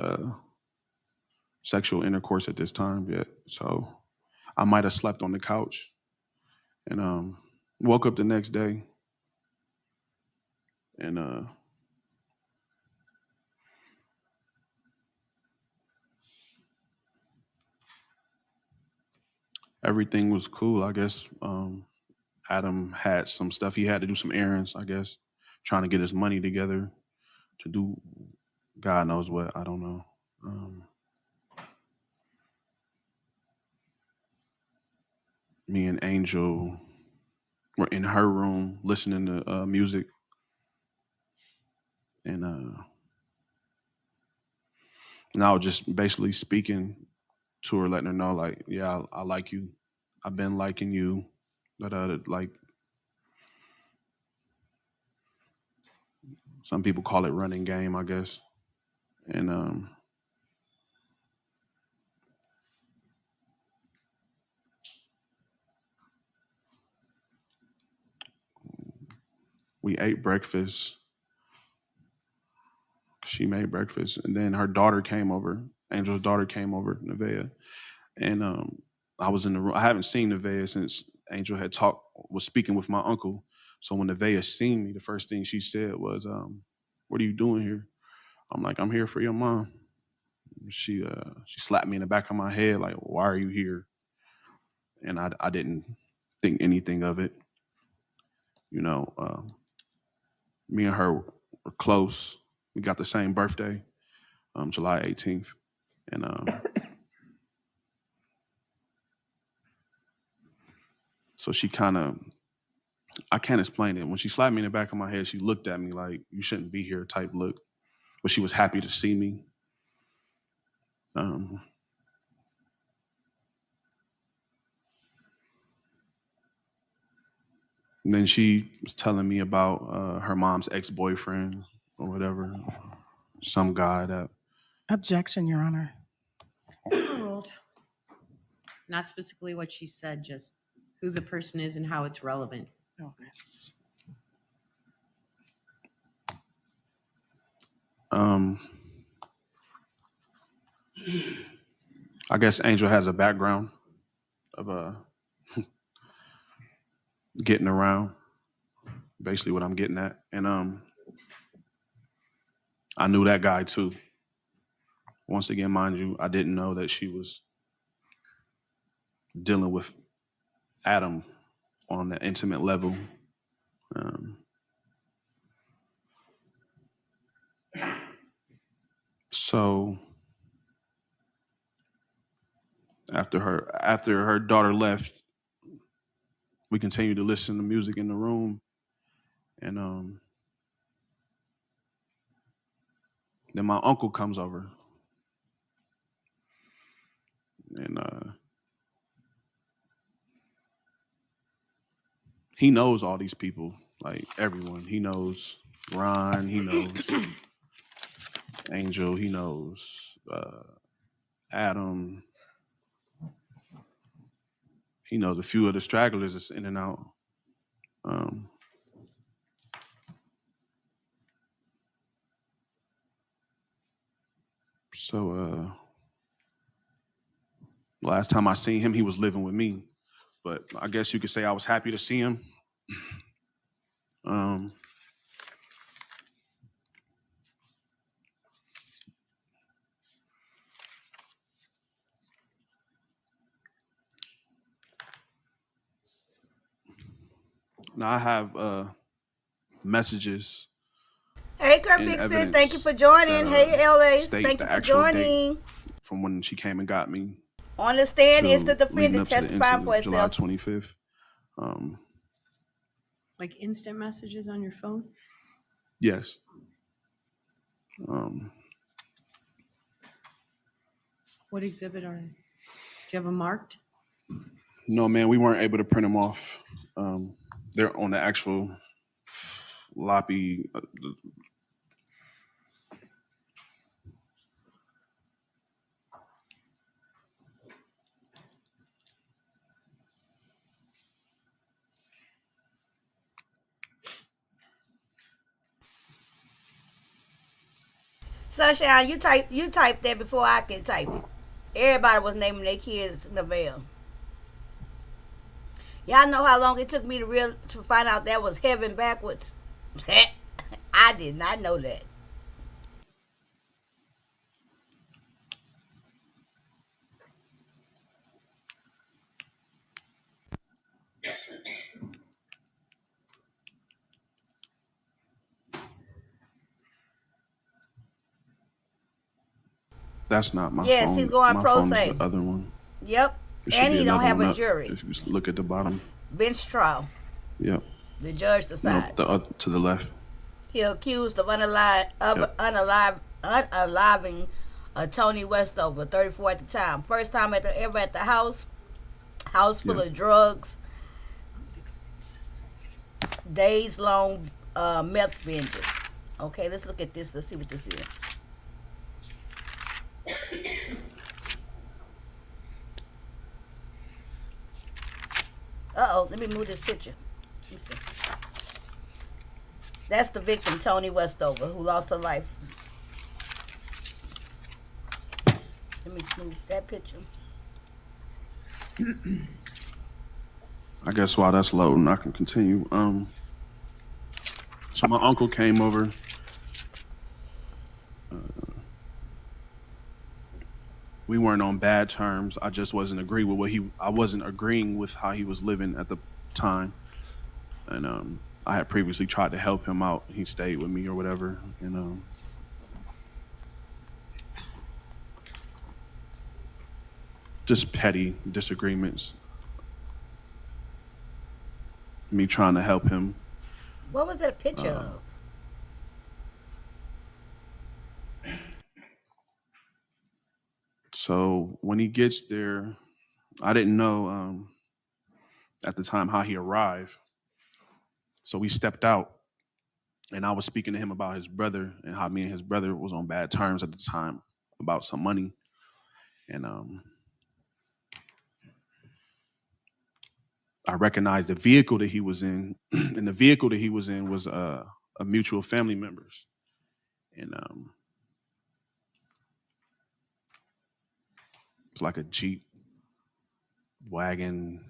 sexual intercourse at this time yet, so I might have slept on the couch and woke up the next day and everything was cool. I guess Adam had some stuff. He had to do some errands, I guess, trying to get his money together to do God knows what. I don't know. Me and Angel were in her room listening to music, and I was just basically speaking to her, letting her know, like, yeah, I like you. I've been liking you. Like, some people call it running game, I guess. And we ate breakfast. She made breakfast, and then her daughter came over. Angel's daughter came over, Nevaeh, and I was in the room. I haven't seen Nevaeh since Angel was speaking with my uncle. So when Nevaeh seen me, the first thing she said was, "What are you doing here?" I'm like, "I'm here for your mom." She slapped me in the back of my head, like, "Why are you here?" And I didn't think anything of it. You know, me and her were close. We got the same birthday, July 18th, and so she kind of, I can't explain it. When she slapped me in the back of my head, she looked at me like, "You shouldn't be here," type look. But she was happy to see me. And then she was telling me about her mom's ex-boyfriend or whatever, some guy that. Objection, Your Honor. Overruled. Not specifically what she said, just who the person is and how it's relevant. Okay. I guess Angel has a background of getting around, basically what I'm getting at. And I knew that guy too. Once again, mind you, I didn't know that she was dealing with Adam on an intimate level. So After her daughter left, we continued to listen to music in the room, and then my uncle comes over, and he knows all these people, like everyone. He knows Ron, he knows Angel, he knows Adam, he knows a few of the stragglers that's in and out. So last time I seen him, he was living with me, but I guess you could say I was happy to see him. Now I have messages Hey, Kurt and Vixen, evidence thank you for joining. that, Hey, LAs, state thank you the for actual date joining. from when she came and got me On the stand is the to leading defendant up to the testifying for incident, July itself. 25th. Like instant messages on your phone? Yes. What exhibit are they? Do you have them marked? No, man, we weren't able to print them off. They're on the actual floppy. Sunshine, you typed that before I could type it. Everybody was naming their kids Neville. Y'all know how long it took me to find out that was heaven backwards? I did not know that. That's not my phone. Yes, he's going my pro phone se. is the other one. Yep. There should And be he don't another have one a up. jury. If you just look at the bottom. Bench trial. Yep. The judge decides. Nope, the to the left. He accused of unaliving Tony Westover, 34 at the time. First time ever at the house. House full of drugs. Days long meth binges. Okay, let's look at this. Let's see what this is. Uh-oh, let me move this picture. That's the victim, Tony Westover, who lost her life. Let me move that picture. I guess while that's loading, I can continue. So my uncle came over. We weren't on bad terms. I just wasn't agreeing with I wasn't agreeing with how he was living at the time. And I had previously tried to help him out. He stayed with me or whatever. And just petty disagreements. Me trying to help him. What was that a picture of? So when he gets there, I didn't know at the time how he arrived. So we stepped out, and I was speaking to him about his brother and how me and his brother was on bad terms at the time about some money. And I recognized the vehicle that he was in, and the vehicle that he was in was a mutual family member's. And it's like a Jeep Wagoneer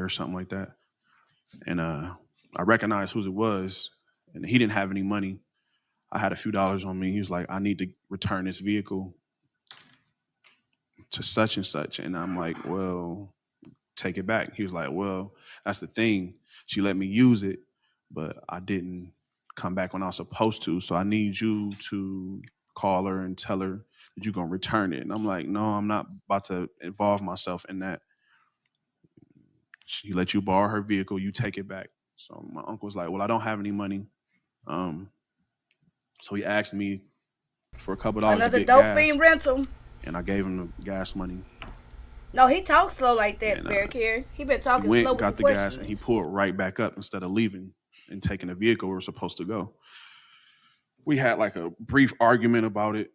or something like that. And I recognized who it was, and he didn't have any money. I had a few dollars on me. He was like, I need to return this vehicle to such and such. And I'm like, well, take it back. He was like, well, that's the thing. She let me use it, but I didn't come back when I was supposed to. So I need you to call her and tell her that you're gonna return it. And I'm like, no, I'm not about to involve myself in that. She let you borrow her vehicle, you take it back. So my uncle was like, well, I don't have any money. So he asked me for a couple dollars Another to get dope gas, fiend rental. and I gave him the gas money. No, he talks slow like that, And, Barry Carey. He been He talking went, slow with got the the gas, and questions. he pulled right back up instead of leaving and taking the vehicle we were supposed to go. We had like a brief argument about it.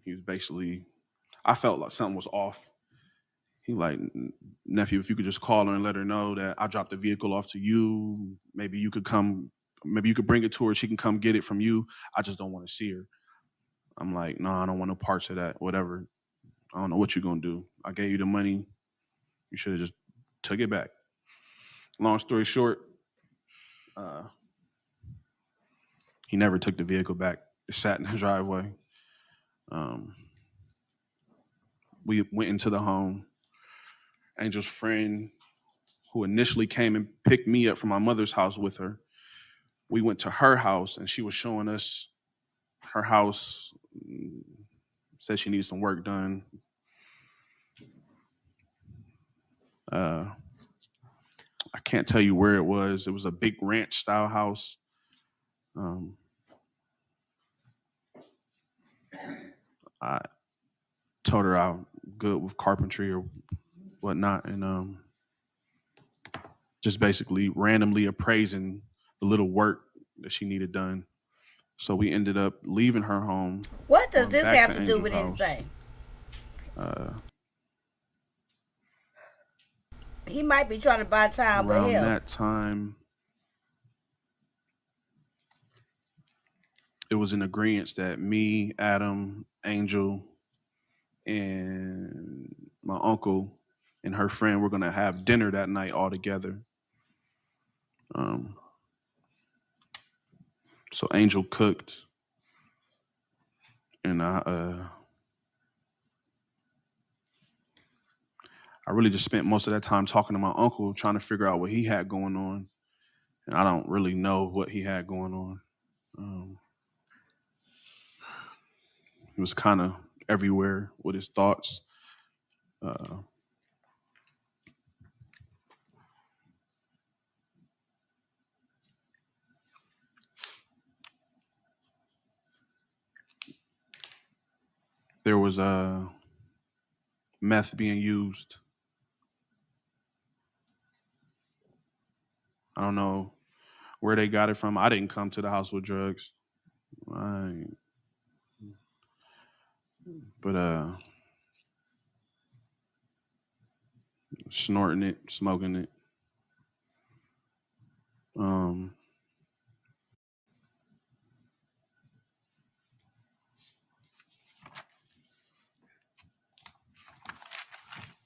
He was basically, I felt like something was off. He like, nephew, if you could just call her and let her know that I dropped the vehicle off to you, maybe you could come, maybe you could bring it to her. She can come get it from you. I just don't want to see her. I'm like, no, I don't want no parts of that. Whatever. I don't know what you're gonna do. I gave you the money. You should have just took it back. Long story short, he never took the vehicle back. It sat in the driveway. We went into the home. Angel's friend, who initially came and picked me up from my mother's house with her, we went to her house, and she was showing us her house. Said she needed some work done. I can't tell you where it was. It was a big ranch style house. I told her I'm good with carpentry or whatnot, and just basically randomly appraising the little work that she needed done. So we ended up leaving her home. What does this back have to to do Angel's with house. anything? He might be trying to buy time, but Around hell. that time, it was an agreement that me, Adam, Angel, and my uncle and her friend were gonna have dinner that night all together. So Angel cooked, and I really just spent most of that time talking to my uncle, trying to figure out what he had going on, and I don't really know what he had going on. He was kind of everywhere with his thoughts. There was meth being used. I don't know where they got it from. I didn't come to the house with drugs. But snorting it, smoking it.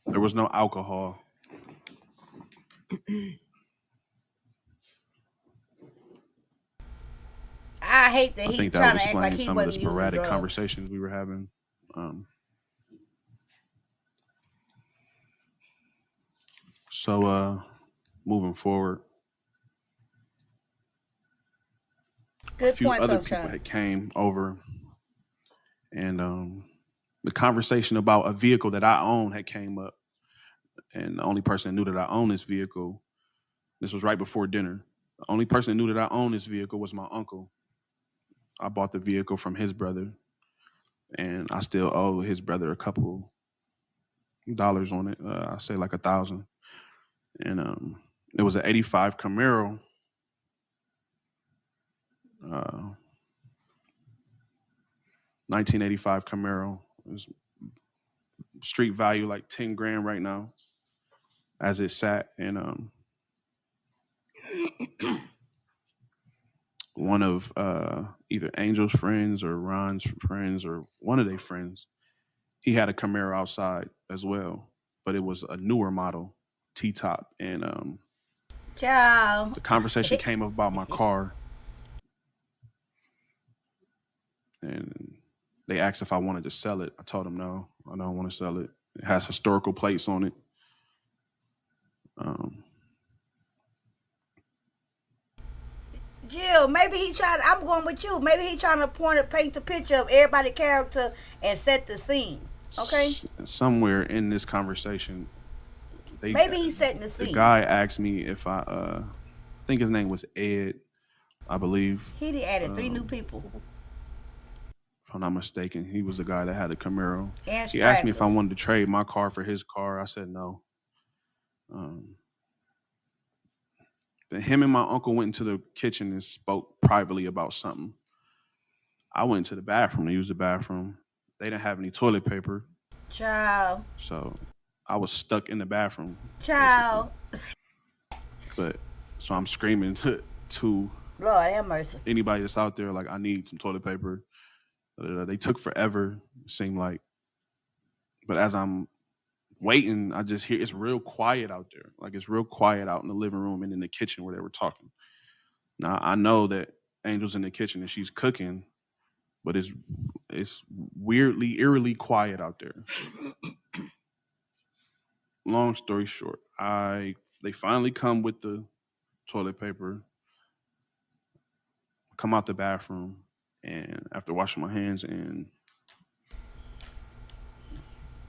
There was no alcohol. I hate that I he think that trying would to act like explain he some of the wasn't using sporadic drugs. conversations we were having. So moving forward, Good a few point, other Sunshine. people had came over, and the conversation about a vehicle that I own had came up, and the only person that knew that I own this vehicle, this was right before dinner. The only person that knew that I owned this vehicle was my uncle. I bought the vehicle from his brother, and I still owe his brother a couple dollars on it. I say like $1,000, and it was an '85 Camaro. 1985 Camaro. It was street value like 10 grand right now as it sat. And one of either Angel's friends or Ron's friends or one of their friends, he had a Camaro outside as well, but it was a newer model, T-top. And Ciao. the conversation came up about my car, and they asked if I wanted to sell it. I told them no, I don't want to sell it. It has historical plates on it. Jill, maybe he trying. I'm going with you. Maybe he trying to paint the picture of everybody's character and set the scene. Okay. Somewhere in this conversation, Maybe he's setting the the scene. guy asked me if I think his name was Ed, I believe. He done added 3 new people. If I'm not mistaken, he was the guy that had the Camaro. And He asked me if I stragglers. wanted to trade my car for his car. I said no. Then him and my uncle went into the kitchen and spoke privately about something. I went to the bathroom to use the bathroom. They didn't have any toilet paper, Child. so I was stuck in the bathroom. Child. But so I'm screaming to Lord have mercy. anybody that's out there, like, I need some toilet paper. They took forever, it seemed like. But as I'm waiting, I just hear it's real quiet out there. Like, it's real quiet out in the living room and in the kitchen where they were talking. Now, I know that Angel's in the kitchen and she's cooking, but it's weirdly, eerily quiet out there. Long story short, they finally come with the toilet paper, come out the bathroom, and after washing my hands, and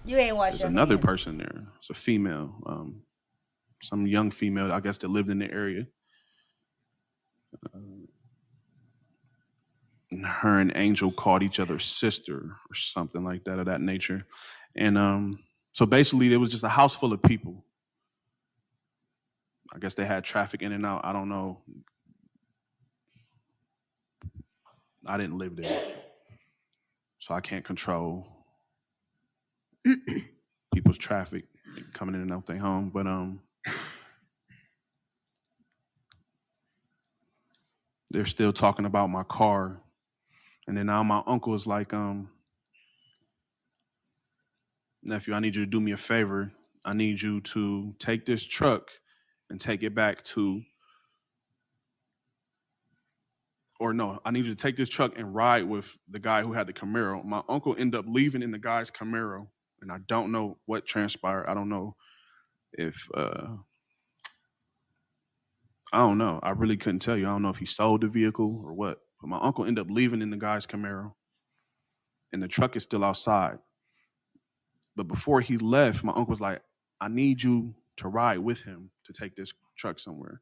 You ain't washed there's your another hands. person there. It's a female, some young female, I guess, that lived in the area. And her and Angel called each other sister or something like that, of that nature. And so basically, there was just a house full of people. I guess they had traffic in and out. I don't know. I didn't live there, so I can't control people's traffic coming in and out their home. But they're still talking about my car. And then now my uncle is like, nephew, I need you to do me a favor. I need you to take this truck and take it back to, or no, I need you to take this truck and ride with the guy who had the Camaro. My uncle ended up leaving in the guy's Camaro, and I don't know what transpired. I don't know if, I don't know. I really couldn't tell you. I don't know if he sold the vehicle or what. But my uncle ended up leaving in the guy's Camaro, and the truck is still outside. But before he left, my uncle was like, I need you to ride with him to take this truck somewhere.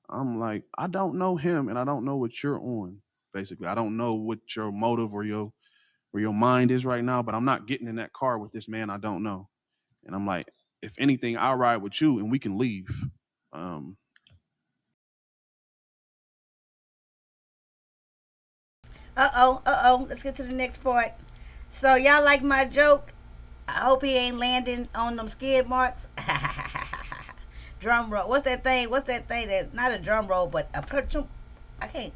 I'm like, I don't know him, and I don't know what you're on, basically. I don't know what your motive or your mind is right now, but I'm not getting in that car with this man I don't know. And I'm like, if anything, I'll ride with you and we can leave. Let's get to the next part. So y'all like my joke? I hope he ain't landing on them skid marks. Drum roll. What's that thing? That's not a drum roll, but a I can't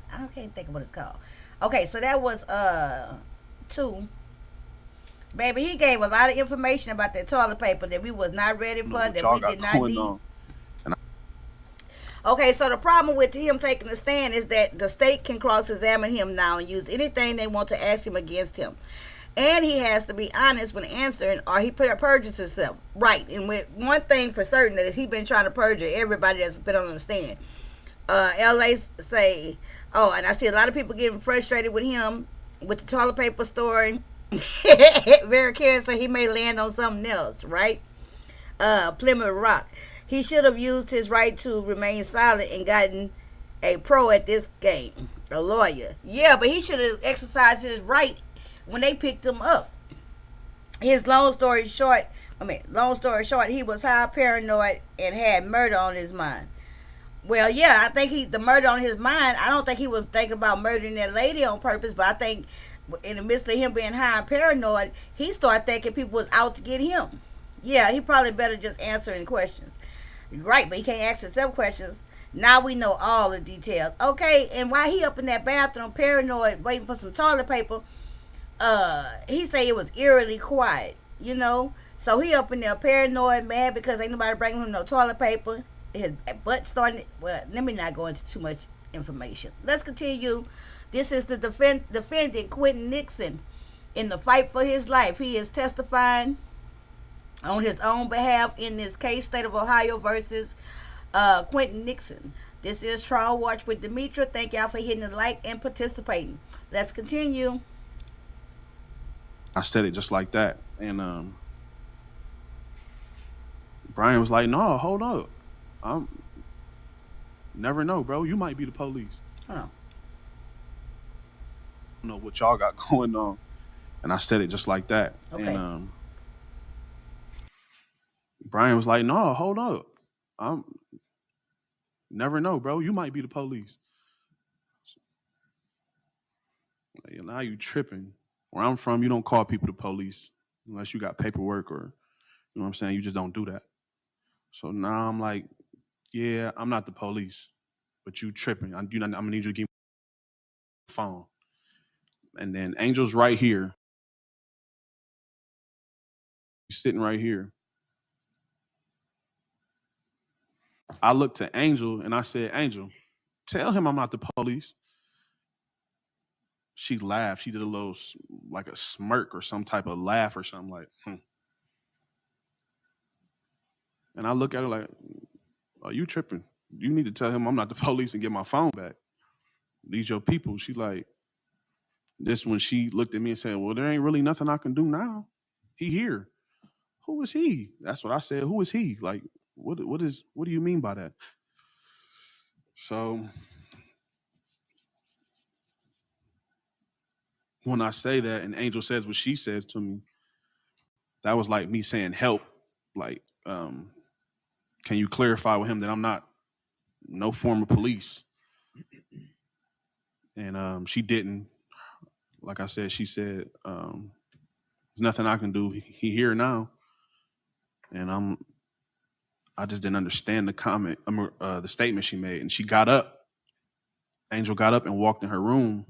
think of what it's called. Okay, so that was 2. Baby, he gave a lot of information about that toilet paper that we was not ready for, that we did not need. Okay, so the problem with him taking the stand is that the state can cross-examine him now and use anything they want to ask him against him. And he has to be honest when answering, or he perjures himself. Right, and with one thing for certain, that is he been trying to perjure everybody that's been on the stand. LA say, oh, and I see a lot of people getting frustrated with him with the toilet paper story. Very curious, so he may land on something else, right? Plymouth Rock. He should have used his right to remain silent and gotten a pro at this game, a lawyer. Yeah, but he should have exercised his right when they picked him up. Long story short, he was high, paranoid, and had murder on his mind. Well, yeah, I think the murder on his mind, I don't think he was thinking about murdering that lady on purpose, but I think in the midst of him being high and paranoid, he started thinking people was out to get him. Yeah, he probably better just answering questions. Right, but he can't ask himself questions. Now we know all the details. Okay, and while he up in that bathroom, paranoid, waiting for some toilet paper, he say it was eerily quiet, So he up in there paranoid, mad because ain't nobody bringing him no toilet paper. His butt starting, well, let me not go into too much information. Let's continue. This is the defendant, Quinton Nixon, in the fight for his life. He is testifying on his own behalf in this case, State of Ohio versus Quinton Nixon. This is Trial Watch with Demetra. Thank y'all for hitting the like and participating. Let's continue. I said it just like that. And Brian was like, no, hold up. Never know, bro. You might be the police. Hold on. I don't know what y'all got going on. And I said it just like that. Okay. And Brian was like, no, hold up. Never know, bro. You might be the police. Like, now you tripping. Where I'm from, you don't call people the police unless you got paperwork or, you know what I'm saying? You just don't do that. So now I'm like, yeah, I'm not the police, but you tripping. I'm gonna need you to give me the phone. And then Angel's right here. He's sitting right here. I looked to Angel and I said, Angel, tell him I'm not the police. She laughed. She did a little, like a smirk or some type of laugh or something like, And I look at her like, are you tripping? You need to tell him I'm not the police and get my phone back. These your people. She like, this when she looked at me and said, well, there ain't really nothing I can do now. He here. Who is he? That's what I said. Who is he? Like, what do you mean by that? So when I say that and Angel says what she says to me, that was like me saying help. Like, can you clarify with him that I'm not no form of police? And she didn't. Like I said, she said, there's nothing I can do. He here now. And I just didn't understand the comment, the statement she made. And she got up. Angel got up and walked in her room.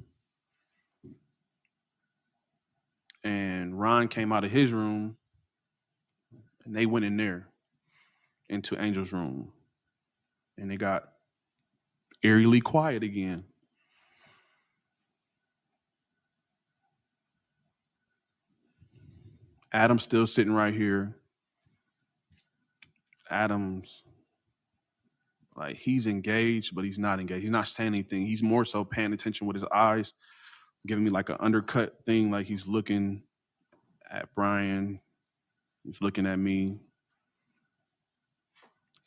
And Ron came out of his room and they went in there into Angel's room. And it got eerily quiet again. Adam's still sitting right here. Adam's like, he's engaged, but he's not engaged. He's not saying anything. He's more so paying attention with his eyes, giving me like an undercut thing, like he's looking at Brian. He's looking at me.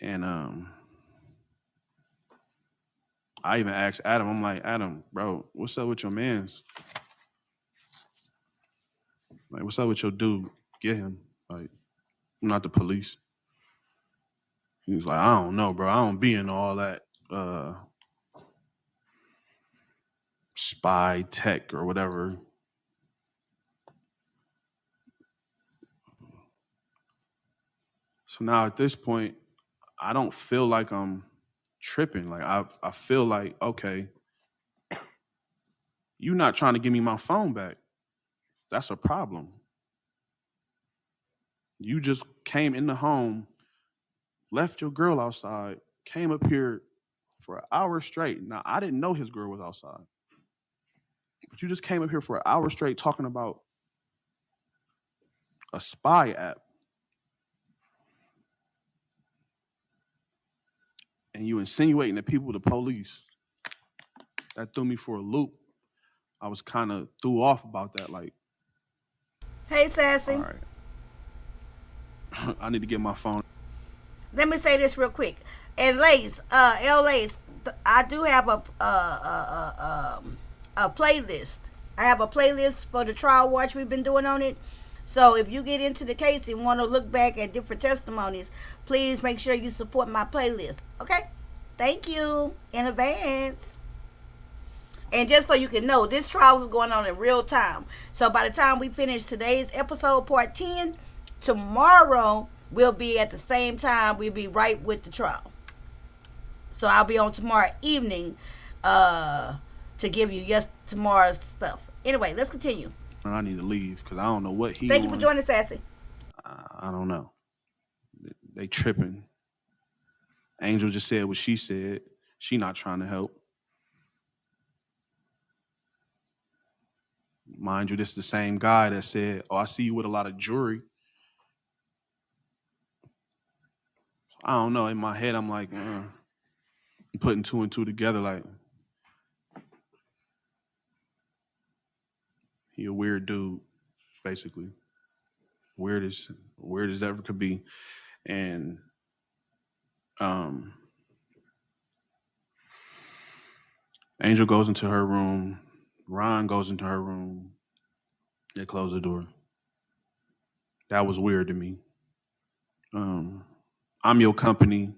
And I even asked Adam, I'm like, Adam, bro, what's up with your mans? Like, what's up with your dude? Get him. Like, I'm not the police. He was like, I don't know, bro. I don't be in all that spy tech or whatever. So now at this point, I don't feel like I'm tripping. Like I feel like, okay, you're not trying to give me my phone back. That's a problem. You just came in the home, left your girl outside, came up here for an hour straight. Now, I didn't know his girl was outside. But you just came up here for an hour straight talking about a spy app. And you insinuating that people were the police. That threw me for a loop. I was kind of threw off about that. Like, Hey, Sassy. all right. I need to get my phone. Let me say this real quick. And Lace, Lace, I do have a playlist. I have a playlist for the trial watch we've been doing on it. So if you get into the case and want to look back at different testimonies, please make sure you support my playlist. Okay? Thank you in advance. And just so you can know, this trial is going on in real time. So by the time we finish today's episode, part 10, tomorrow we'll be at the same time. We'll be right with the trial. So I'll be on tomorrow evening to give you tomorrow's stuff. Anyway, let's continue. I need to leave because I don't know what he. Thank you for joining, Sassy. I don't know. They tripping. Angel just said what she said. She not trying to help. Mind you, this is the same guy that said, oh, I see you with a lot of jewelry. I don't know. In my head, I'm like, putting two and two together, like he a weird dude, basically. Weird as ever could be. And Angel goes into her room, Ron goes into her room, they close the door. That was weird to me. I'm your company.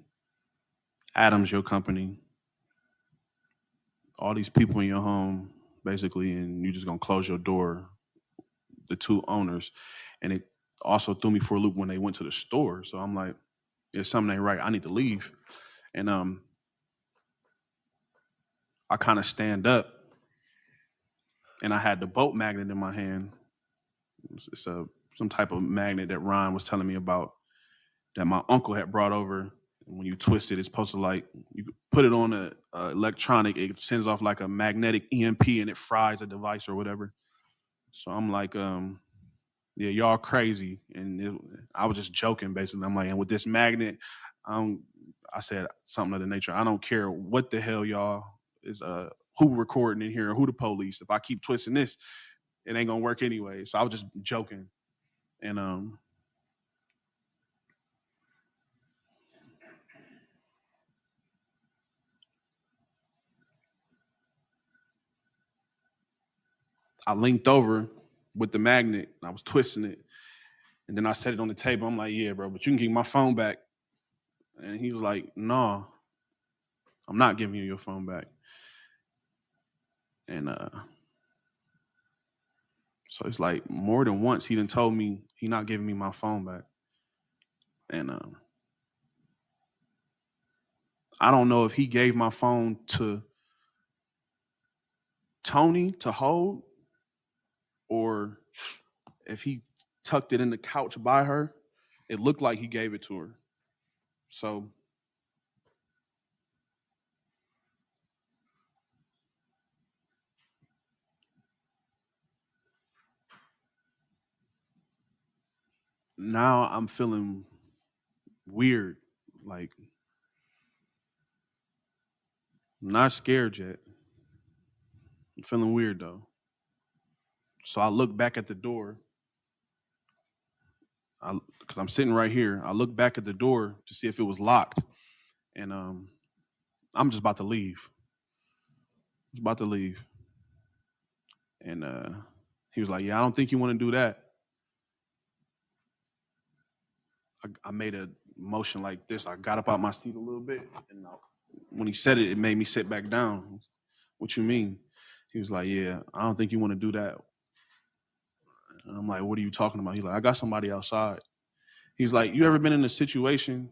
Adam's your company. All these people in your home, basically, and you just gonna close your door, the two owners. And it also threw me for a loop when they went to the store. So I'm like, there's something ain't right. I need to leave. And I kind of stand up, and I had the boat magnet in my hand. It's some type of magnet that Ron was telling me about that my uncle had brought over. And when you twist it, it's supposed to, like, you put it on a electronic, it sends off like a magnetic EMP and it fries a device or whatever. So I'm like, yeah, y'all crazy. And I was just joking, basically. I'm like, and with this magnet, I said something of the nature, I don't care what the hell y'all is, who recording in here or who the police. If I keep twisting this, it ain't gonna work anyway. So I was just joking. And I linked over with the magnet. I was twisting it. And then I set it on the table. I'm like, yeah, bro, but you can give my phone back. And he was like, no, I'm not giving you your phone back. And so it's like more than once he done told me he not giving me my phone back. And I don't know if he gave my phone to Tony to hold or if he tucked it in the couch by her. It looked like he gave it to her. So now I'm feeling weird. Like, I'm not scared yet. I'm feeling weird though. So I look back at the door. Because I'm sitting right here. I look back at the door to see if it was locked. And I'm just about to leave. I was about to leave. And he was like, yeah, I don't think you want to do that. I made a motion like this. I got up out my seat a little bit. And when he said it, it made me sit back down. What you mean? He was like, yeah, I don't think you want to do that. And I'm like, what are you talking about? He's like, I got somebody outside. He's like, you ever been in a situation?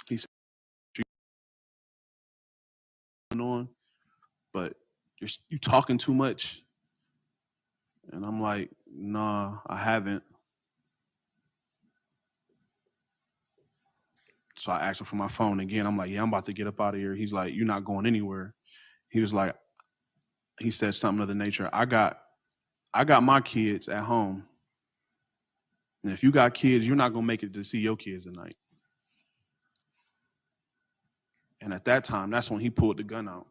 He said, on, but you talking too much. And I'm like, nah, I haven't. So I asked him for my phone again. I'm like, yeah, I'm about to get up out of here. He's like, you're not going anywhere. He was like, he said something of the nature, I got my kids at home. And if you got kids, you're not going to make it to see your kids tonight. And at that time, that's when he pulled the gun out.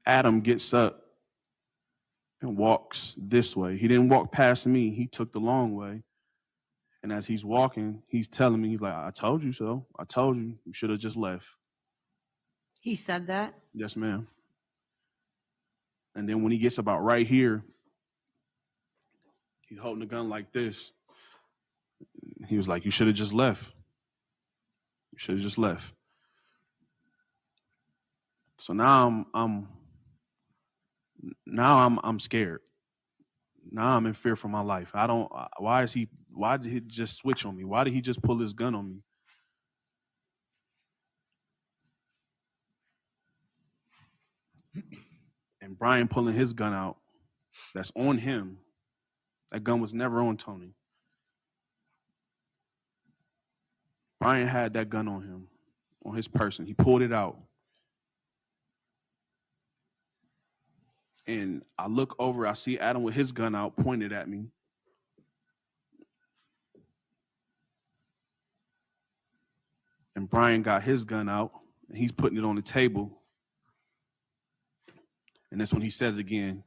Adam gets up and walks this way. He didn't walk past me. He took the long way. And as he's walking, he's telling me, he's like, I told you so. I told you. You should have just left. He said that? Yes, ma'am. And then when he gets about right here, he's holding the gun like this. He was like, you should have just left. You should have just left. So now I'm scared. Now I'm in fear for my life. Why did he just switch on me? Why did he just pull his gun on me? And Brian pulling his gun out, that's on him. That gun was never on Tony. Brian had that gun on him, on his person. He pulled it out. And I look over, I see Adam with his gun out, pointed at me. And Brian got his gun out, and he's putting it on the table. And that's when he says again,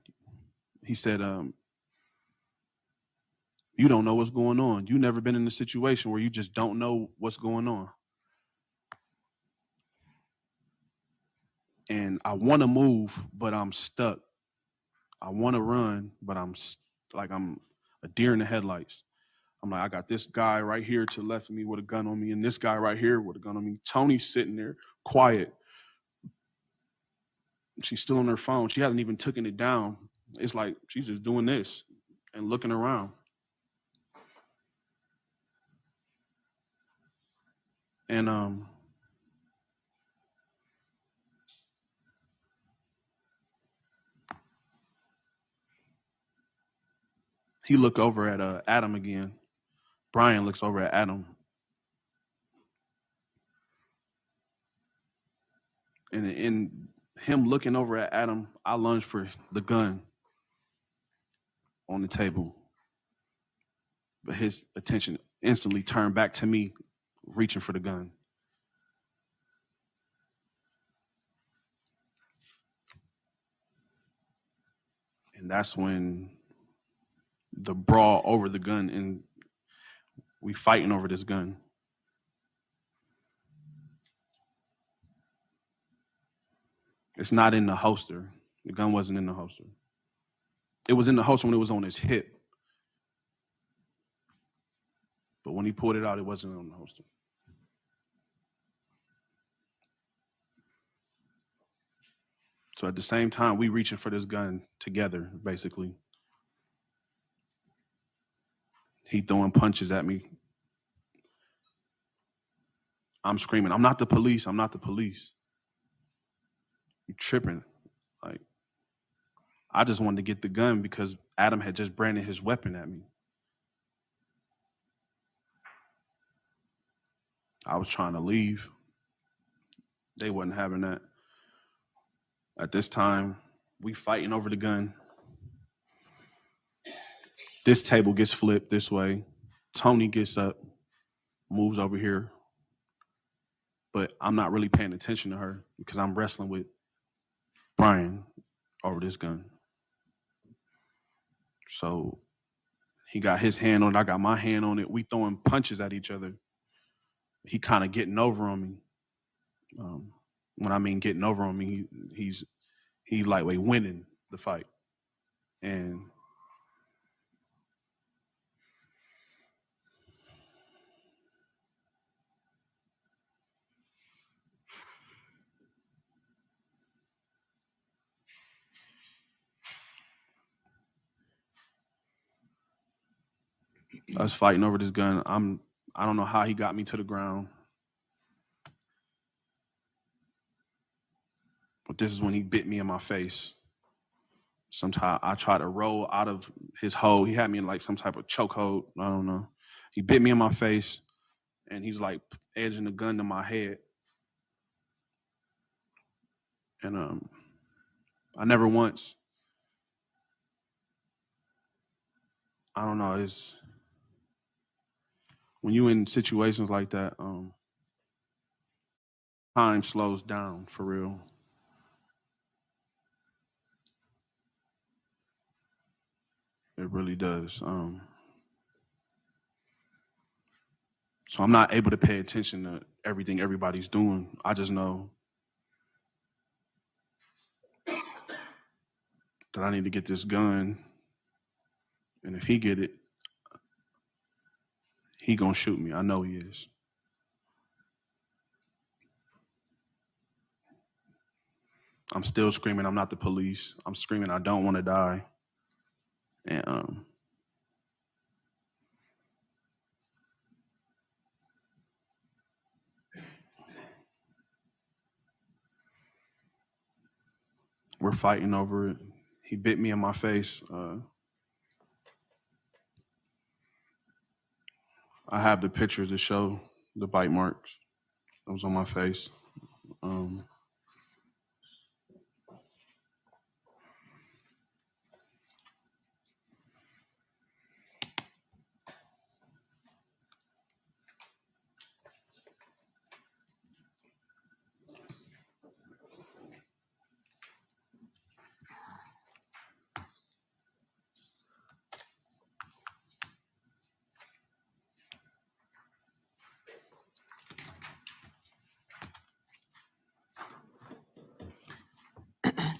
he said, you don't know what's going on. You never been in a situation where you just don't know what's going on. And I want to move, but I'm stuck. I want to run, but I'm a deer in the headlights. I'm like, I got this guy right here to the left of me with a gun on me, and this guy right here with a gun on me. Tony's sitting there, quiet. She's still on her phone. She hasn't even taken it down. It's like she's just doing this and looking around. And he looked over at Adam again. Brian looks over at Adam. And in him looking over at Adam, I lunged for the gun on the table. But his attention instantly turned back to me, reaching for the gun. And that's when the brawl over the gun, and we fighting over this gun. It's not in the holster. The gun wasn't in the holster. It was in the holster when it was on his hip. But when he pulled it out, it wasn't on the holster. So at the same time, we reaching for this gun together, basically. He throwing punches at me. I'm screaming, I'm not the police, I'm not the police. You tripping. Like, I just wanted to get the gun because Adam had just branded his weapon at me. I was trying to leave. They wasn't having that. At this time, we fighting over the gun. This table gets flipped this way. Tony gets up, moves over here. But I'm not really paying attention to her because I'm wrestling with Brian over this gun. So he got his hand on it, I got my hand on it. We throwing punches at each other. He kind of getting over on me. When I mean getting over on me, he's lightweight winning the fight. And us fighting over this gun, I don't know how he got me to the ground. But this is when he bit me in my face. Sometimes I tried to roll out of his hold. He had me in like some type of chokehold. I don't know. He bit me in my face, and he's like edging the gun to my head. And I never once, I don't know, it's when you in situations like that, time slows down for real. It really does. So I'm not able to pay attention to everything everybody's doing. I just know that I need to get this gun. And if he get it, he gonna shoot me. I know he is. I'm still screaming, I'm not the police. I'm screaming, I don't want to die. And we're fighting over it. He bit me in my face. I have the pictures to show the bite marks that was on my face.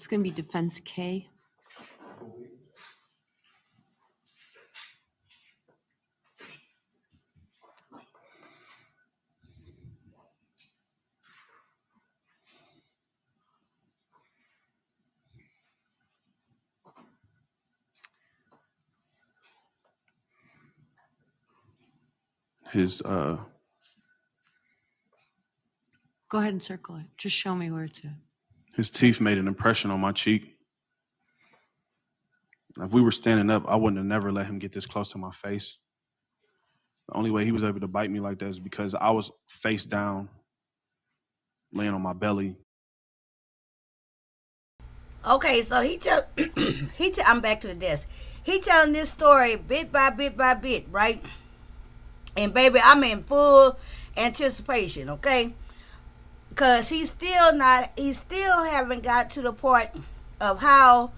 It's going to be defense K. His Go ahead and circle it. Just show me where it's at. his teeth made an impression on my cheek. If we were standing up, I wouldn't have never let him get this close to my face. The only way he was able to bite me like that is because I was face down, laying on my belly. Okay, so I'm back to the desk. He telling this story bit by bit by bit, right? And baby, I'm in full anticipation, okay? Because he still haven't got to the point of how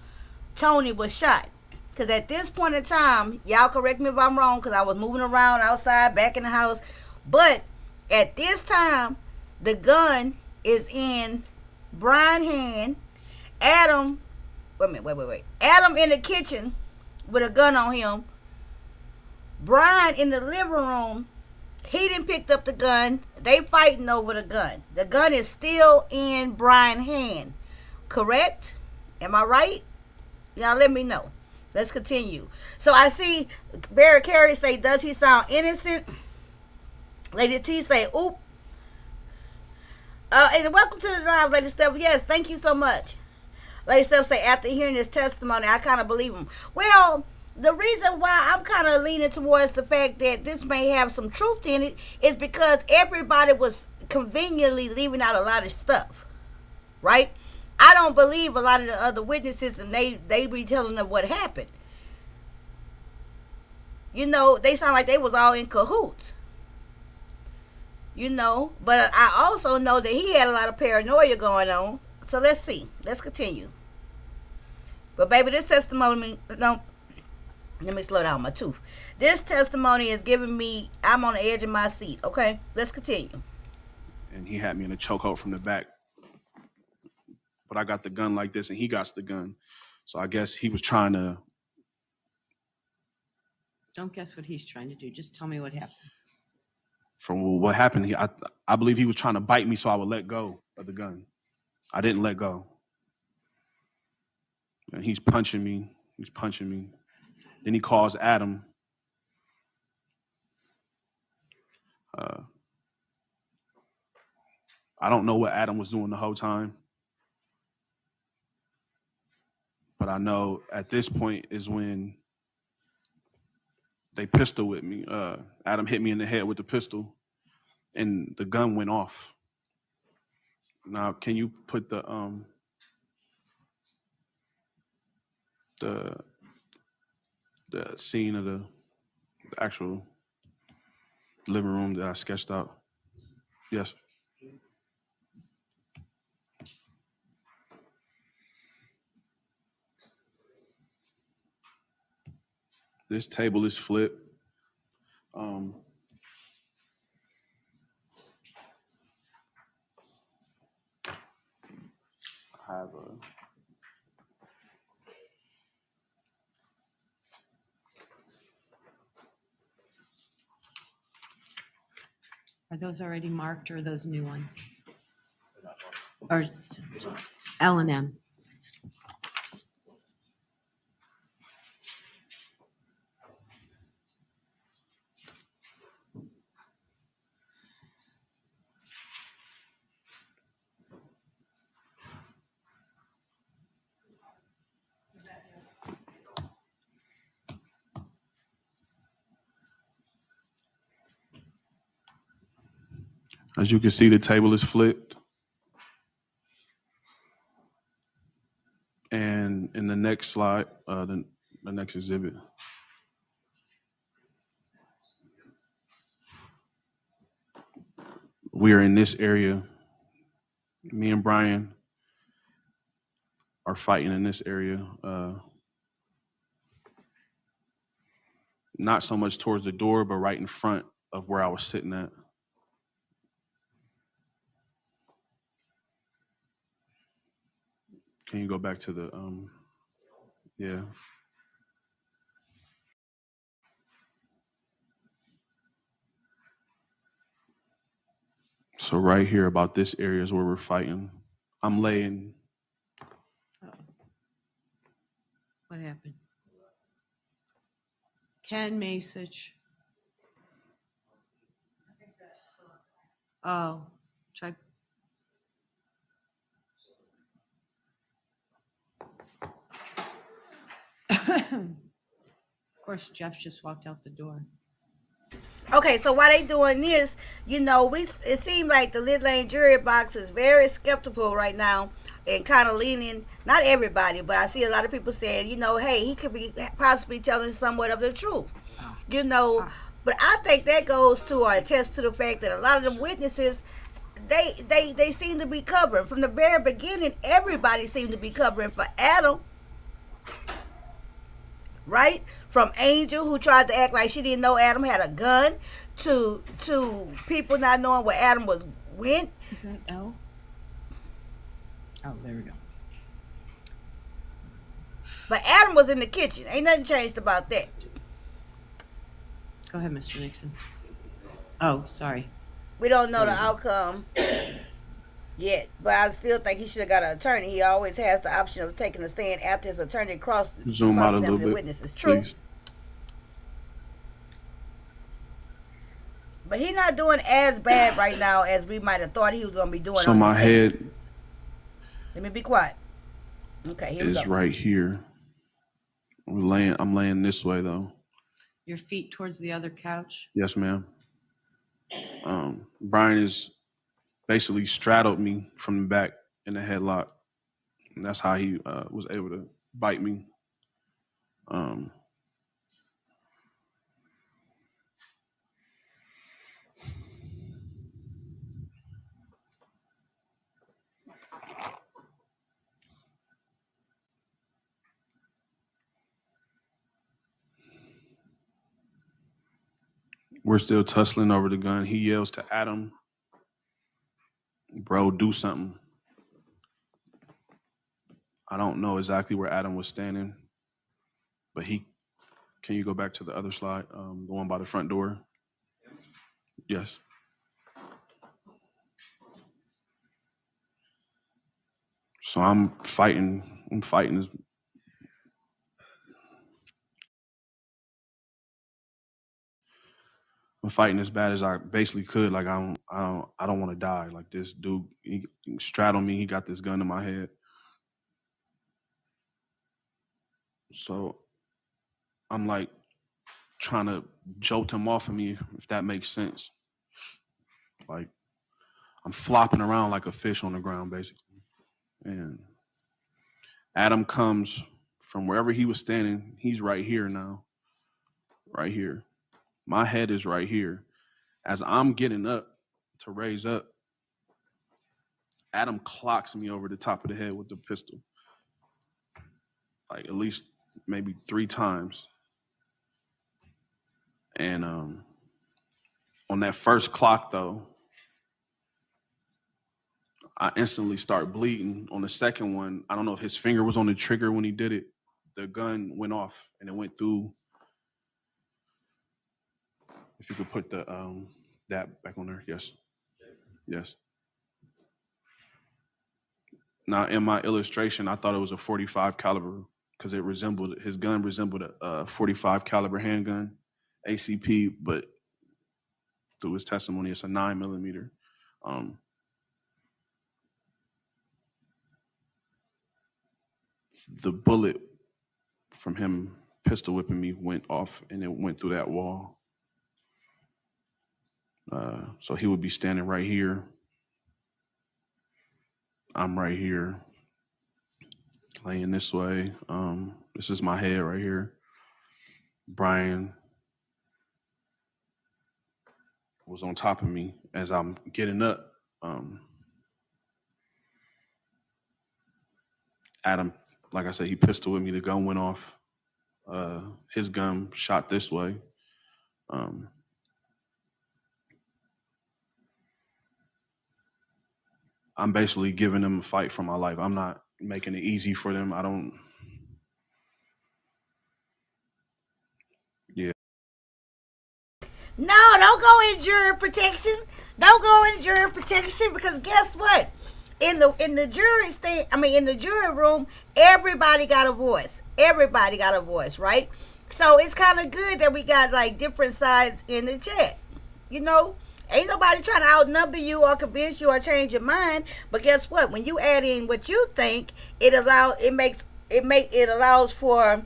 Tony was shot. Because at this point in time, y'all correct me if I'm wrong, because I was moving around outside, back in the house. But at this time, the gun is in Brian's hand. Adam, wait. Adam in the kitchen with a gun on him. Brian in the living room. He didn't pick up the gun. They fighting over the gun. The gun is still in Brian's hand. Correct? Am I right? Now let me know. Let's continue. So I see Barry Carey say, does he sound innocent? Lady T say, oop. And welcome to the live, Lady Steph. Yes, thank you so much. Lady Steph say, after hearing his testimony, I kind of believe him. Well, the reason why I'm kind of leaning towards the fact that this may have some truth in it is because everybody was conveniently leaving out a lot of stuff, right? I don't believe a lot of the other witnesses, and they be telling them what happened. You know, they sound like they was all in cahoots. You know, but I also know that he had a lot of paranoia going on. So let's see. Let's continue. But baby, this testimony, no, let me slow down my tooth. This testimony is giving me, I'm on the edge of my seat. Okay, let's continue. And he had me in a chokehold from the back. But I got the gun like this, and he got the gun. So I guess he was trying to. Don't guess what he's trying to do. Just tell me what happens. From what happened, I believe he was trying to bite me so I would let go of the gun. I didn't let go. And he's punching me. He's punching me. Then he calls Adam. I don't know what Adam was doing the whole time. But I know at this point is when they pistol with me. Adam hit me in the head with the pistol, and the gun went off. Now, can you put the scene of the actual living room that I sketched out? Yes. This table is flipped. I have a Are those already marked or are those new ones? Or L and M? As you can see, the table is flipped. And in the next slide, the next exhibit, we are in this area. Me and Brian are fighting in this area. Not so much towards the door, but right in front of where I was sitting at. Can you go back to the, yeah. So right here about this area is where we're fighting. I'm laying, What happened? Ken Masich. Oh, try. Of course, Jeff just walked out the door. Okay, so while they doing this, it seemed like the Little Lane jury box is very skeptical right now and kind of leaning, not everybody, but I see a lot of people saying, hey, he could be possibly telling somewhat of the truth. But I think that goes to or attests to the fact that a lot of them witnesses, they seem to be covering. From the very beginning, everybody seemed to be covering for Adam. Right? From Angel, who tried to act like she didn't know Adam had a gun, to people not knowing where Adam went. Is that L? Oh, there we go. But Adam was in the kitchen. Ain't nothing changed about that. Go ahead, Mr. Nixon. Oh, sorry. We don't know the outcome yet, but I still think he should have got an attorney. He always has the option of taking a stand after his attorney crossed zoom out a little the bit, witnesses. True. please. But he's not doing as bad right now as we might have thought he was going to be doing. So on my the stand. head Let me be quiet. Okay, here we is go. right here. I'm laying this way though. Your feet towards the other couch. Yes, ma'am. Brian is basically straddled me from the back in the headlock. And that's how he was able to bite me. We're still tussling over the gun. He yells to Adam, "Bro, do something." I don't know exactly where Adam was standing, but can you go back to the other slide, the one by the front door? Yes. So I'm fighting as bad as I basically could. Like I don't want to die. Like this dude, he straddled me. He got this gun in my head. So I'm like trying to jolt him off of me, if that makes sense. Like I'm flopping around like a fish on the ground, basically. And Adam comes from wherever he was standing. He's right here now. Right here. My head is right here. As I'm getting up to raise up, Adam clocks me over the top of the head with the pistol. Like at least maybe 3 times. And on that first clock though, I instantly start bleeding. On the second one, I don't know if his finger was on the trigger when he did it. The gun went off and it went through. If you could put the that back on there. Yes. Yes. Now in my illustration, I thought it was a 45 caliber because his gun resembled a 45 caliber handgun, ACP, but through his testimony, it's a 9mm. The bullet from him pistol whipping me went off and it went through that wall. So he would be standing right here. I'm right here, laying this way. This is my head right here. Brian was on top of me as I'm getting up. Adam, like I said, he pistol with me. The gun went off. His gun shot this way. I'm basically giving him a fight for my life. I'm not making it easy for them. I don't. Yeah. No, don't go in jury protection. Don't go in jury protection because guess what? In the jury in the jury room, everybody got a voice. Everybody got a voice, right? So it's kind of good that we got like different sides in the chat. You know, ain't nobody trying to outnumber you or convince you or change your mind. But guess what? When you add in what you think, it allows for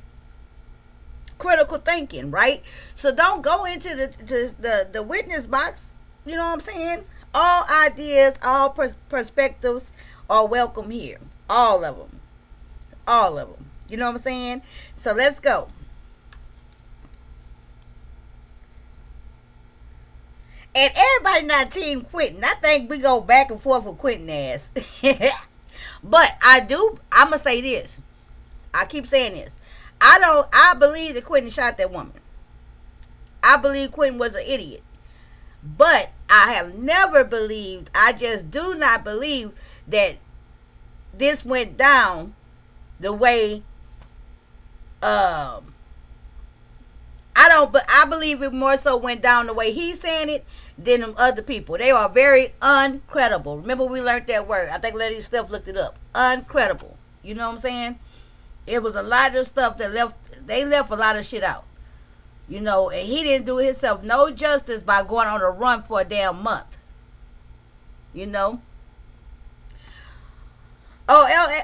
critical thinking, right? So don't go into the witness box. You know what I'm saying? All ideas, all perspectives are welcome here. All of them. All of them. You know what I'm saying? So let's go. And everybody not Team Quinton. I think we go back and forth with Quinton ass. But I'm going to say this. I keep saying this. I believe that Quinton shot that woman. I believe Quinton was an idiot. But I have never believed, I just do not believe that this went down the way, I believe it more so went down the way he's saying it than them other people. They are very uncredible. Remember we learned that word. I think Lady Steph looked it up. Uncredible. You know what I'm saying? It was a lot of stuff that they left a lot of shit out. You know, and he didn't do himself no justice by going on a run for a damn month. You know? I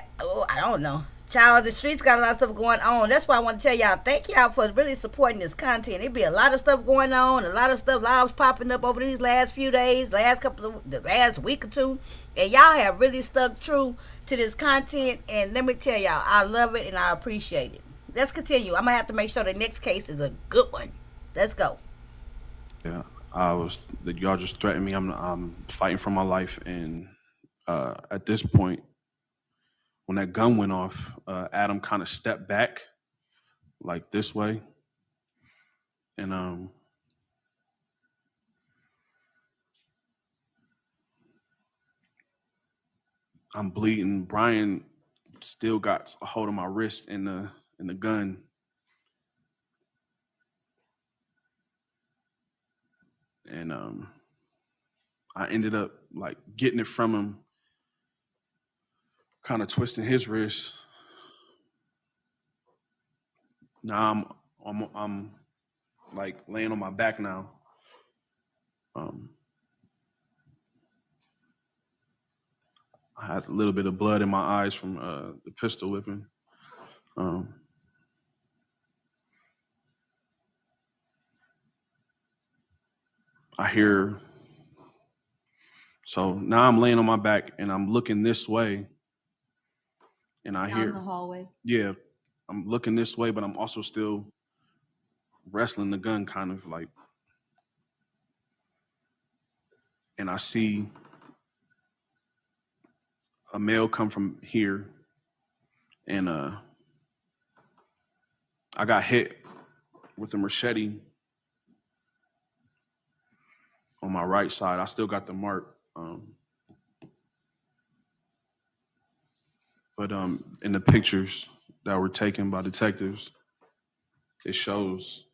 don't know. Child, the streets got a lot of stuff going on. That's why I want to tell y'all, thank y'all for really supporting this content. It be a lot of stuff going on, a lot of stuff lives popping up over these last few days, the last week or two. And y'all have really stuck true to this content. And let me tell y'all, I love it and I appreciate it. Let's continue. I'm going to have to make sure the next case is a good one. Let's go. Yeah. Y'all just threatened me. I'm fighting for my life. And at this point, when that gun went off, Adam kind of stepped back like this way. And I'm bleeding. Brian still got a hold of my wrist in the gun. And I ended up like getting it from him, kind of twisting his wrist. Now I'm like laying on my back now. I had a little bit of blood in my eyes from the pistol whipping. I hear. So now I'm laying on my back and I'm looking this way, and I hear. Down the hallway. Yeah, I'm looking this way, but I'm also still wrestling the gun, kind of like. And I see a male come from here, and I got hit with a machete on my right side. I still got the mark. But in the pictures that were taken by detectives, it shows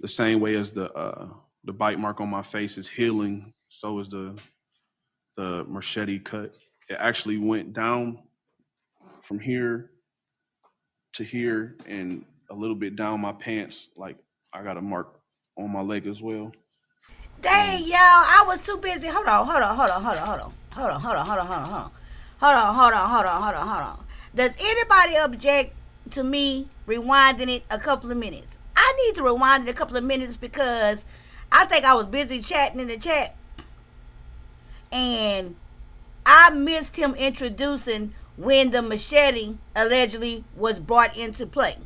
the same way as the bite mark on my face is healing, so is the machete cut. It actually went down from here to here and a little bit down my pants. Like I got a mark on my leg as well. Dang, y'all, I was too busy. Hold on. Does anybody object to me rewinding it a couple of minutes? I need to rewind it a couple of minutes because I think I was busy chatting in the chat and I missed him introducing when the machete allegedly was brought into play.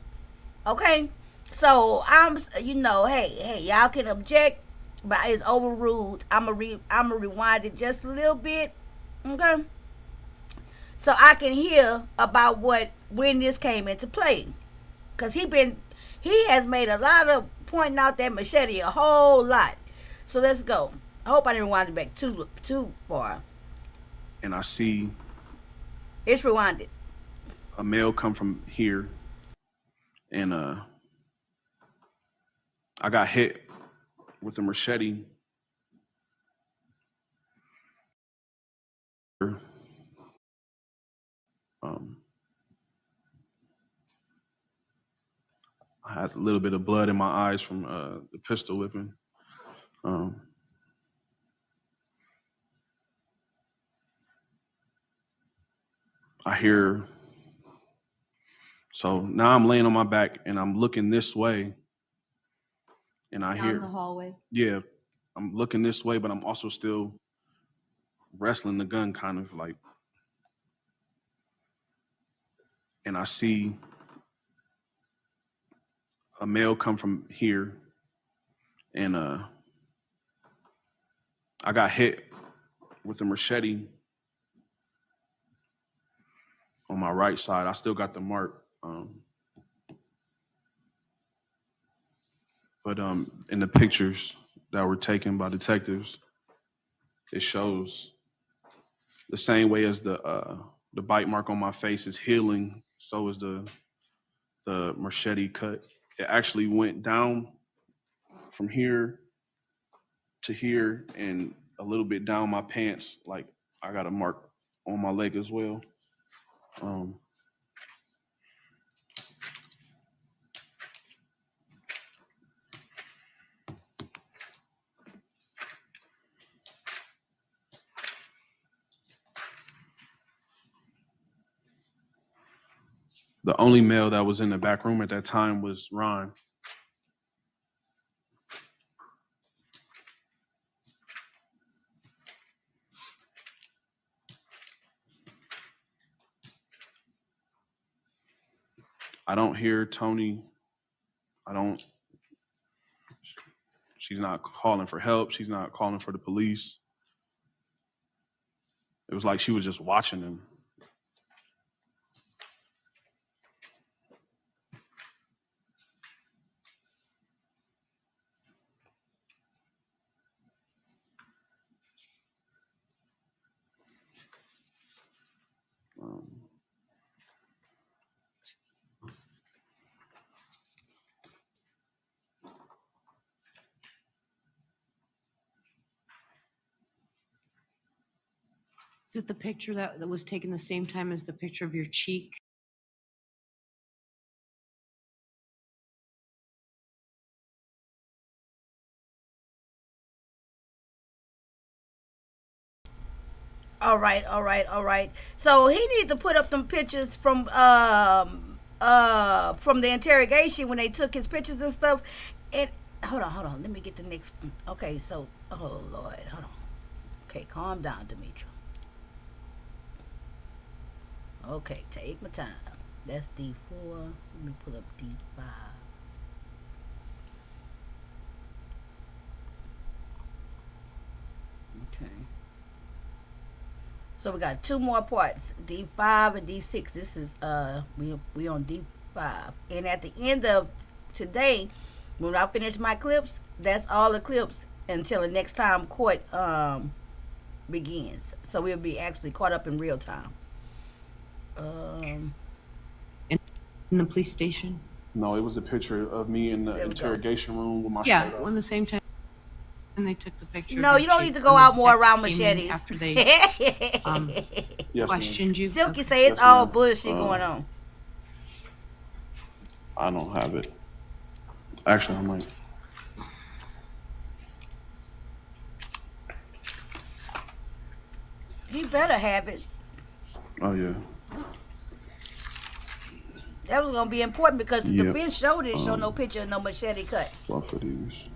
Okay? So hey, y'all can object, but it's overruled. I'm a rewind it just a little bit. Okay? So I can hear about when this came into play. Cause he has made a lot of pointing out that machete a whole lot. So let's go. I hope I didn't rewind it back too far. And I see It's rewinded. A male come from here, and I got hit with a machete. Um, I had a little bit of blood in my eyes from the pistol whipping. I hear, so now I'm laying on my back and I'm looking this way, and I Down hear, the hallway. yeah, I'm looking this way, but I'm also still wrestling the gun, kind of like, and I see a male come from here, and I got hit with a machete on my right side. I still got the mark. But in the pictures that were taken by detectives, it shows the same way as the bite mark on my face is healing, so is the machete cut. It actually went down from here to here and a little bit down my pants. Like I got a mark on my leg as well. The only male that was in the back room at that time was Ron. I don't hear Tony. She's not calling for help. She's not calling for the police. It was like she was just watching him. Is it the picture that was taken the same time as the picture of your cheek? All right, all right, all right. So he needs to put up them pictures from the interrogation when they took his pictures and stuff. And hold on. Let me get the next. Okay, so oh Lord, hold on. Okay, calm down, Demetra. Okay, take my time. That's D4. Let me pull up D5. Okay. So we got two more parts, D5 and D6. This is we on D5. And at the end of today, when I finish my clips, that's all the clips until the next time court begins. So we'll be actually caught up in real time. In the police station? No, it was a picture of me in the There we go. interrogation room with my Yeah, shirt off. on the same time. And they took the picture. of No, your you don't cheek need to go when the out more around detective came in machetes. After they Yes, ma'am. questioned you? Silky Okay. say it's Yes, all ma'am. bullshit going on. I don't have it. Actually, I might. He better have it. Oh, yeah. That was gonna be important because the Yep. defense showed it, show no picture of no machete cut. Both of these.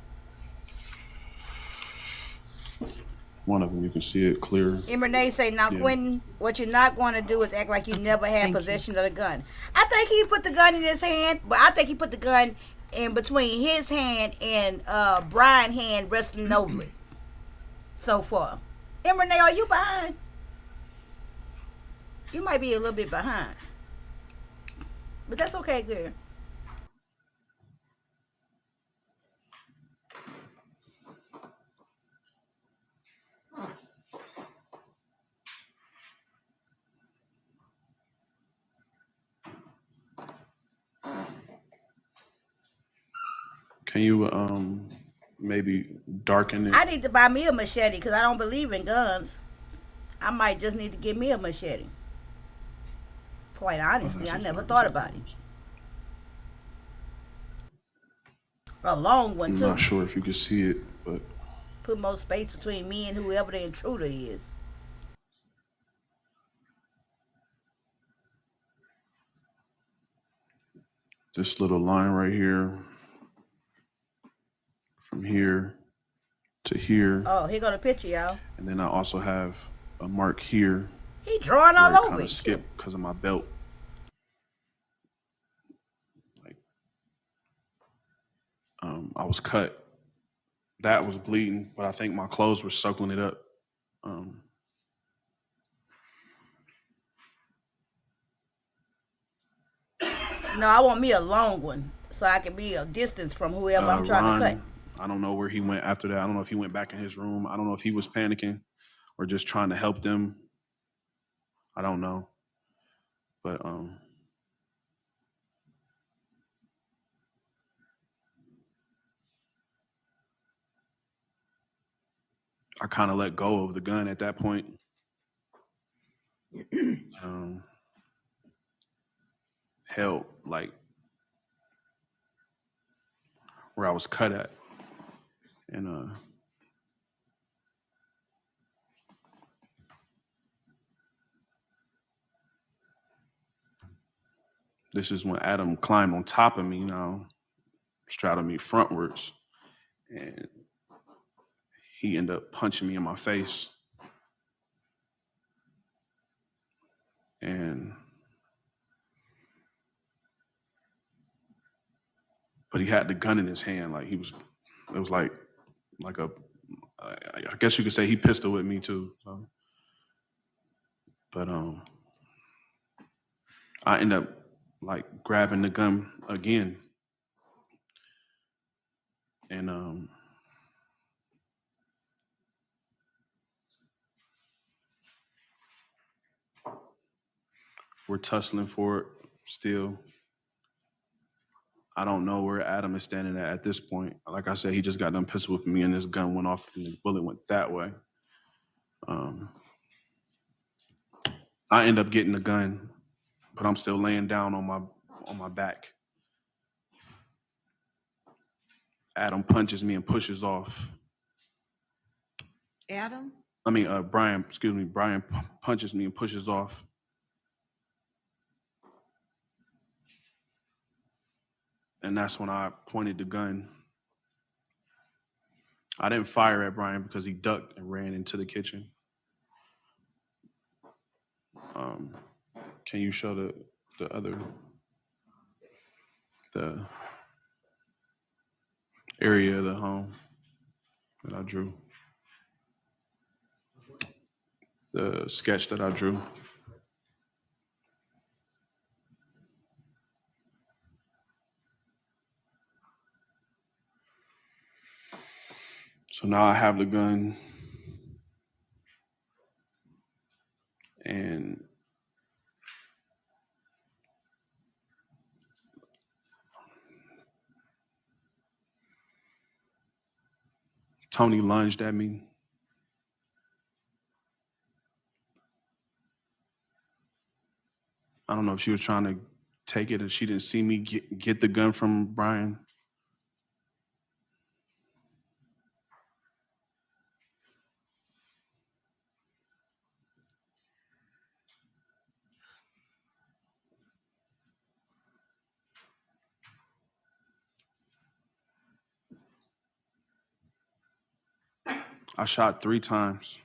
One of them, you can see it clear. And Renee say, now Yeah. Quinton, what you're not going to do is act like you never had Thank you. possession of the gun. I think he put the gun in his hand, but I think he put the gun in between his hand and Brian's hand wrestling over it so far. And Renee, are you behind? You might be a little bit behind. But that's okay, girl. Can you maybe darken it? I need to buy me a machete because I don't believe in guns. I might just need to get me a machete. Quite honestly, I never thought about it. A long one I'm too. not sure if you can see it, but Put more space between me and whoever the intruder is. this little line right here, from here to here, Oh, here go the picture, y'all. and then I also have a mark here He drawing where all it over kind of it. skipped because of my belt. Like, I was cut. That was bleeding, but I think my clothes were soaking it up. No, I want me a long one so I can be a distance from whoever I'm trying to cut. I don't know where he went after that. I don't know if he went back in his room. I don't know if he was panicking or just trying to help them. I don't know. But I kind of let go of the gun at that point. Held like where I was cut at. And this is when Adam climbed on top of me, straddled me frontwards. And he ended up punching me in my face. But he had the gun in his hand. Like it was like a, I guess you could say he pistol with me too. So. But I ended up like grabbing the gun again. And we're tussling for it still. I don't know where Adam is standing at this point. Like I said, he just got done pistol whipping me and this gun went off and the bullet went that way. I end up getting the gun, but I'm still laying down on my back. Adam punches me and pushes off. Adam? Brian punches me and pushes off. And that's when I pointed the gun. I didn't fire at Brian because he ducked and ran into the kitchen. Can you show the area of the home that I drew? The sketch that I drew. So now I have the gun and Tony lunged at me. I don't know if she was trying to take it and she didn't see me get the gun from Brian. I shot 3 times.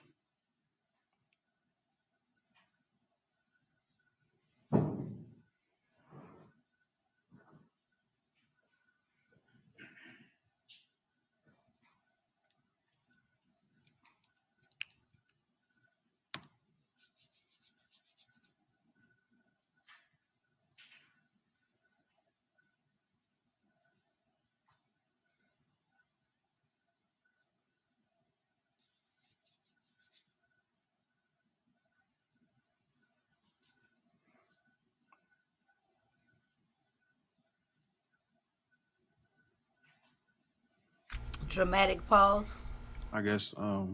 Dramatic pause. I guess, the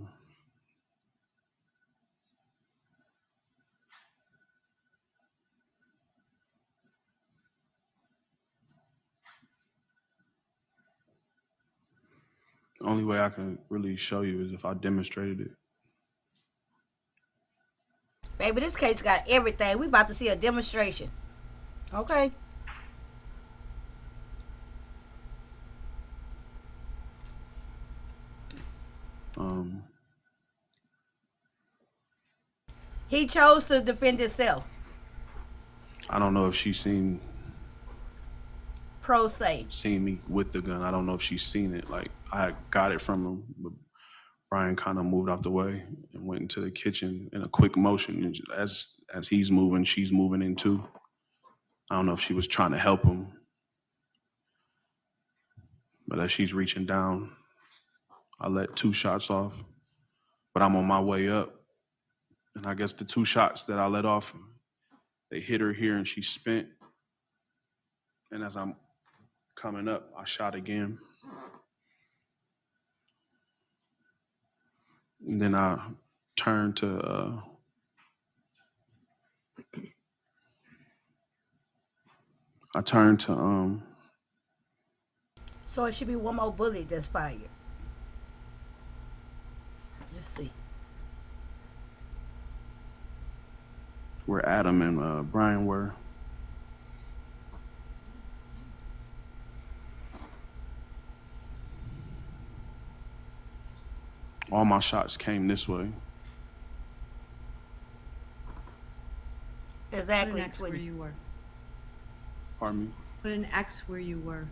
only way I can really show you is if I demonstrated it. Baby, this case got everything. We about to see a demonstration. Okay. He chose to defend himself. I don't know if she's seen Pro se. me with the gun. I don't know if she's seen it. Like, I got it from him, but Brian kind of moved out the way and went into the kitchen in a quick motion. And as he's moving, she's moving in too. I don't know if she was trying to help him, but as she's reaching down, I let 2 shots off, but I'm on my way up. And I guess the 2 shots that I let off, they hit her here and she spent. And as I'm coming up, I shot again. And then I turned to, So it should be one more bullet that's fired. Let's see. where Adam and Brian were. All my shots came this way. Put Exactly. an X where you were. Pardon me? Put an X where you were.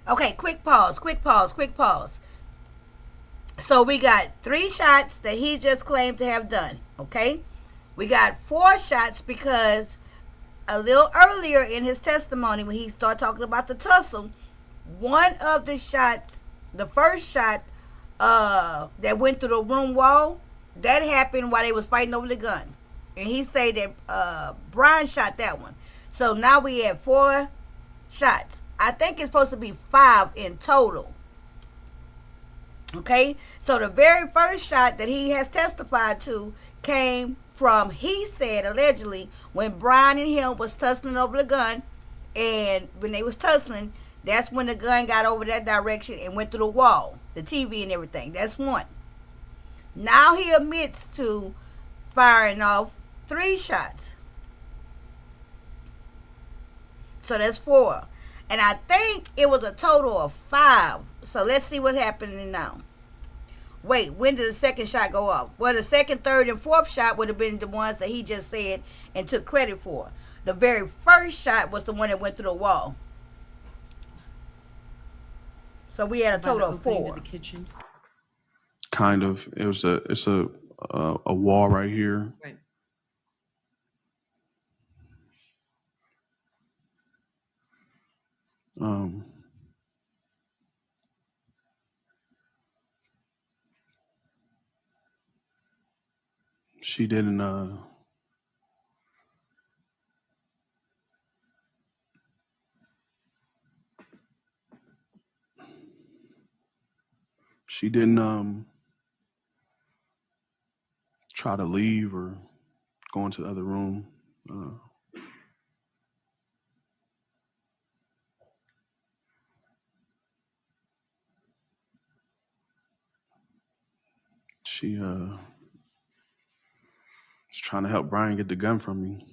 Okay, quick pause. So we got 3 shots that he just claimed to have done, okay? We got 4 shots because a little earlier in his testimony when he started talking about the tussle, one of the shots, the first shot that went through the room wall, that happened while they was fighting over the gun. And he said that Brian shot that one. So now we have 4 shots. I think it's supposed to be 5 in total. Okay? So the very first shot that he has testified to came from, he said, allegedly, when Brian and him was tussling over the gun. And when they was tussling, that's when the gun got over that direction and went through the wall, the TV and everything. That's 1. Now he admits to firing off 3 shots. So that's 4. And I think it was a total of 5. So let's see what's happening now. Wait, when did the second shot go off? Well, the second, third, and fourth shot would have been the ones that he just said and took credit for. The very first shot was the one that went through the wall. So we had a total of 4. The kitchen. Kind of. It's a wall right here. Right. She didn't try to leave or go into the other room. She was trying to help Brian get the gun from me.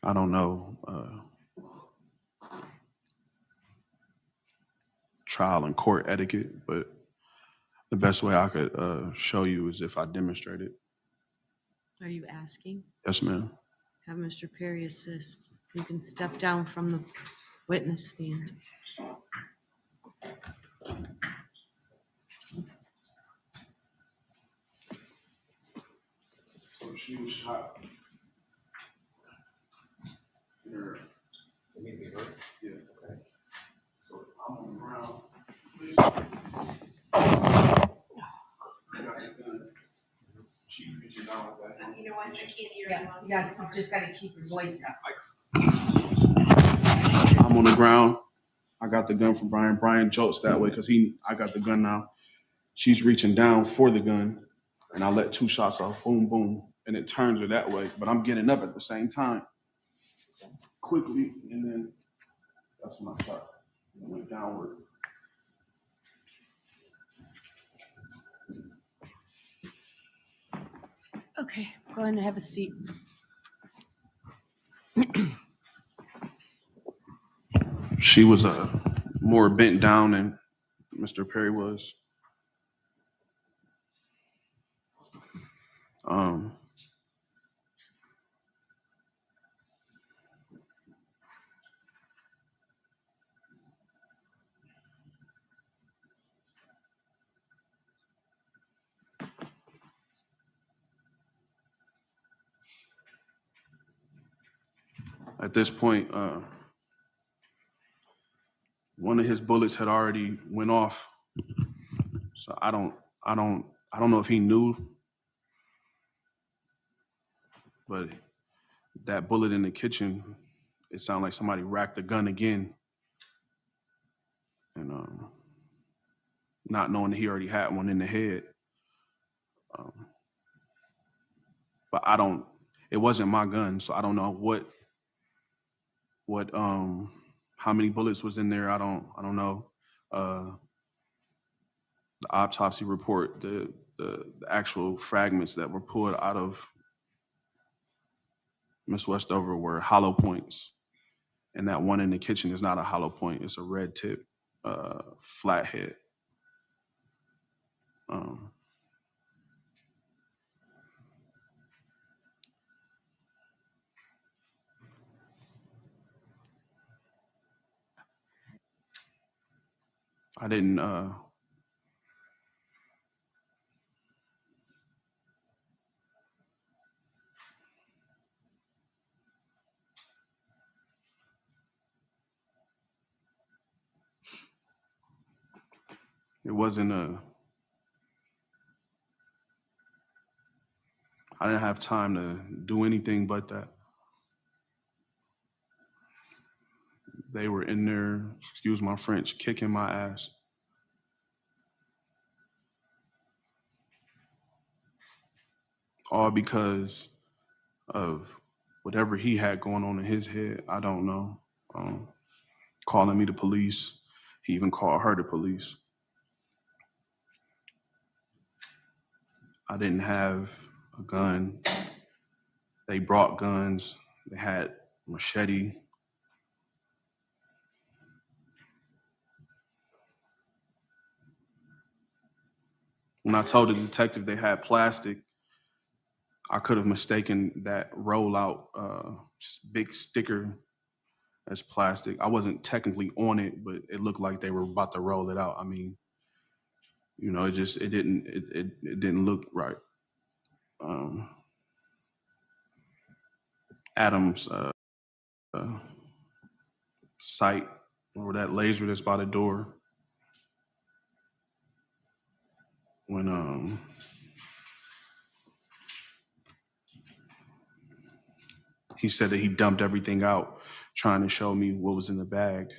I don't know, trial and court etiquette, but the best way I could show you is if I demonstrate it. Are you asking? Yes, ma'am. Have Mr. Perry assist. You can step down from the witness stand. So she was shot. Here. Yeah, okay. So I'm on the ground. Yes, you just gotta keep your voice up. I'm on the ground. I got the gun from Brian. Brian jolts that way because I got the gun now. She's reaching down for the gun, and I let 2 shots off. Boom, boom, and it turns her that way. But I'm getting up at the same time, quickly, and then that's when I shot. It went downward. Okay, go ahead and have a seat. She was more bent down than Mr. Perry was. At this point, one of his bullets had already went off. So I don't know if he knew, but that bullet in the kitchen, it sounded like somebody racked the gun again. And not knowing that he already had one in the head. But it wasn't my gun, so I don't know how many bullets was in there. I don't know. The autopsy report, the actual fragments that were pulled out of Miss Westover were hollow points. And that one in the kitchen is not a hollow point. It's a red tip, flathead. I didn't, it wasn't I didn't have time to do anything but that. They were in there, excuse my French, kicking my ass. All because of whatever he had going on in his head. I don't know. Calling me the police. He even called her the police. I didn't have a gun. They brought guns. They had machete. When I told the detective they had plastic, I could have mistaken that rollout big sticker as plastic. I wasn't technically on it, but it looked like they were about to roll it out. I mean, you know, it didn't look right. Adam's sight, or that laser that's by the door, when he said that he dumped everything out, trying to show me what was in the bag.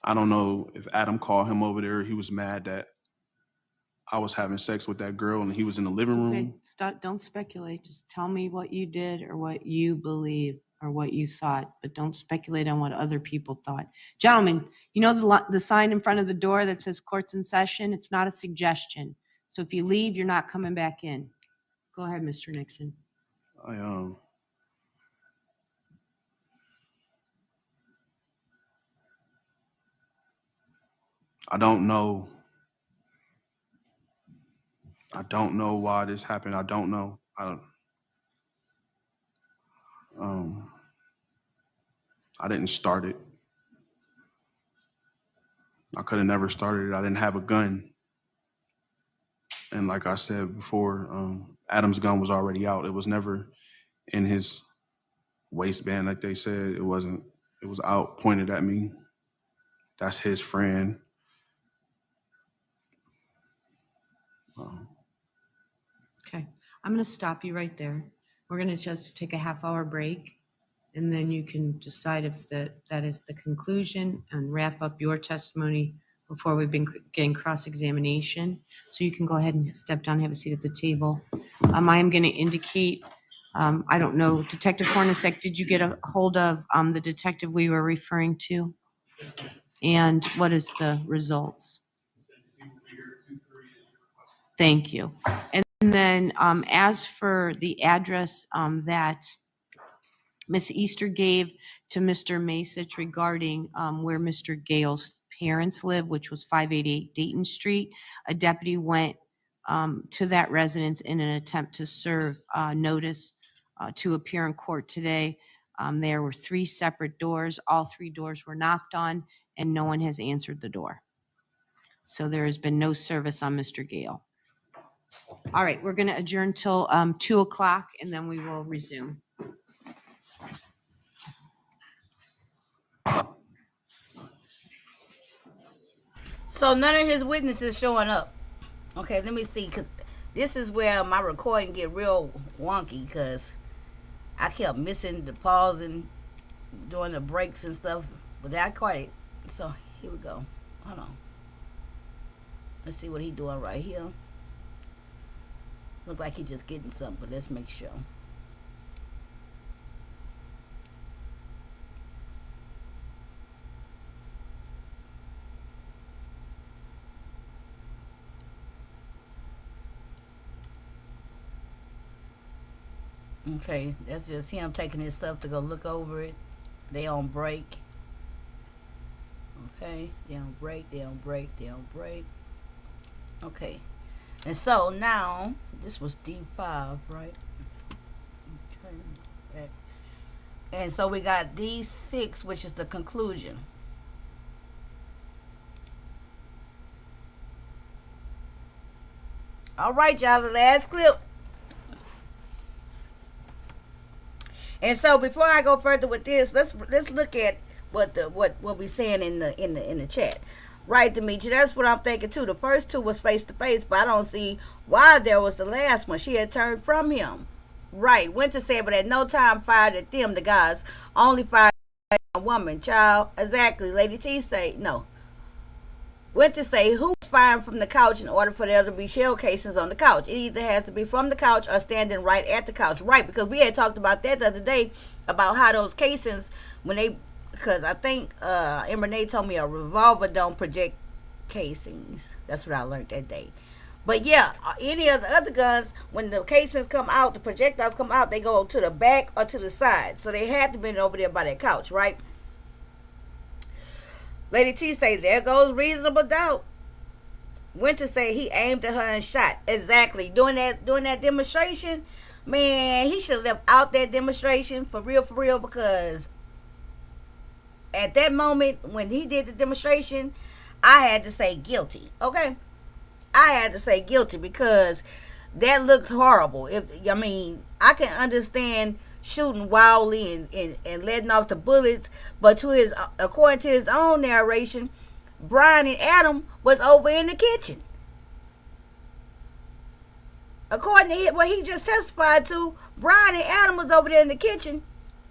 I don't know if Adam called him over there. He was mad that I was having sex with that girl and he was in the living room. Okay, stop, don't speculate. Just tell me what you did or what you believe or what you thought, but don't speculate on what other people thought. Gentlemen, you know the sign in front of the door that says court's in session? It's not a suggestion. So if you leave, you're not coming back in. Go ahead, Mr. Nixon. I don't know. I don't know why this happened. I don't know. I didn't start it. I could have never started it. I didn't have a gun. And like I said before, Adam's gun was already out. It was never in his waistband like they said. It wasn't. It was out, pointed at me. That's his friend. Okay, I'm going to stop you right there. We're going to just take a half-hour break, and then you can decide if that is the conclusion and wrap up your testimony before we've been getting cross-examination. So you can go ahead and step down, have a seat at the table. I am going to indicate, I don't know, Detective Hornacek, did you get a hold of the detective we were referring to? And what is the results? Thank you. And then as for the address that Ms. Easter gave to Mr. Masich regarding where Mr. Gale's parents live, which was 588 Dayton Street, a deputy went to that residence in an attempt to serve notice to appear in court today. There were 3 separate doors. All 3 doors were knocked on, and no one has answered the door. So there has been no service on Mr. Gale. All right, we're going to adjourn till 2 o'clock, and then we will resume. So none of his witnesses showing up. Okay, let me see, because this is where my recording get real wonky, because I kept missing the pause and doing the breaks and stuff, but I caught it. So here we go. Hold on. Let's see what he doing right here. Look like he just getting something, but let's make sure. Okay, that's just him taking his stuff to go look over it. They on break. Okay, they on break, they on break, they on break. Okay. And so now, this was D5, right? Okay. And so we got D6, which is the conclusion. All right, y'all, the last clip. And so before I go further with this, let's look at what we saying in the chat. Right, Demetra, that's what I'm thinking too. The first 2 was face to face, but I don't see why there was the last one. She had turned from him. Right, went to say, but at no time fired at them, the guys, only fired at a woman, child. Exactly, Lady T say, no. Went to say who was firing from the couch in order for there to be shell casings on the couch. It either has to be from the couch or standing right at the couch. Right, because we had talked about that the other day, about how those casings, when they, because I think Renee told me a revolver don't project casings. That's what I learned that day. But yeah, any of the other guns, when the casings come out, the projectiles come out, they go to the back or to the side. So they had to be over there by that couch, right? Lady T say, there goes reasonable doubt. Went to say he aimed at her and shot. Exactly. During that demonstration, man, he should have left out that demonstration for real, because at that moment when he did the demonstration, I had to say guilty. Okay? I had to say guilty because that looked horrible. I can understand shooting wildly and letting off the bullets, but according to his own narration, Brian and Adam was over in the kitchen. According to what he just testified to, Brian and Adam was over there in the kitchen,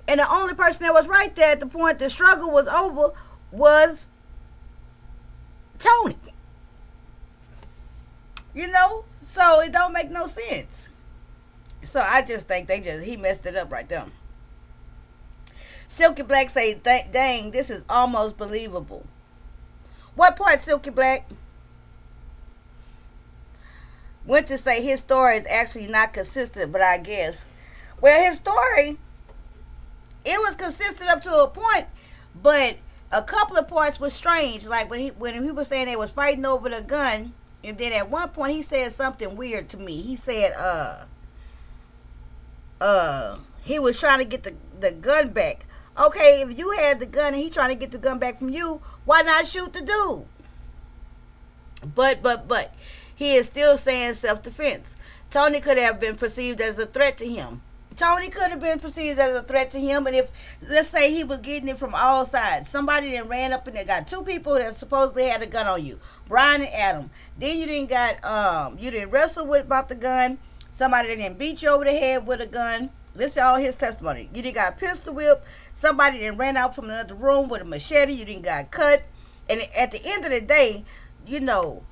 and the only person that was right there at the point the struggle was over was Tony. So it don't make no sense. So I just think he messed it up right there. Silky Black say, dang, this is almost believable. What part, Silky Black? Went to say his story is actually not consistent, but I guess. Well, his story, it was consistent up to a point, but a couple of parts was strange. Like when he was saying they was fighting over the gun, and then at one point he said something weird to me. He said, he was trying to get the gun back. Okay, if you had the gun and he trying to get the gun back from you, why not shoot the dude? But he is still saying self-defense. Tony could have been perceived as a threat to him. Tony could have been perceived as a threat to him, and if, let's say, he was getting it from all sides, somebody then ran up and they got two people that supposedly had a gun on you, Brian and Adam. Then you didn't got you didn't wrestle with about the gun. Somebody didn't beat you over the head with a gun. This is all his testimony. You didn't got pistol whip. Somebody then ran out from another room with a machete. You didn't got cut. And at the end of the day, you know,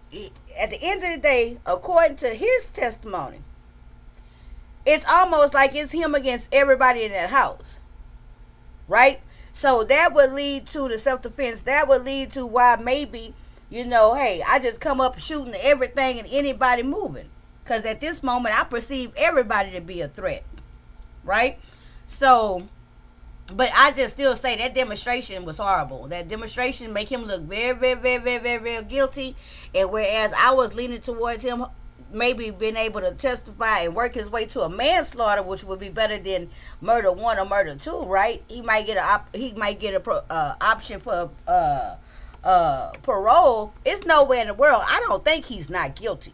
at the end of the day, according to his testimony, it's almost like it's him against everybody in that house, right? So that would lead to the self-defense. That would lead to why maybe, you know, hey, I just come up shooting everything and anybody moving. Because at this moment, I perceive everybody to be a threat, right? So, but I just still say that demonstration was horrible. That demonstration make him look very, very, very, very, very, very guilty. And whereas I was leaning towards him maybe being able to testify and work his way to a manslaughter, which would be better than murder 1 or murder 2, right? He might get a option for parole. It's nowhere in the world. I don't think he's not guilty.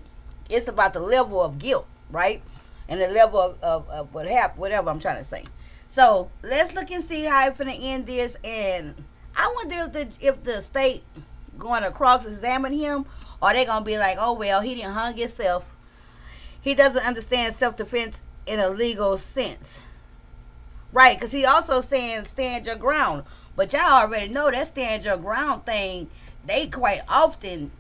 It's about the level of guilt, right? And the level of whatever I'm trying to say. So let's look and see how it's gonna end this. And I wonder if the state going to cross-examine him, or they gonna be like, oh well, he didn't hung himself. He doesn't understand self-defense in a legal sense, right? Because he also saying stand your ground, but y'all already know that stand your ground thing. They quite often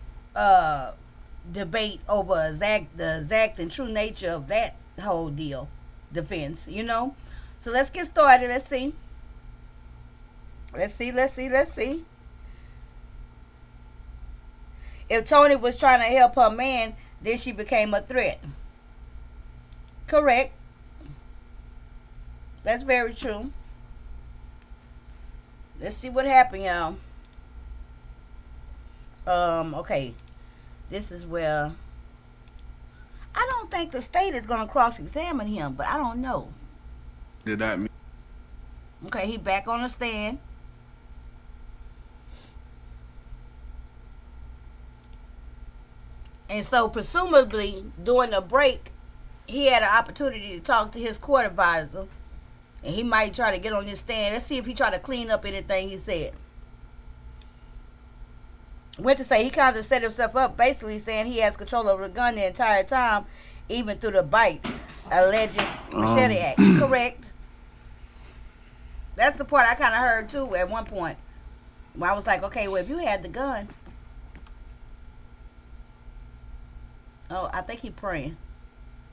debate over the exact and true nature of that whole deal, defense. You know. So let's get started. Let's see. If Tony was trying to help her man, then she became a threat. Correct. That's very true. Let's see what happened, y'all. Okay. This is where I don't think the state is going to cross-examine him, but I don't know. Did that mean? Okay, he back on the stand. And so, presumably, during the break, he had an opportunity to talk to his court advisor. And he might try to get on this stand. Let's see if he try to clean up anything he said. Went to say he kind of set himself up, basically saying he has control over the gun the entire time, even through the bite, alleged machete act. Correct. That's the part I kind of heard, too, at one point. Where I was like, okay, well, if you had the gun. Oh, I think he praying.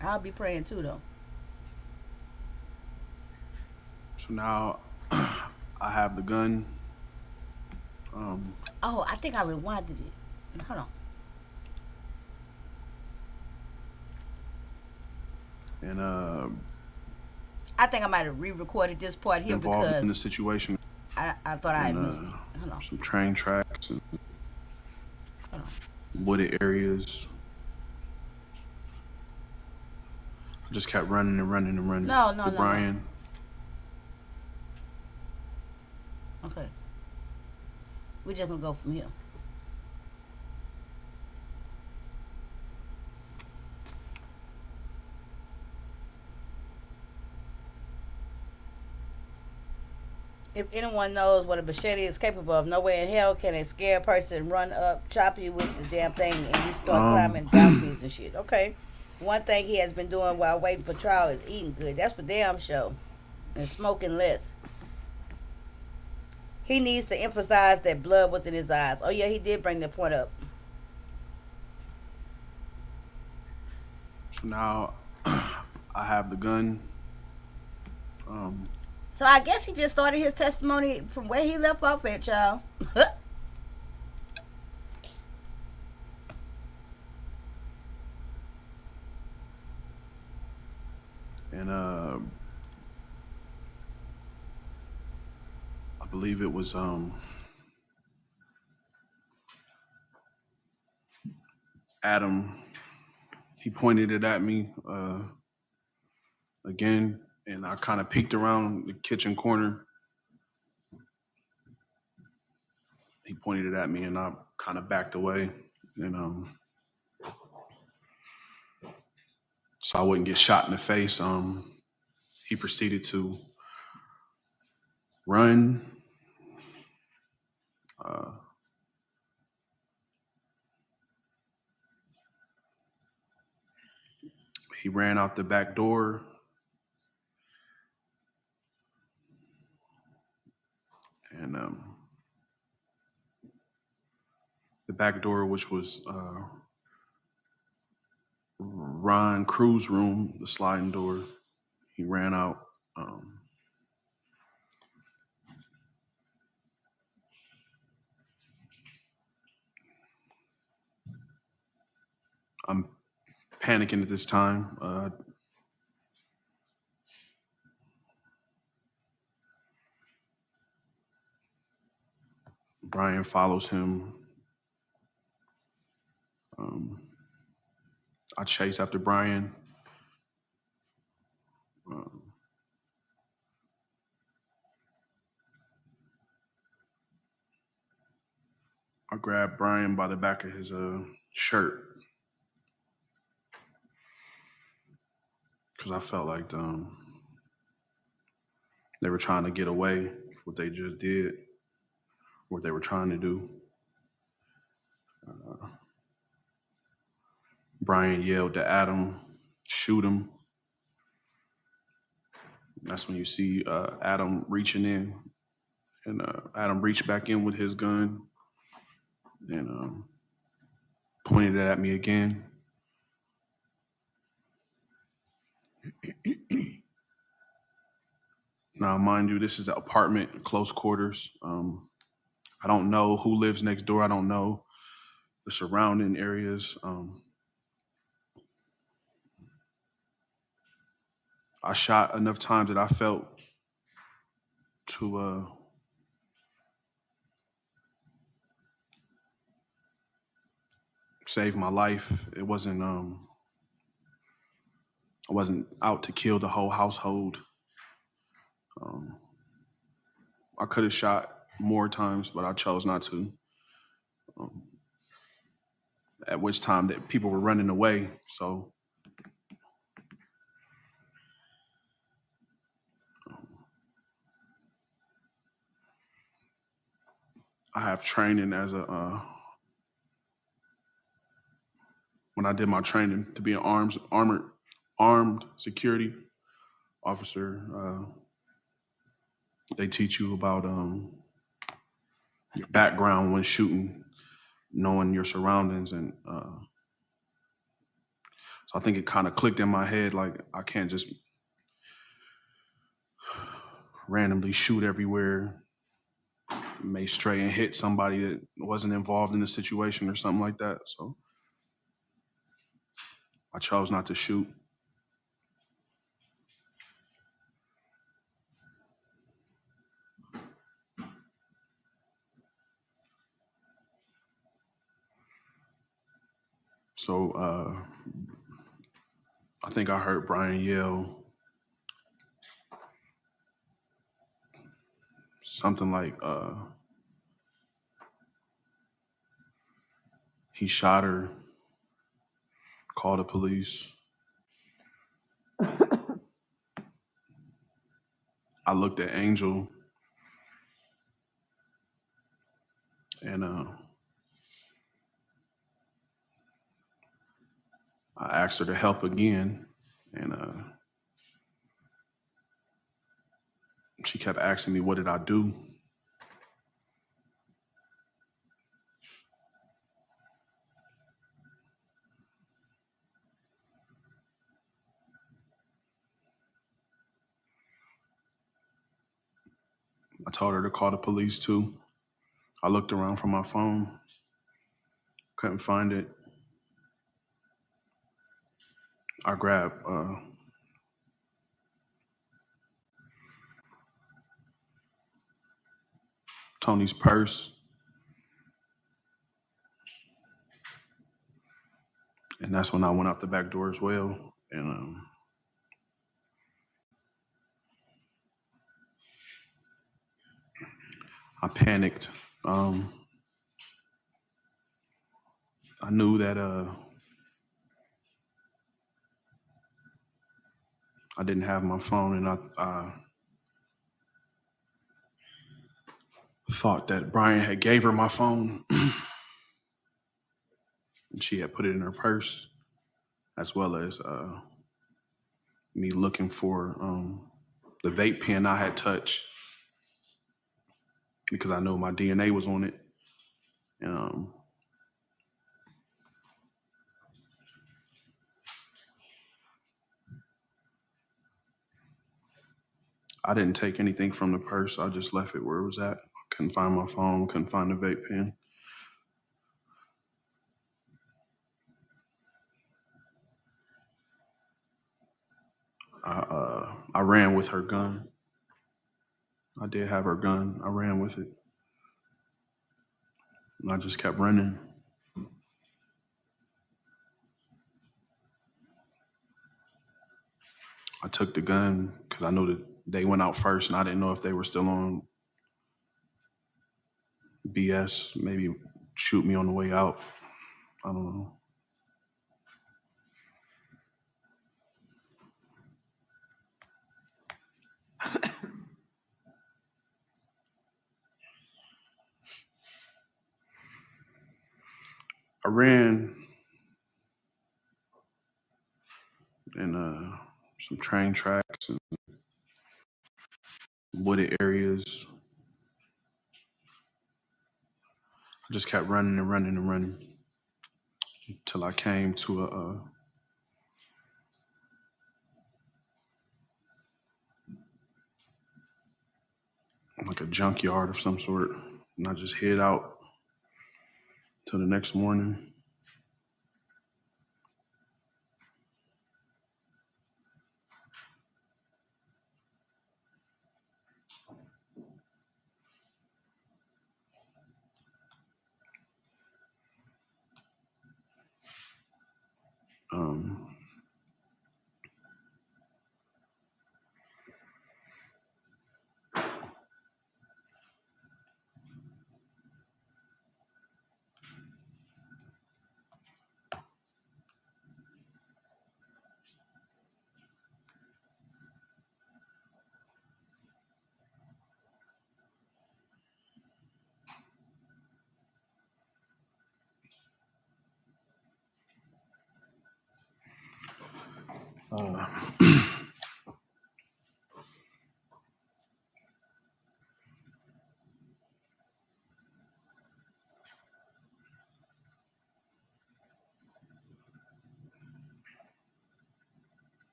I'll be praying too, though. So now I have the gun. Oh, I think I rewinded it. Hold on. And I think I might have re-recorded this part here involved in the because situation. I thought I had missed it. Hold on. Some train tracks and Hold on. wooded areas. I just kept running and running and running. No. with Brian. Okay. We're just going to go from here. If anyone knows what a machete is capable of, nowhere in hell can a scared person run up, chop you with the damn thing, and you start climbing balconies and shit. Okay. One thing he has been doing while waiting for trial is eating good. That's for damn sure. And smoking less. He needs to emphasize that blood was in his eyes. Oh, yeah, he did bring the point up. So now I have the gun. So I guess he just started his testimony from where he left off at, y'all. And I believe it was Adam. He pointed it at me again, and I kind of peeked around the kitchen corner. He pointed it at me, and I kind of backed away, and so I wouldn't get shot in the face. he proceeded to run. He ran out the back door. And the back door, which was Ron Cruz's room, the sliding door, he ran out. I'm panicking at this time. Brian follows him. I chase after Brian. I grabbed Brian by the back of his shirt because I felt like they were trying to get away, what they just did, what they were trying to do. Brian yelled to Adam, shoot him. That's when you see Adam reaching in, and Adam reached back in with his gun and pointed it at me again. Now, mind you, this is an apartment, close quarters. I don't know who lives next door. I don't know the surrounding areas. I shot enough times that I felt to save my life. It wasn't. I wasn't out to kill the whole household. I could have shot more times, but I chose not to. At which time that people were running away, so I have training as a when I did my training to be an armed security officer. They teach you about your background when shooting, knowing your surroundings, and so I think it kind of clicked in my head, like I can't just randomly shoot everywhere, may stray and hit somebody that wasn't involved in the situation or something like that. So I chose not to shoot. So I think I heard Brian yell something like he shot her, call the police. I looked at Angel and I asked her to help again, and she kept asking me, what did I do? I told her to call the police too. I looked around for my phone, couldn't find it. I grabbed Tony's purse, and that's when I went out the back door as well. And I panicked. I knew that I didn't have my phone, and I thought that Brian had gave her my phone, and she had put it in her purse, as well as me looking for the vape pen I had touched because I know my DNA was on it, and I didn't take anything from the purse. I just left it where it was at. Couldn't find my phone, couldn't find the vape pen. I ran with her gun. I did have her gun. I ran with it. And I just kept running. I took the gun because I knew that they went out first, and I didn't know if they were still on BS, maybe shoot me on the way out. I don't know. I ran in some train tracks and wooded areas. I just kept running and running and running until I came to like a junkyard of some sort, and I just hid out till the next morning.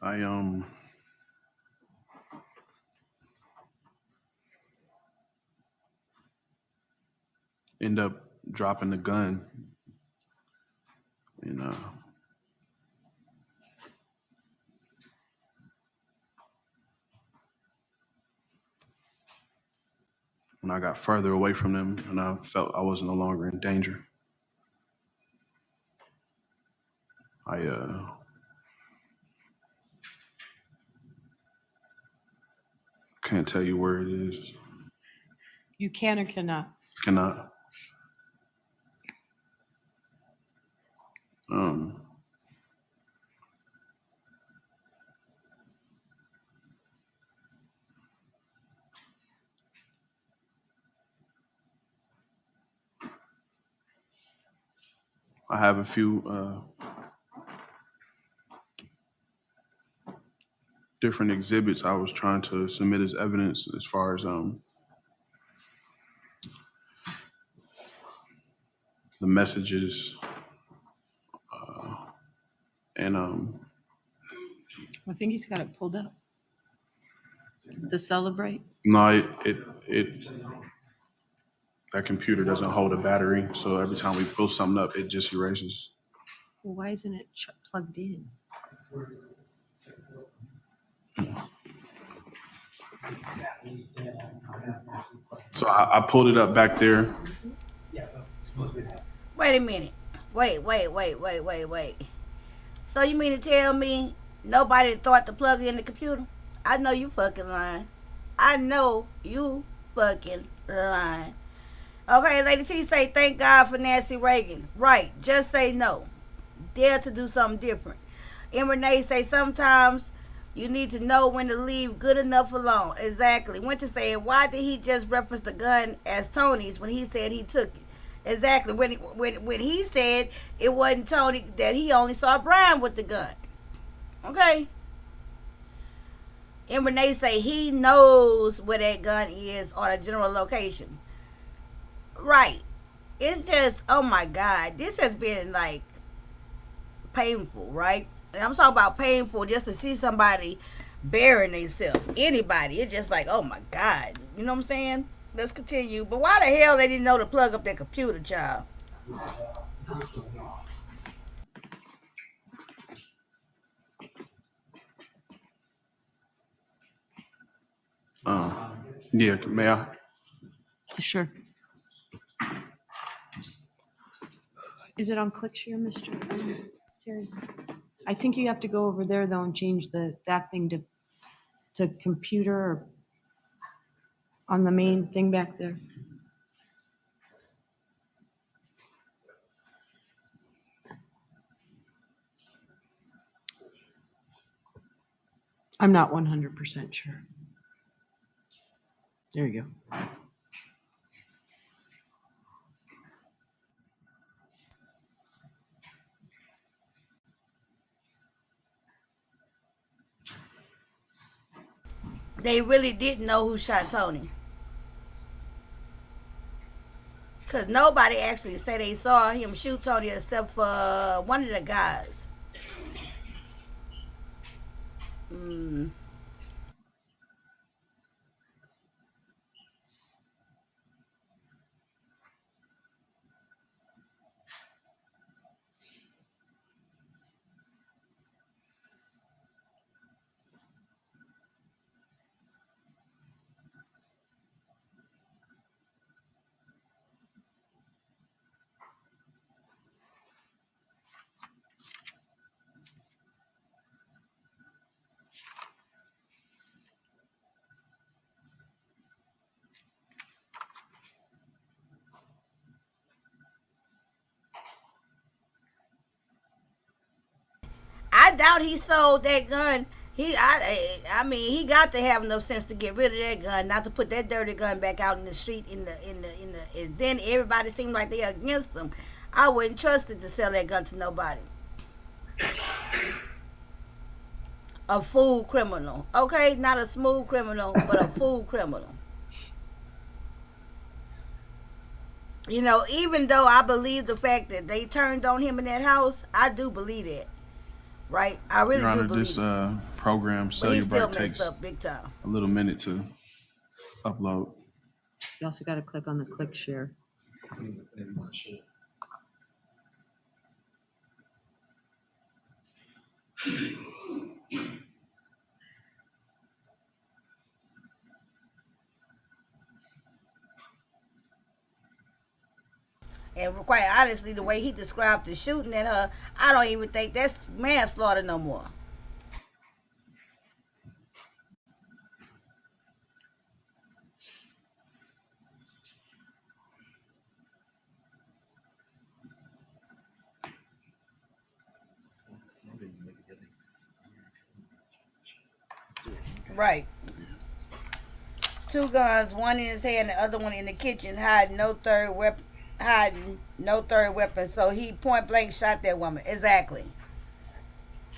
I end up dropping the gun, and when I got further away from them, and I felt I was no longer in danger, I can't tell you where it is. You can or cannot? Cannot. I have a few different exhibits I was trying to submit as evidence as far as the messages and I think he's got it pulled up. To celebrate? no, it that computer doesn't hold a battery, so every time we pull something up, it just erases. Well, why isn't it plugged in? So I pulled it up back there. Wait a minute. Wait. So you mean to tell me nobody thought to plug in the computer? I know you fucking lying. I know you fucking lying. Okay, Lady T say, thank God for Nancy Reagan. Right, just say no. Dare to do something different. And Renee say, sometimes you need to know when to leave good enough alone. Exactly. Winter saying, why did he just reference the gun as Tony's when he said he took it? Exactly. When he said it wasn't Tony, that he only saw Brian with the gun. Okay. And Renee say he knows where that gun is or the general location. Right. It's just, oh my God, this has been like painful, right? And I'm talking about painful just to see somebody burying themselves. Anybody. It's just like, oh my God. You know what I'm saying? Let's continue. But why the hell they didn't know to plug up their computer, child? Yeah, may I? Sure. Is it on ClickShare, Mr. Jerry? I think you have to go over there though and change that thing to computer or on the main thing back there. I'm not 100% sure. There you go. They really didn't know who shot Tony. Because nobody actually said they saw him shoot Tony except for one of the guys. I doubt he sold that gun. I mean, he got to have enough sense to get rid of that gun, not to put that dirty gun back out in the street. And then everybody seemed like they against him. I wouldn't trust it to sell that gun to nobody. A fool criminal, okay, not a smooth criminal, but a fool criminal. You know, even though I believe the fact that they turned on him in that house, I do believe it. Right? I really Your do Honor, believe this it. program, But he still Cellular, messed takes up big time. a little minute to upload. You also got to click on the ClickShare. And quite honestly, the way he described the shooting at her, I don't even think that's manslaughter no more. Right. Two guns, one in his hand, the other one in the kitchen, hiding no third weapon. So he point blank shot that woman. Exactly.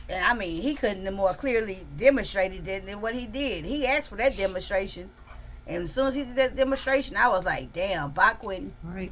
And I mean, he couldn't have more clearly demonstrated it than what he did. He asked for that demonstration. And as soon as he did that demonstration, I was like, damn, bye Quinton. All right.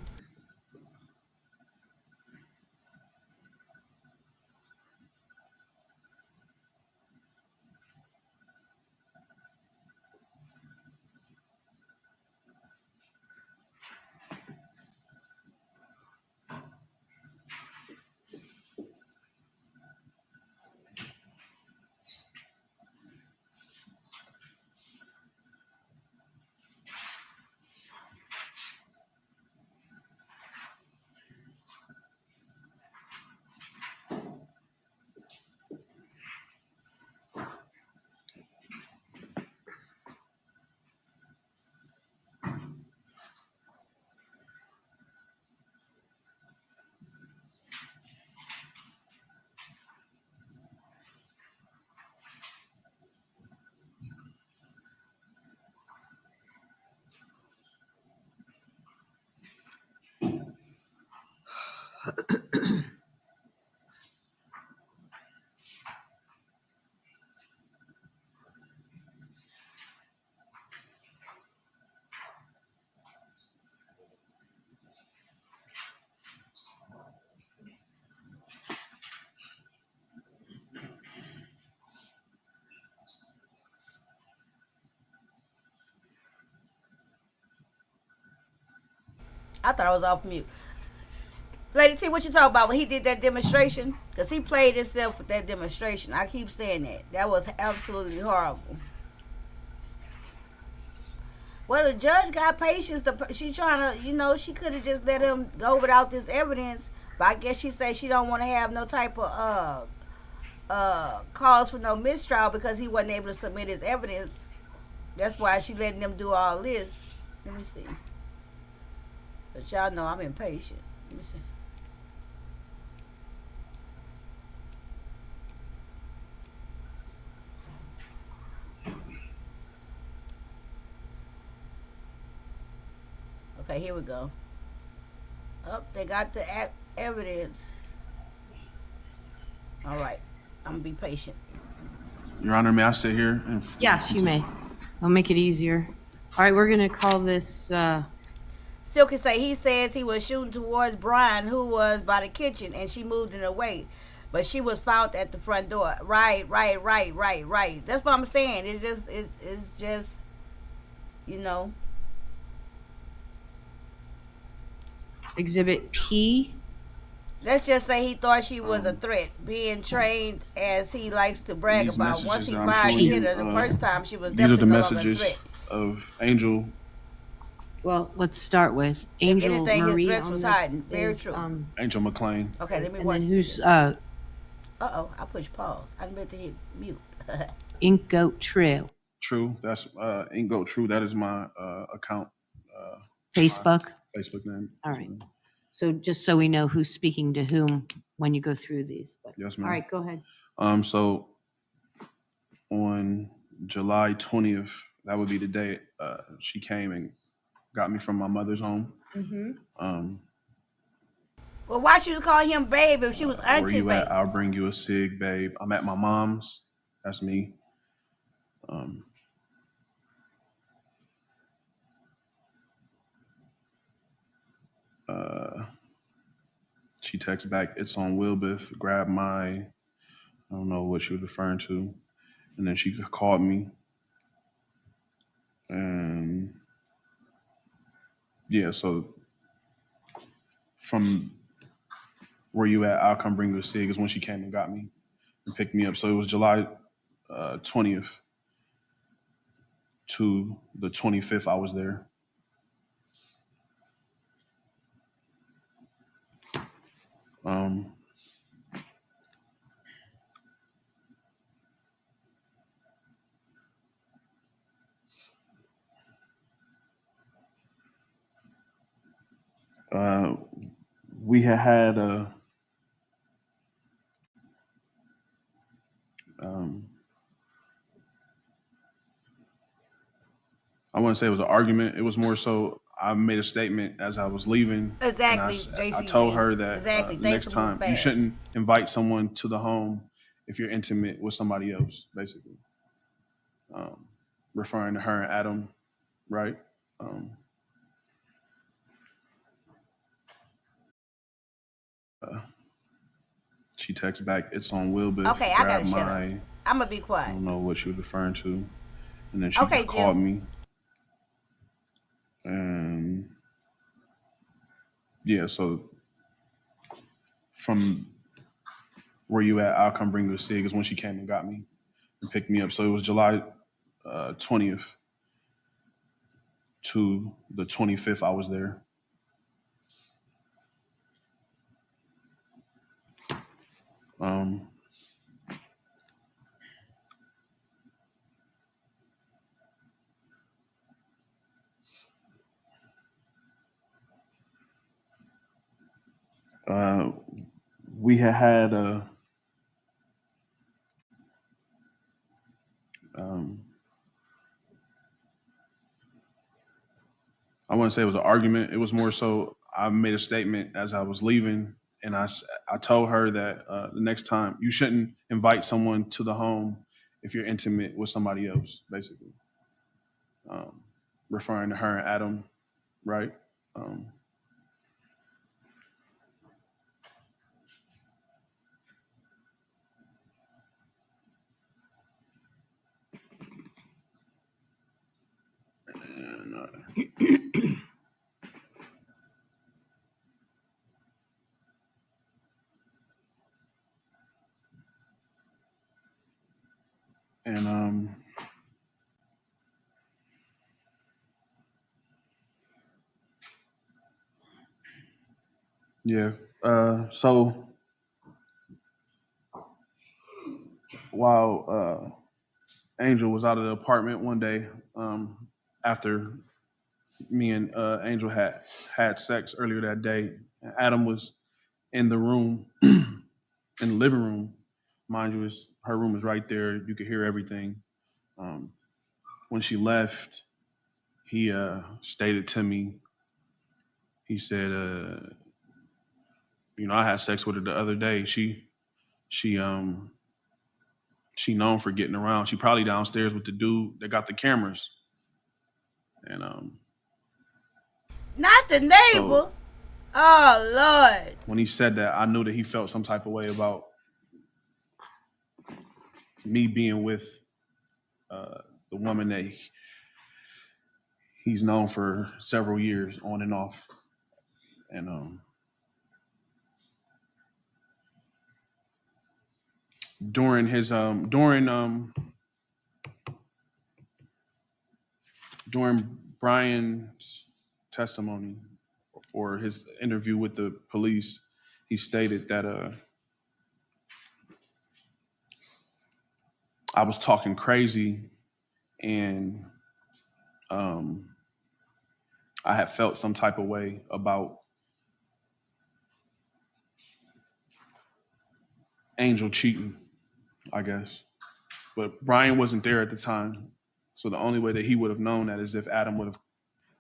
I thought I was off mute. Lady T, what you talking about when he did that demonstration? Because he played himself with that demonstration. I keep saying that. That was absolutely horrible. Well, the judge got patience. She trying to, she could have just let him go without this evidence. But I guess she say she don't want to have no type of cause for no mistrial because he wasn't able to submit his evidence. That's why she letting them do all this. Let me see. But y'all know I'm impatient. Let me see. Okay, here we go. Oh, they got the evidence. All right, I'm gonna be patient. Your Honor, may I sit here? Yes, you may. I'll make it easier. All right, we're going to call this, Silky say he says he was shooting towards Brian, who was by the kitchen, and she moved it away. But she was found at the front door. Right. That's what I'm saying. It's just, Exhibit P. Let's just say he thought she was a threat, being trained as he likes to brag These about. Once messages he that I'm finally showing hit you, her the first time, she was These are the definitely no longer a messages threat. of Angel. Well, let's start with Angel anything, his Marie. dress on was this hiding. Very is, true. Angel McClain. Okay, let me And watch then this. who's Uh-oh, I pushed pause. I meant to hit mute. Ink Goat True? True. That's Ink Goat True. That is my account. Facebook? Facebook name. All right. So just so we know who's speaking to whom when you go through these. But, Yes, all ma'am. right, go ahead. So on July 20th, that would be the day she came and got me from my mother's home. Mm-hmm. Well, why should you call him babe if she was Where auntie you babe? at? I'll bring you a cig, babe. I'm at my mom's. That's me. She texts back, it's on Wilbeth. Grab my, I don't know what she was referring to. And then she called me. And yeah, so from where you at, I'll come bring you a cig is when she came and got me and picked me up. So it was July 20th to the 25th I was there. We had a I wouldn't say it was an argument. It was more so I made a statement as I was leaving. Exactly, And I JCC. told her that Exactly. next Things will move time you fast. shouldn't invite someone to the home if you're intimate with somebody else, basically. Referring to her and Adam, right? She texts back, it's on Wilbeth. Okay, I Grab gotta shut up. my, I'm gonna be I quiet. don't know what she was referring to. And then she Okay, called Jim. me. And yeah, so from where you at, I'll come bring you a cig is when she came and got me and picked me up. So it was July 20th to the 25th I was there. We had a I wouldn't say it was an argument. It was more so I made a statement as I was leaving, And I told her that the next time you shouldn't invite someone to the home if you're intimate with somebody else, basically. Referring to her and Adam, right? And yeah. So while Angel was out of the apartment one day, after me and Angel had sex earlier that day, Adam was in the room, in the living room. Mind you, her room was right there. You could hear everything. When she left, he stated to me, he said, I had sex with her the other day. She known for getting around. She probably downstairs with the dude that got the cameras. And Not the neighbor. Oh, Lord. when he said that, I knew that he felt some type of way about me being with the woman that he's known for several years on and off. And during his during Brian's testimony or his interview with the police, he stated that I was talking crazy and I had felt some type of way about Angel cheating, I guess. But Brian wasn't there at the time. So the only way that he would have known that is if Adam would have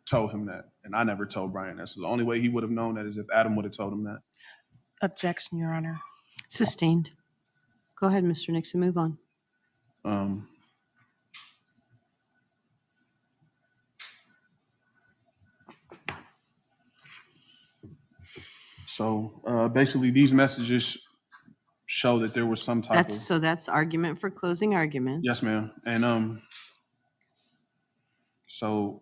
told him that. And I never told Brian that. So the only way he would have known that is if Adam would have told him that. Objection, Your Honor. Sustained. Go ahead, Mr. Nixon, move on. So basically these messages show that there was some type of... So that's argument for closing arguments. Yes, ma'am. And so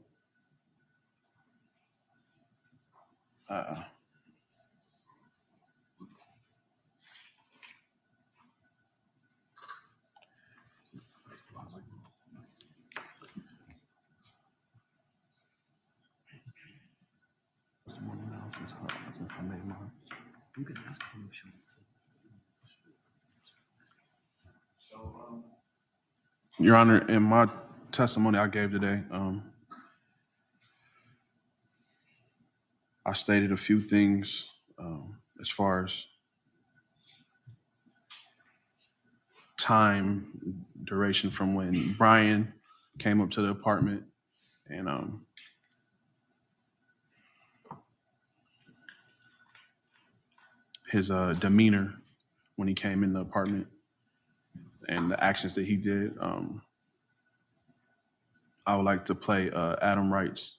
Your Honor, in my testimony I gave today, I stated a few things as far as time duration from when Brian came up to the apartment and his demeanor when he came in the apartment and the actions that he did. I would like to play Adam Wright's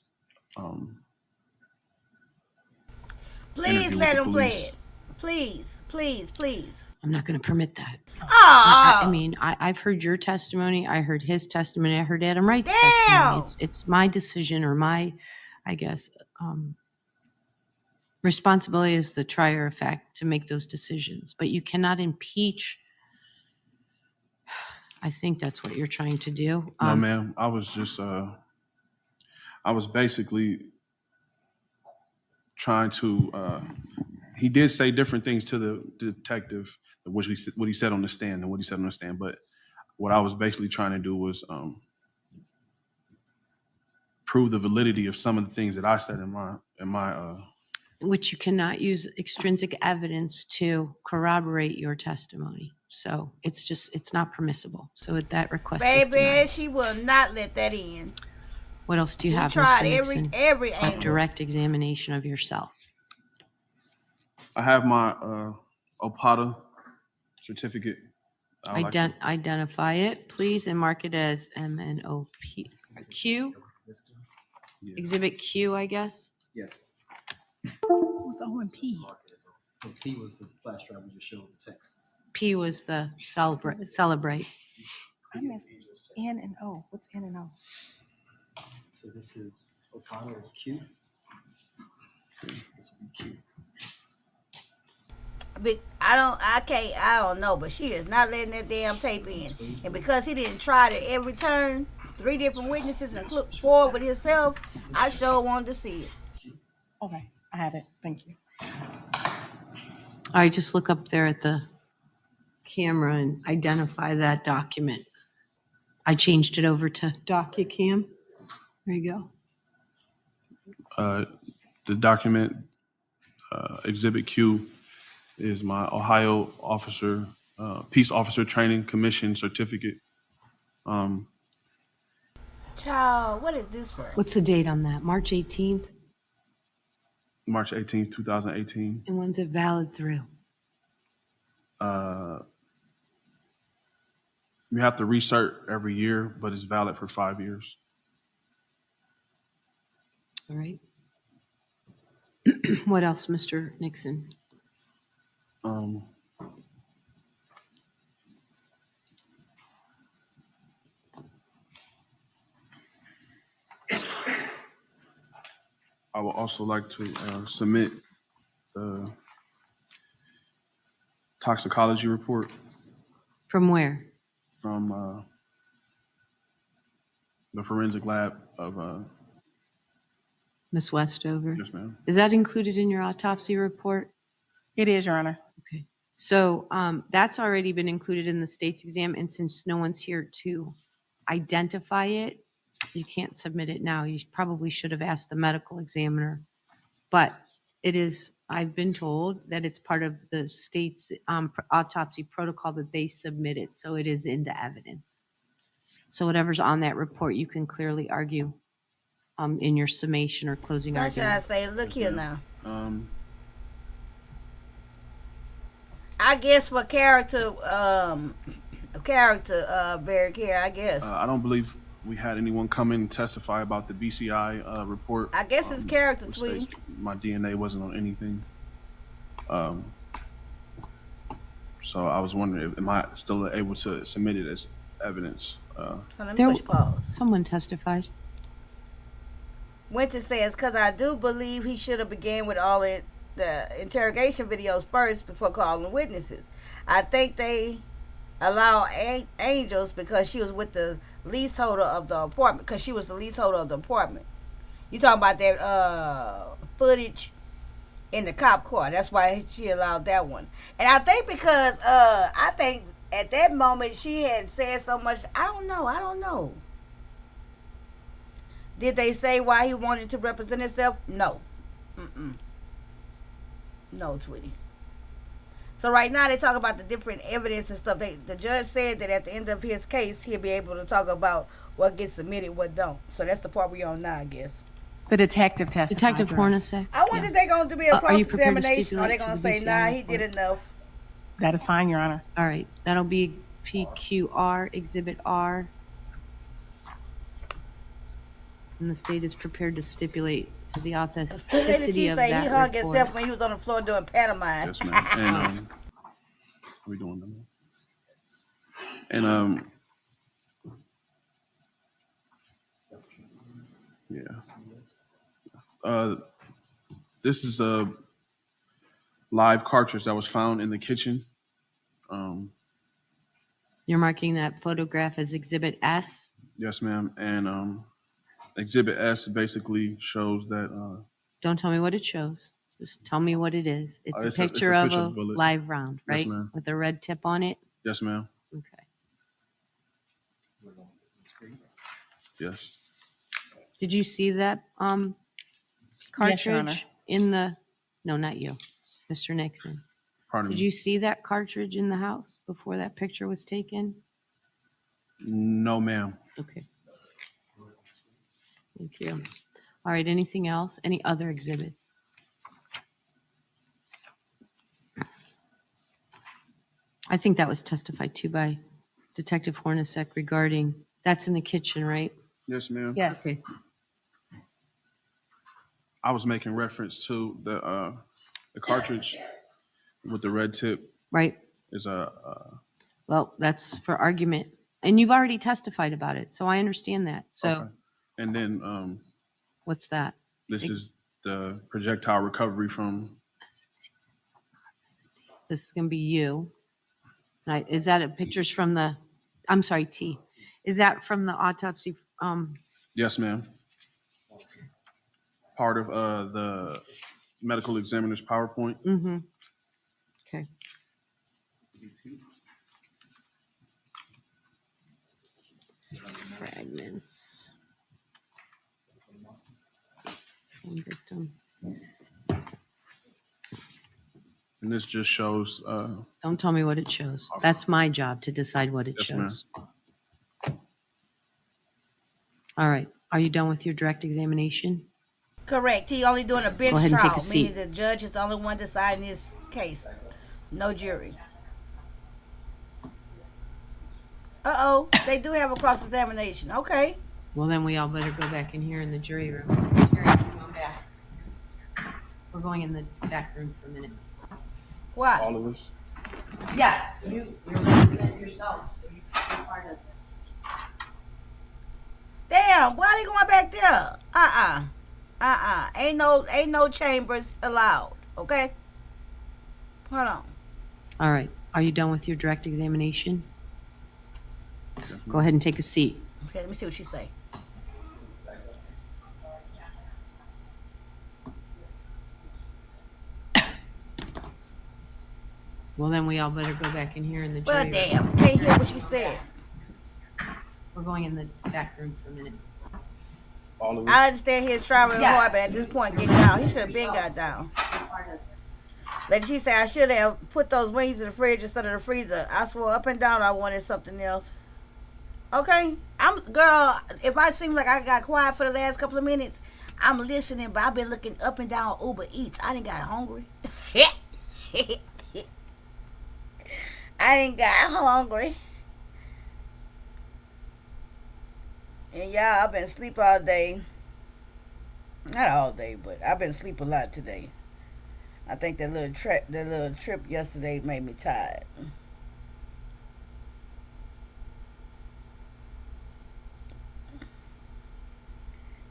Please let him play it. Please, please, please. I'm not going to permit that. Oh, I mean, I've heard your testimony. I heard his testimony. I heard Adam Wright's Damn. testimony. It's my decision or my, I guess, responsibility as the trier of fact to make those decisions. But you cannot impeach. I think that's what you're trying to do. No, ma'am. I was just, I was basically trying to, he did say different things to the detective, what he said on the stand and what he said on the stand. But what I was basically trying to do was prove the validity of some of the things that I said in my which you cannot use extrinsic evidence to corroborate your testimony. So it's not permissible. So that request is baby, denied. she will not let that in. What else do you You have, tried Mr. Nixon? every A angle. direct examination of yourself. I have my OPATA certificate. I would like to- Identify it, please, and mark it as MNOP. Q, Yeah. Exhibit Q, I guess. Yes. What's the O and P? P was the flash drive we just showed the texts. P was the celebrate. I missed N and O. What's N and O? So this is Okada is Q. This would be Q. I don't know, but she is not letting that damn tape in. And because he didn't try to every turn, 3 different witnesses and 4 with himself, I sure wanted to see it. Okay, I have it. Thank you. All right, just look up there at the camera and identify that document. I changed it over to DocuCam. There you go. The document, Exhibit Q, is my Ohio officer, Peace Officer Training Commission certificate. Child, what is this for? What's the date on that? March 18th? March 18th, 2018. And when's it valid through? You have to recert every year, but it's valid for 5 years. All right. What else, Mr. Nixon? I would also like to submit the toxicology report From where? from the forensic lab of, Ms. Westover? yes, ma'am. Is that included in your autopsy report? It is, Your Honor. Okay. So that's already been included in the state's exam, and since no one's here to identify it, you can't submit it now. You probably should have asked the medical examiner. But it is, I've been told that it's part of the state's autopsy protocol that they submitted, so it is into evidence. So whatever's on that report, you can clearly argue in your summation or closing So should I argument. say, look here now. Um, I guess for character, very care, I guess. I don't believe we had anyone come in and testify about the BCI report. I guess it's character, which sweetie. states my DNA wasn't on anything. So I was wondering, am I still able to submit it as evidence? So let me There- push pause. Someone testified. Winter says, because I do believe he should have began with all the interrogation videos first before calling witnesses. I think they allow Angels because she was with the leaseholder of the apartment, because she was the leaseholder of the apartment. You talking about that footage in the cop car. That's why she allowed that one. And I think because I think at that moment she had said so much. I don't know. Did they say why he wanted to represent himself? No. No, Tweety. So right now they talk about the different evidence and stuff. The judge said that at the end of his case, he'll be able to talk about what gets submitted, what don't. So that's the part we're on now, I guess. The detective testified. Detective Your Honor. Hornacek? I wonder if they're going to be a Are you prepared to cross-examination or they're stipulate going to to the say, BCI nah, he report? did enough. That is fine, Your Honor. All right, that'll be PQR, Exhibit R. And the state is prepared to stipulate to the Lady authenticity T of say he that hung himself report. when he was on the floor doing pantomime. Yes, ma'am. And are we doing them? And yeah. This is a live cartridge that was found in the kitchen. You're marking that photograph as Exhibit S? Yes, ma'am. And Exhibit S basically shows that Don't tell me what it shows. Just tell me what it is. It's a it's a picture of picture a of a bullet. live round, Yes, right? ma'am. With a red tip on it? yes, ma'am. Okay. Yes. Did you see that Yes, Your Honor. cartridge in the, no, not you, Mr. Nixon. Pardon Did me. you see that cartridge in the house before that picture was taken? No, ma'am. Okay. Thank you. All right, anything else? Any other exhibits? I think that was testified to by Detective Hornacek regarding, that's in the kitchen, right? Yes, ma'am. Yes. Okay. I was making reference to the cartridge with the red tip Right. is a Well, that's for argument. And you've already testified about it, so I understand that. So okay. And then what's that? this is the projectile recovery from. This is going to be you. Is that a pictures from the, I'm sorry, T. Is that from the autopsy? Yes, ma'am. Part of the medical examiner's PowerPoint. Mm-hmm. Okay. Fragments. One victim. And this just shows. Don't tell me what it shows. That's my job to decide what it Yes, ma'am. shows. All right. Are you done with your direct examination? Correct. He only doing a bench Go ahead and take a trial, seat. meaning the judge is the only one deciding this case. No jury. Uh-oh. They do have a cross-examination. Okay. Well, then we all better go back in here in the jury room. Terry, come on back. We're going in the back room for a minute. Why? All of us. Yes, you're representing yourselves. So you're part of it. Damn, why they going back there? Ain't no chambers allowed. Okay? Hold on. All right. Are you done with your direct examination? Go ahead and take a seat. Okay, let me see what she say. Well, then we all better go back in here in the jury Well, room. damn, can't hear what she said. We're going in the back room for a minute. All of us. I understand he's traveling Yes. hard, but at this point, get down. He should have been got down. Like she said, I should have put those wings in the fridge instead of the freezer. I swore up and down I wanted something else. Okay? Girl, if I seem like I got quiet for the last couple of minutes, I'm listening, but I've been looking up and down Uber Eats. I didn't got hungry. I didn't got hungry. And y'all, I've been asleep all day. Not all day, but I've been asleep a lot today. I think that little trip yesterday made me tired.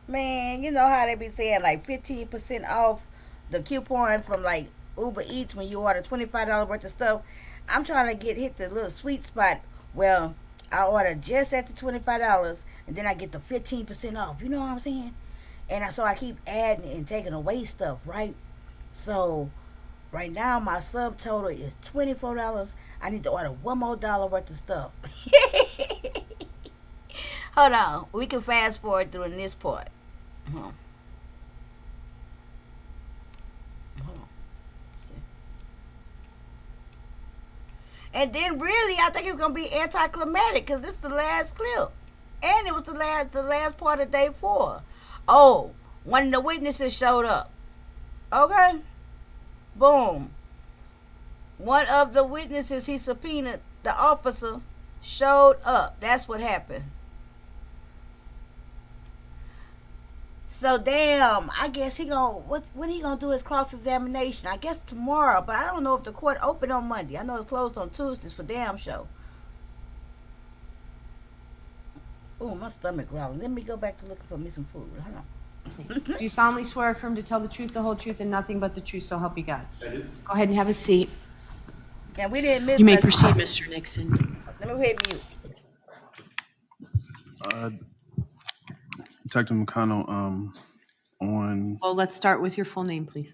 Man, you know how they be saying like 15% off the coupon from like Uber Eats when you order $25 worth of stuff. I'm trying to hit the little sweet spot. Well, I order just at the $25 and then I get the 15% off. You know what I'm saying? And so I keep adding and taking away stuff, right? So right now my subtotal is $24. I need to order one more dollar worth of stuff. Hold on. We can fast forward through in this part. Hold on. And then really, I think it's gonna be anticlimactic because this is the last clip, and it was the last part of day 4. Oh, one of the witnesses showed up. Okay, boom. One of the witnesses he subpoenaed, the officer, showed up. That's what happened. So damn, I guess he gonna when he gonna do his cross examination? I guess tomorrow, but I don't know if the court open on Monday. I know it's closed on Tuesdays for damn show. Oh, my stomach growling. Let me go back to looking for me some food. Hold on. Do you solemnly swear or affirm to tell the truth, the whole truth, and nothing but the truth, so help you God? Go ahead and have a seat. And we didn't miss. You may nothing. proceed, Mr. Nixon. Let me hit mute. Detective McConnell, on. Well, let's start with your full name, please.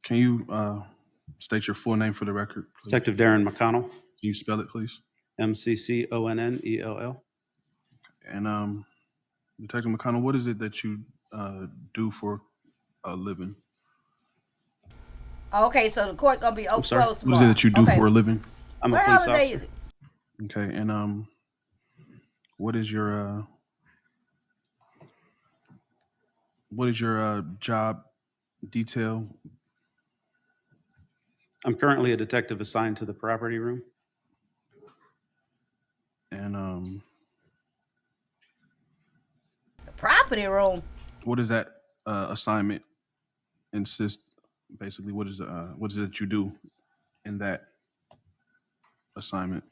Can you state your full name for the record, please? Detective Darren McConnell, Can you spell it, please? McConnell. And Detective McConnell, what is it that you do for a living? Okay, so the court gonna be open sorry? closed What is tomorrow. it that you do Okay. for a living? I'm a What police holiday is officer. it? Okay, and what is your job detail? I'm currently a detective assigned to the property room. And The property room. what does that assignment insist? Basically, what is it that you do in that assignment?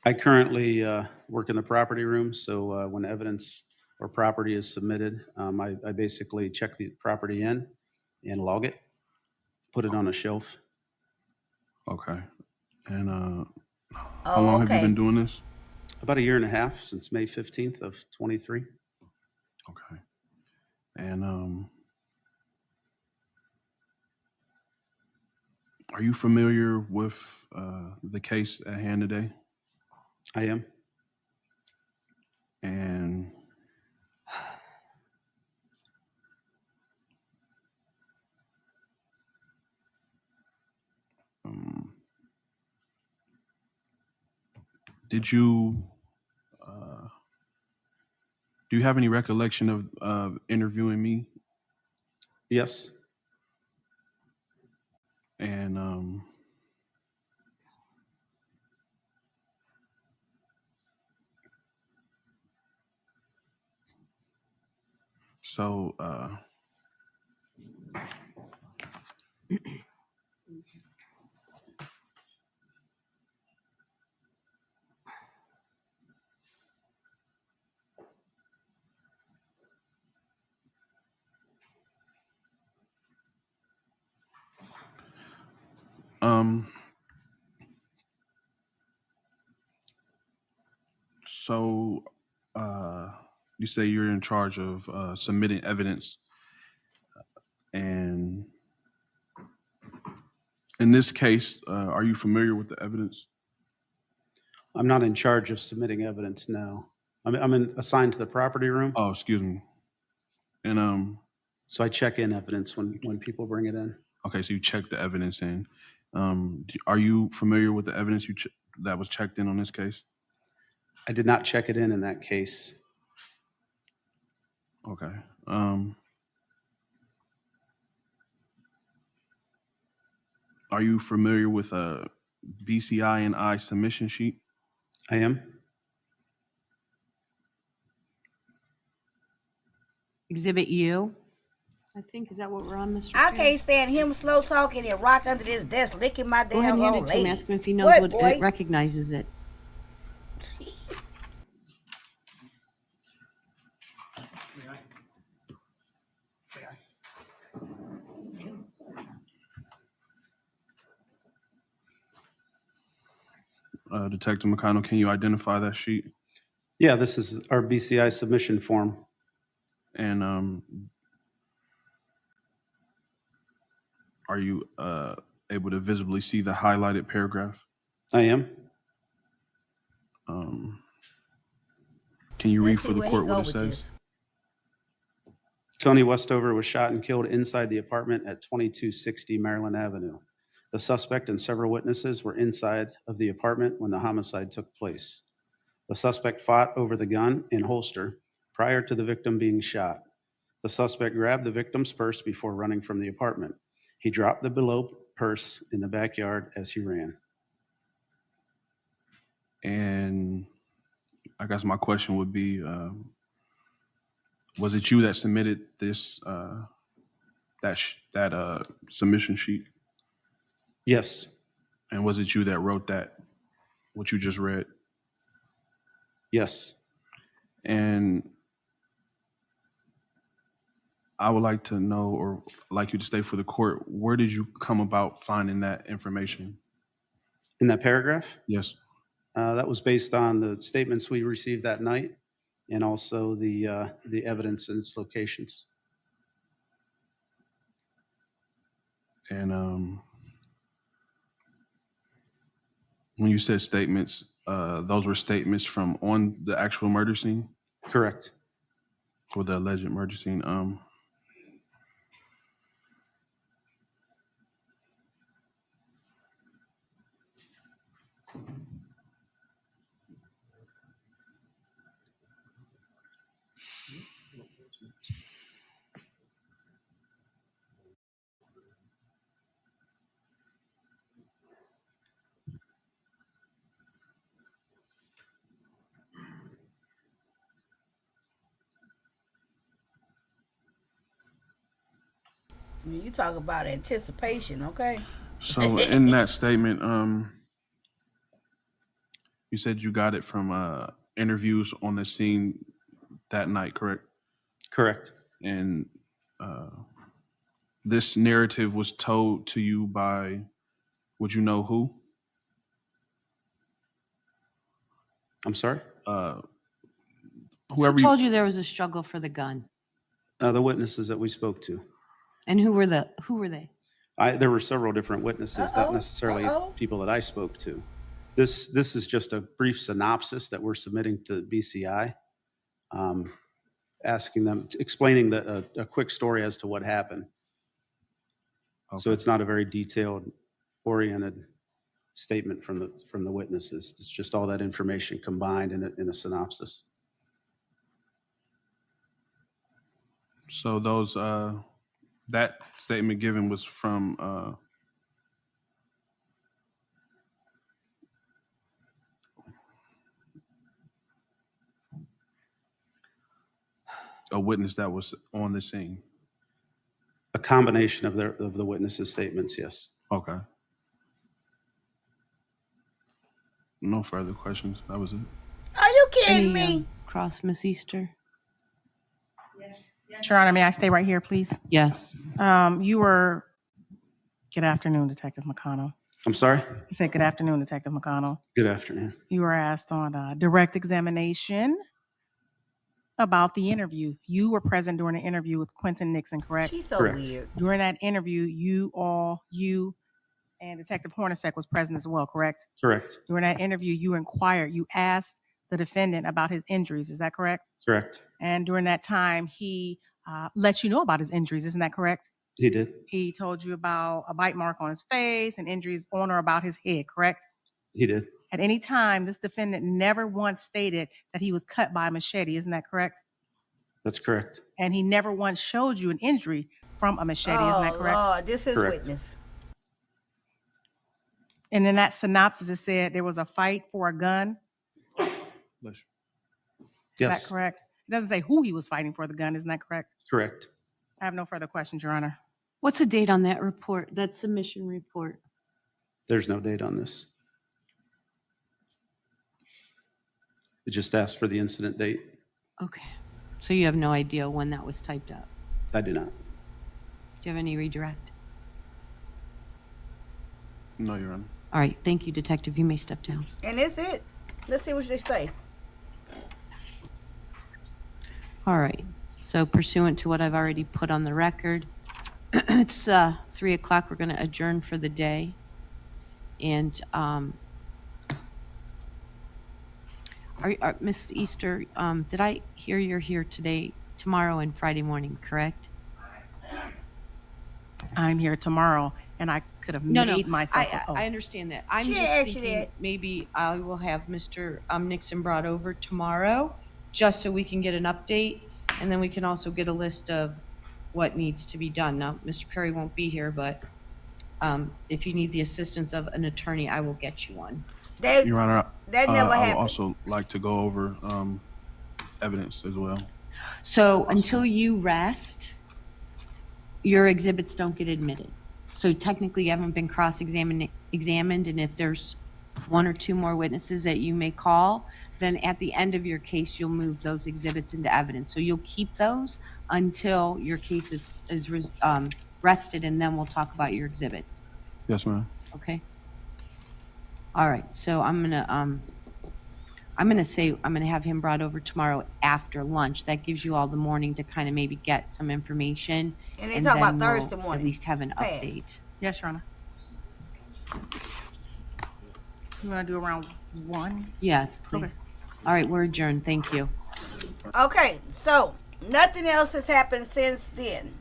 I currently work in the property room, so when evidence or property is submitted, I basically check the property in and log it, put it on a shelf. Okay. And how Oh, long have you okay. been doing this? About a year and a half, since May 15th of 23. Okay. And are you familiar with the case at hand today? I am. And did you do you have any recollection of interviewing me? Yes. And so um so you say you're in charge of submitting evidence, and in this case, are you familiar with the evidence? I'm not in charge of submitting evidence now. I'm assigned to the property room, Oh, excuse me. And so I check in evidence when people bring it in. okay, so you checked the evidence in. Are you familiar with the evidence that was checked in on this case? I did not check it in that case. Okay. Are you familiar with a BCI and I submission sheet? I am. Exhibit U, I think, is that what we're on, Mr. I Chair? can't stand him slow talking and rock under this desk, licking my Go ahead damn and hand old it to him, lady. ask him if he knows What, what boy? it recognizes it. Detective McConnell, can you identify that sheet? Yeah, this is our BCI submission form. And are you able to visibly see the highlighted paragraph? I am. Can you read Let's for see the where he court go what it with says? this. Tony Westover was shot and killed inside the apartment at 2260 Maryland Avenue. The suspect and several witnesses were inside of the apartment when the homicide took place. The suspect fought over the gun and holster prior to the victim being shot. The suspect grabbed the victim's purse before running from the apartment. He dropped the below purse in the backyard as he ran. And I guess my question would be, was it you that submitted this submission sheet? Yes. And was it you that wrote what you just read? Yes. And I would like to know, or like you to state for the court, where did you come about finding that information? In that paragraph, Yes. that was based on the statements we received that night and also the evidence and its locations. And when you said statements, those were statements from on the actual murder scene? Correct. Or the alleged murder scene? You talk about anticipation, okay? So in that statement, you said you got it from interviews on the scene that night, correct? Correct. And this narrative was told to you by, would you know who? I'm sorry? Whoever Who you, told you there was a struggle for the gun? The witnesses that we spoke to. And who were they? There were several different witnesses, not Uh-oh, necessarily uh-oh. people that I spoke to. This is just a brief synopsis that we're submitting to BCI, asking them, explaining a quick story as to what happened. So Okay. it's not a very detailed, oriented statement from the witnesses. It's just all that information combined in a synopsis. So those that statement given was from a witness that was on the scene. A combination of the witnesses' statements, yes. Okay. No further questions. That was it. Are you kidding Any, me? cross, Miss Easter? Your Honor, may I stay right here, please? Yes. You were, good afternoon, Detective McConnell. I'm sorry? I said, good afternoon, Detective McConnell. Good afternoon. You were asked on direct examination about the interview. You were present during the interview with Quinton Nixon, correct? She's so Correct. weird. During that interview, you and Detective Hornacek was present as well, correct? Correct. During that interview, you asked the defendant about his injuries, is that correct? Correct. And during that time, he let you know about his injuries, isn't that correct? He did. He told you about a bite mark on his face and injuries on or about his head, correct? He did. At any time, this defendant never once stated that he was cut by a machete, isn't that correct? That's correct. And he never once showed you an injury from a machete, isn't that correct? Lord, this is Correct. witness. And in that synopsis, it said there was a fight for a gun. Is Yes. that correct? It doesn't say who he was fighting for the gun, isn't that correct? Correct. I have no further questions, Your Honor. What's the date on that report, that submission report? There's no date on this. It just asked for the incident date. Okay. So you have no idea when that was typed up? I do not. Do you have any redirect? No, Your Honor. All right. Thank you, Detective. You may step down. And that's it. Let's see what they say. All right. So pursuant to what I've already put on the record, it's 3 o'clock. We're going to adjourn for the day. And Miss Easter, did I hear you're here tomorrow and Friday morning, correct? I'm here tomorrow, and I could have made myself. I understand that. I'm She just actually thinking did. maybe I will have Mr. Nixon brought over tomorrow, just so we can get an update, and then we can also get a list of what needs to be done. Now, Mr. Perry won't be here, but if you need the assistance of an attorney, I will get you one. That, Your Honor, that never I would happened. also like to go over evidence as well. So until you rest, your exhibits don't get admitted. So technically, you haven't been cross-examined, and if there's one or two more witnesses that you may call, then at the end of your case, you'll move those exhibits into evidence. So you'll keep those until your case is rested, and then we'll talk about your exhibits. Yes, ma'am. Okay? All right, so I'm gonna have him brought over tomorrow after lunch. That gives you all the morning to kind of maybe get some information. And they talk about then we'll Thursday morning. At least have an Fast. update. Yes, Your Honor. You want to do around 1? Yes, please. Okay. All right, we're adjourned. Thank you. Okay, so nothing else has happened since then.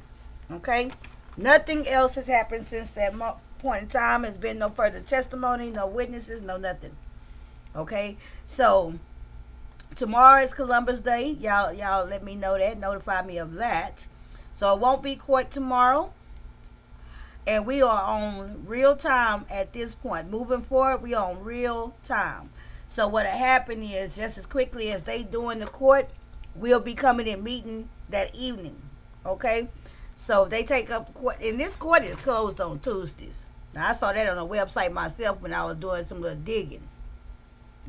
Okay? Nothing else has happened since that point in time. There's been no further testimony, no witnesses, no nothing. Okay? So tomorrow is Columbus Day. Y'all let me know that. Notify me of that. So it won't be court tomorrow. And we are on real time at this point. Moving forward, we are on real time. So what'll happen is, just as quickly as they doing the court, we'll be coming and meeting that evening. Okay? So they take up court, and this court is closed on Tuesdays. Now I saw that on the website myself when I was doing some little digging.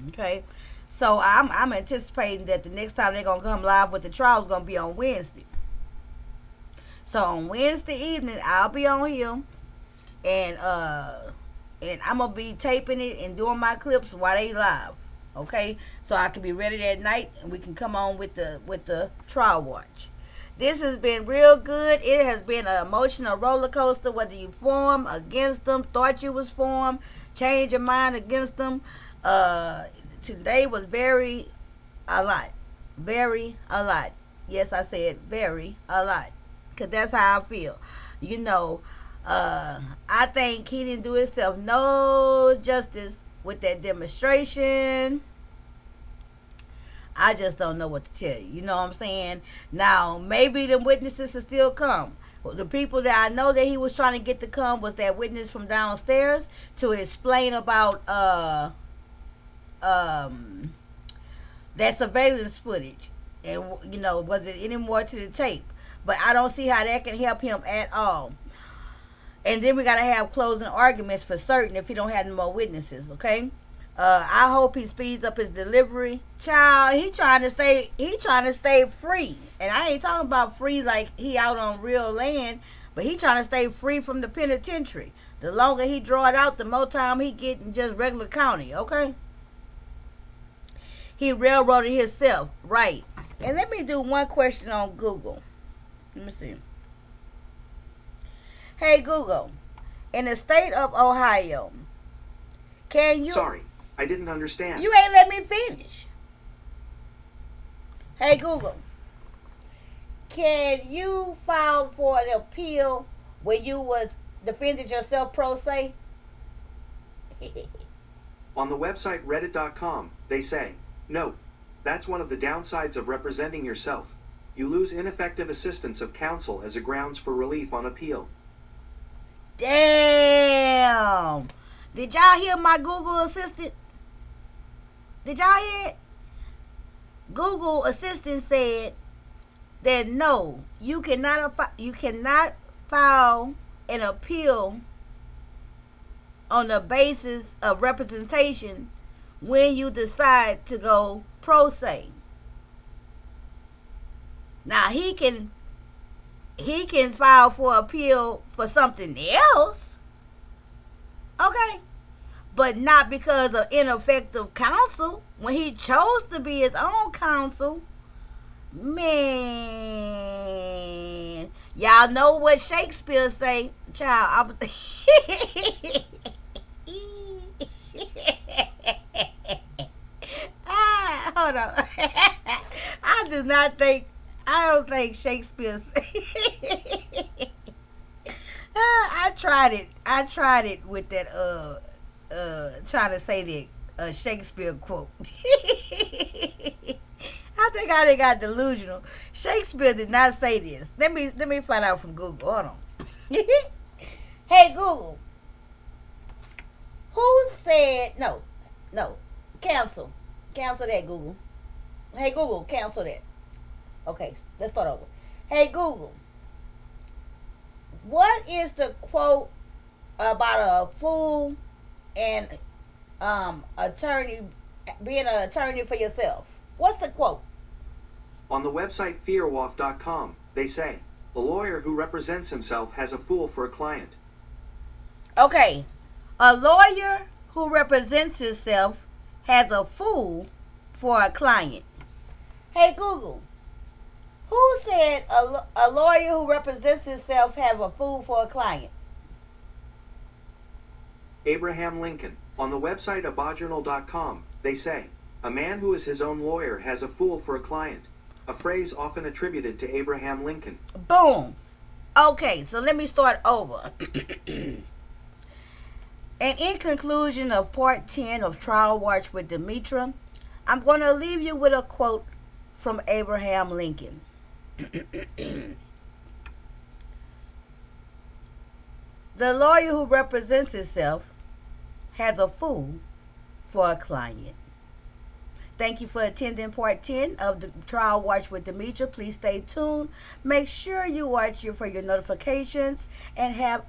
Okay, so I'm anticipating that the next time they're gonna come live with the trial is gonna be on Wednesday. So on Wednesday evening I'll be on here, and I'm gonna be taping it and doing my clips while they live. Okay, so I can be ready that night and we can come on with the trial watch. This has been real good. It has been an emotional roller coaster, whether you for them, against them, thought you was for them, change your mind against them. Today was a lot. Yes, I said very a lot, because that's how I feel. You know, I think he didn't do himself no justice with that demonstration. I just don't know what to tell you. You know what I'm saying? Now, maybe the witnesses will still come. Well, the people that I know that he was trying to get to come was that witness from downstairs to explain about that surveillance footage. And, you know, was it any more to the tape? But I don't see how that can help him at all. And then we got to have closing arguments for certain if he don't have any more witnesses, okay? I hope he speeds up his delivery. Child, he trying to stay free. And I ain't talking about free like he out on real land, but he trying to stay free from the penitentiary. The longer he draw it out, the more time he get in just regular county, okay? He railroaded himself, right. And let me do one question on Google. Let me see. Hey Google, in the state of Ohio, can you... Sorry, I didn't understand. You ain't let me finish. Hey Google, can you file for an appeal when you was defended yourself pro se? On the website reddit.com, they say, no, that's one of the downsides of representing yourself. You lose ineffective assistance of counsel as a grounds for relief on appeal. Damn. Did y'all hear my Google Assistant? Did y'all hear it? Google Assistant said that no, you cannot file an appeal on the basis of representation when you decide to go pro se. Now he can file for appeal for something else, okay, but not because of ineffective counsel when he chose to be his own counsel. Man, y'all know what Shakespeare say, child. Hold on. I don't think Shakespeare. I tried it with that trying to say the Shakespeare quote. I think I done got delusional. Shakespeare did not say this. Let me find out from Google. Hold on. Hey Google. Who said no? Cancel that, Google. Hey Google, cancel that. Okay, let's start over. Hey Google, what is the quote about a fool and attorney being an attorney for yourself? What's the quote? On the website fearwolf.com, they say, a lawyer who represents himself has a fool for a client. Okay, a lawyer who represents himself has a fool for a client. Hey Google, who said a lawyer who represents himself have a fool for a client? Abraham Lincoln. On the website abodjournal.com, they say, a man who is his own lawyer has a fool for a client. A phrase often attributed to Abraham Lincoln. Boom. Okay, so let me start over. And in conclusion of part 10 of Trial Watch with Demetra, I'm going to leave you with a quote from Abraham Lincoln. The lawyer who represents himself has a fool for a client. Thank you for attending part 10 of the Trial Watch with Demetra. Please stay tuned. Make sure you watch for your notifications and have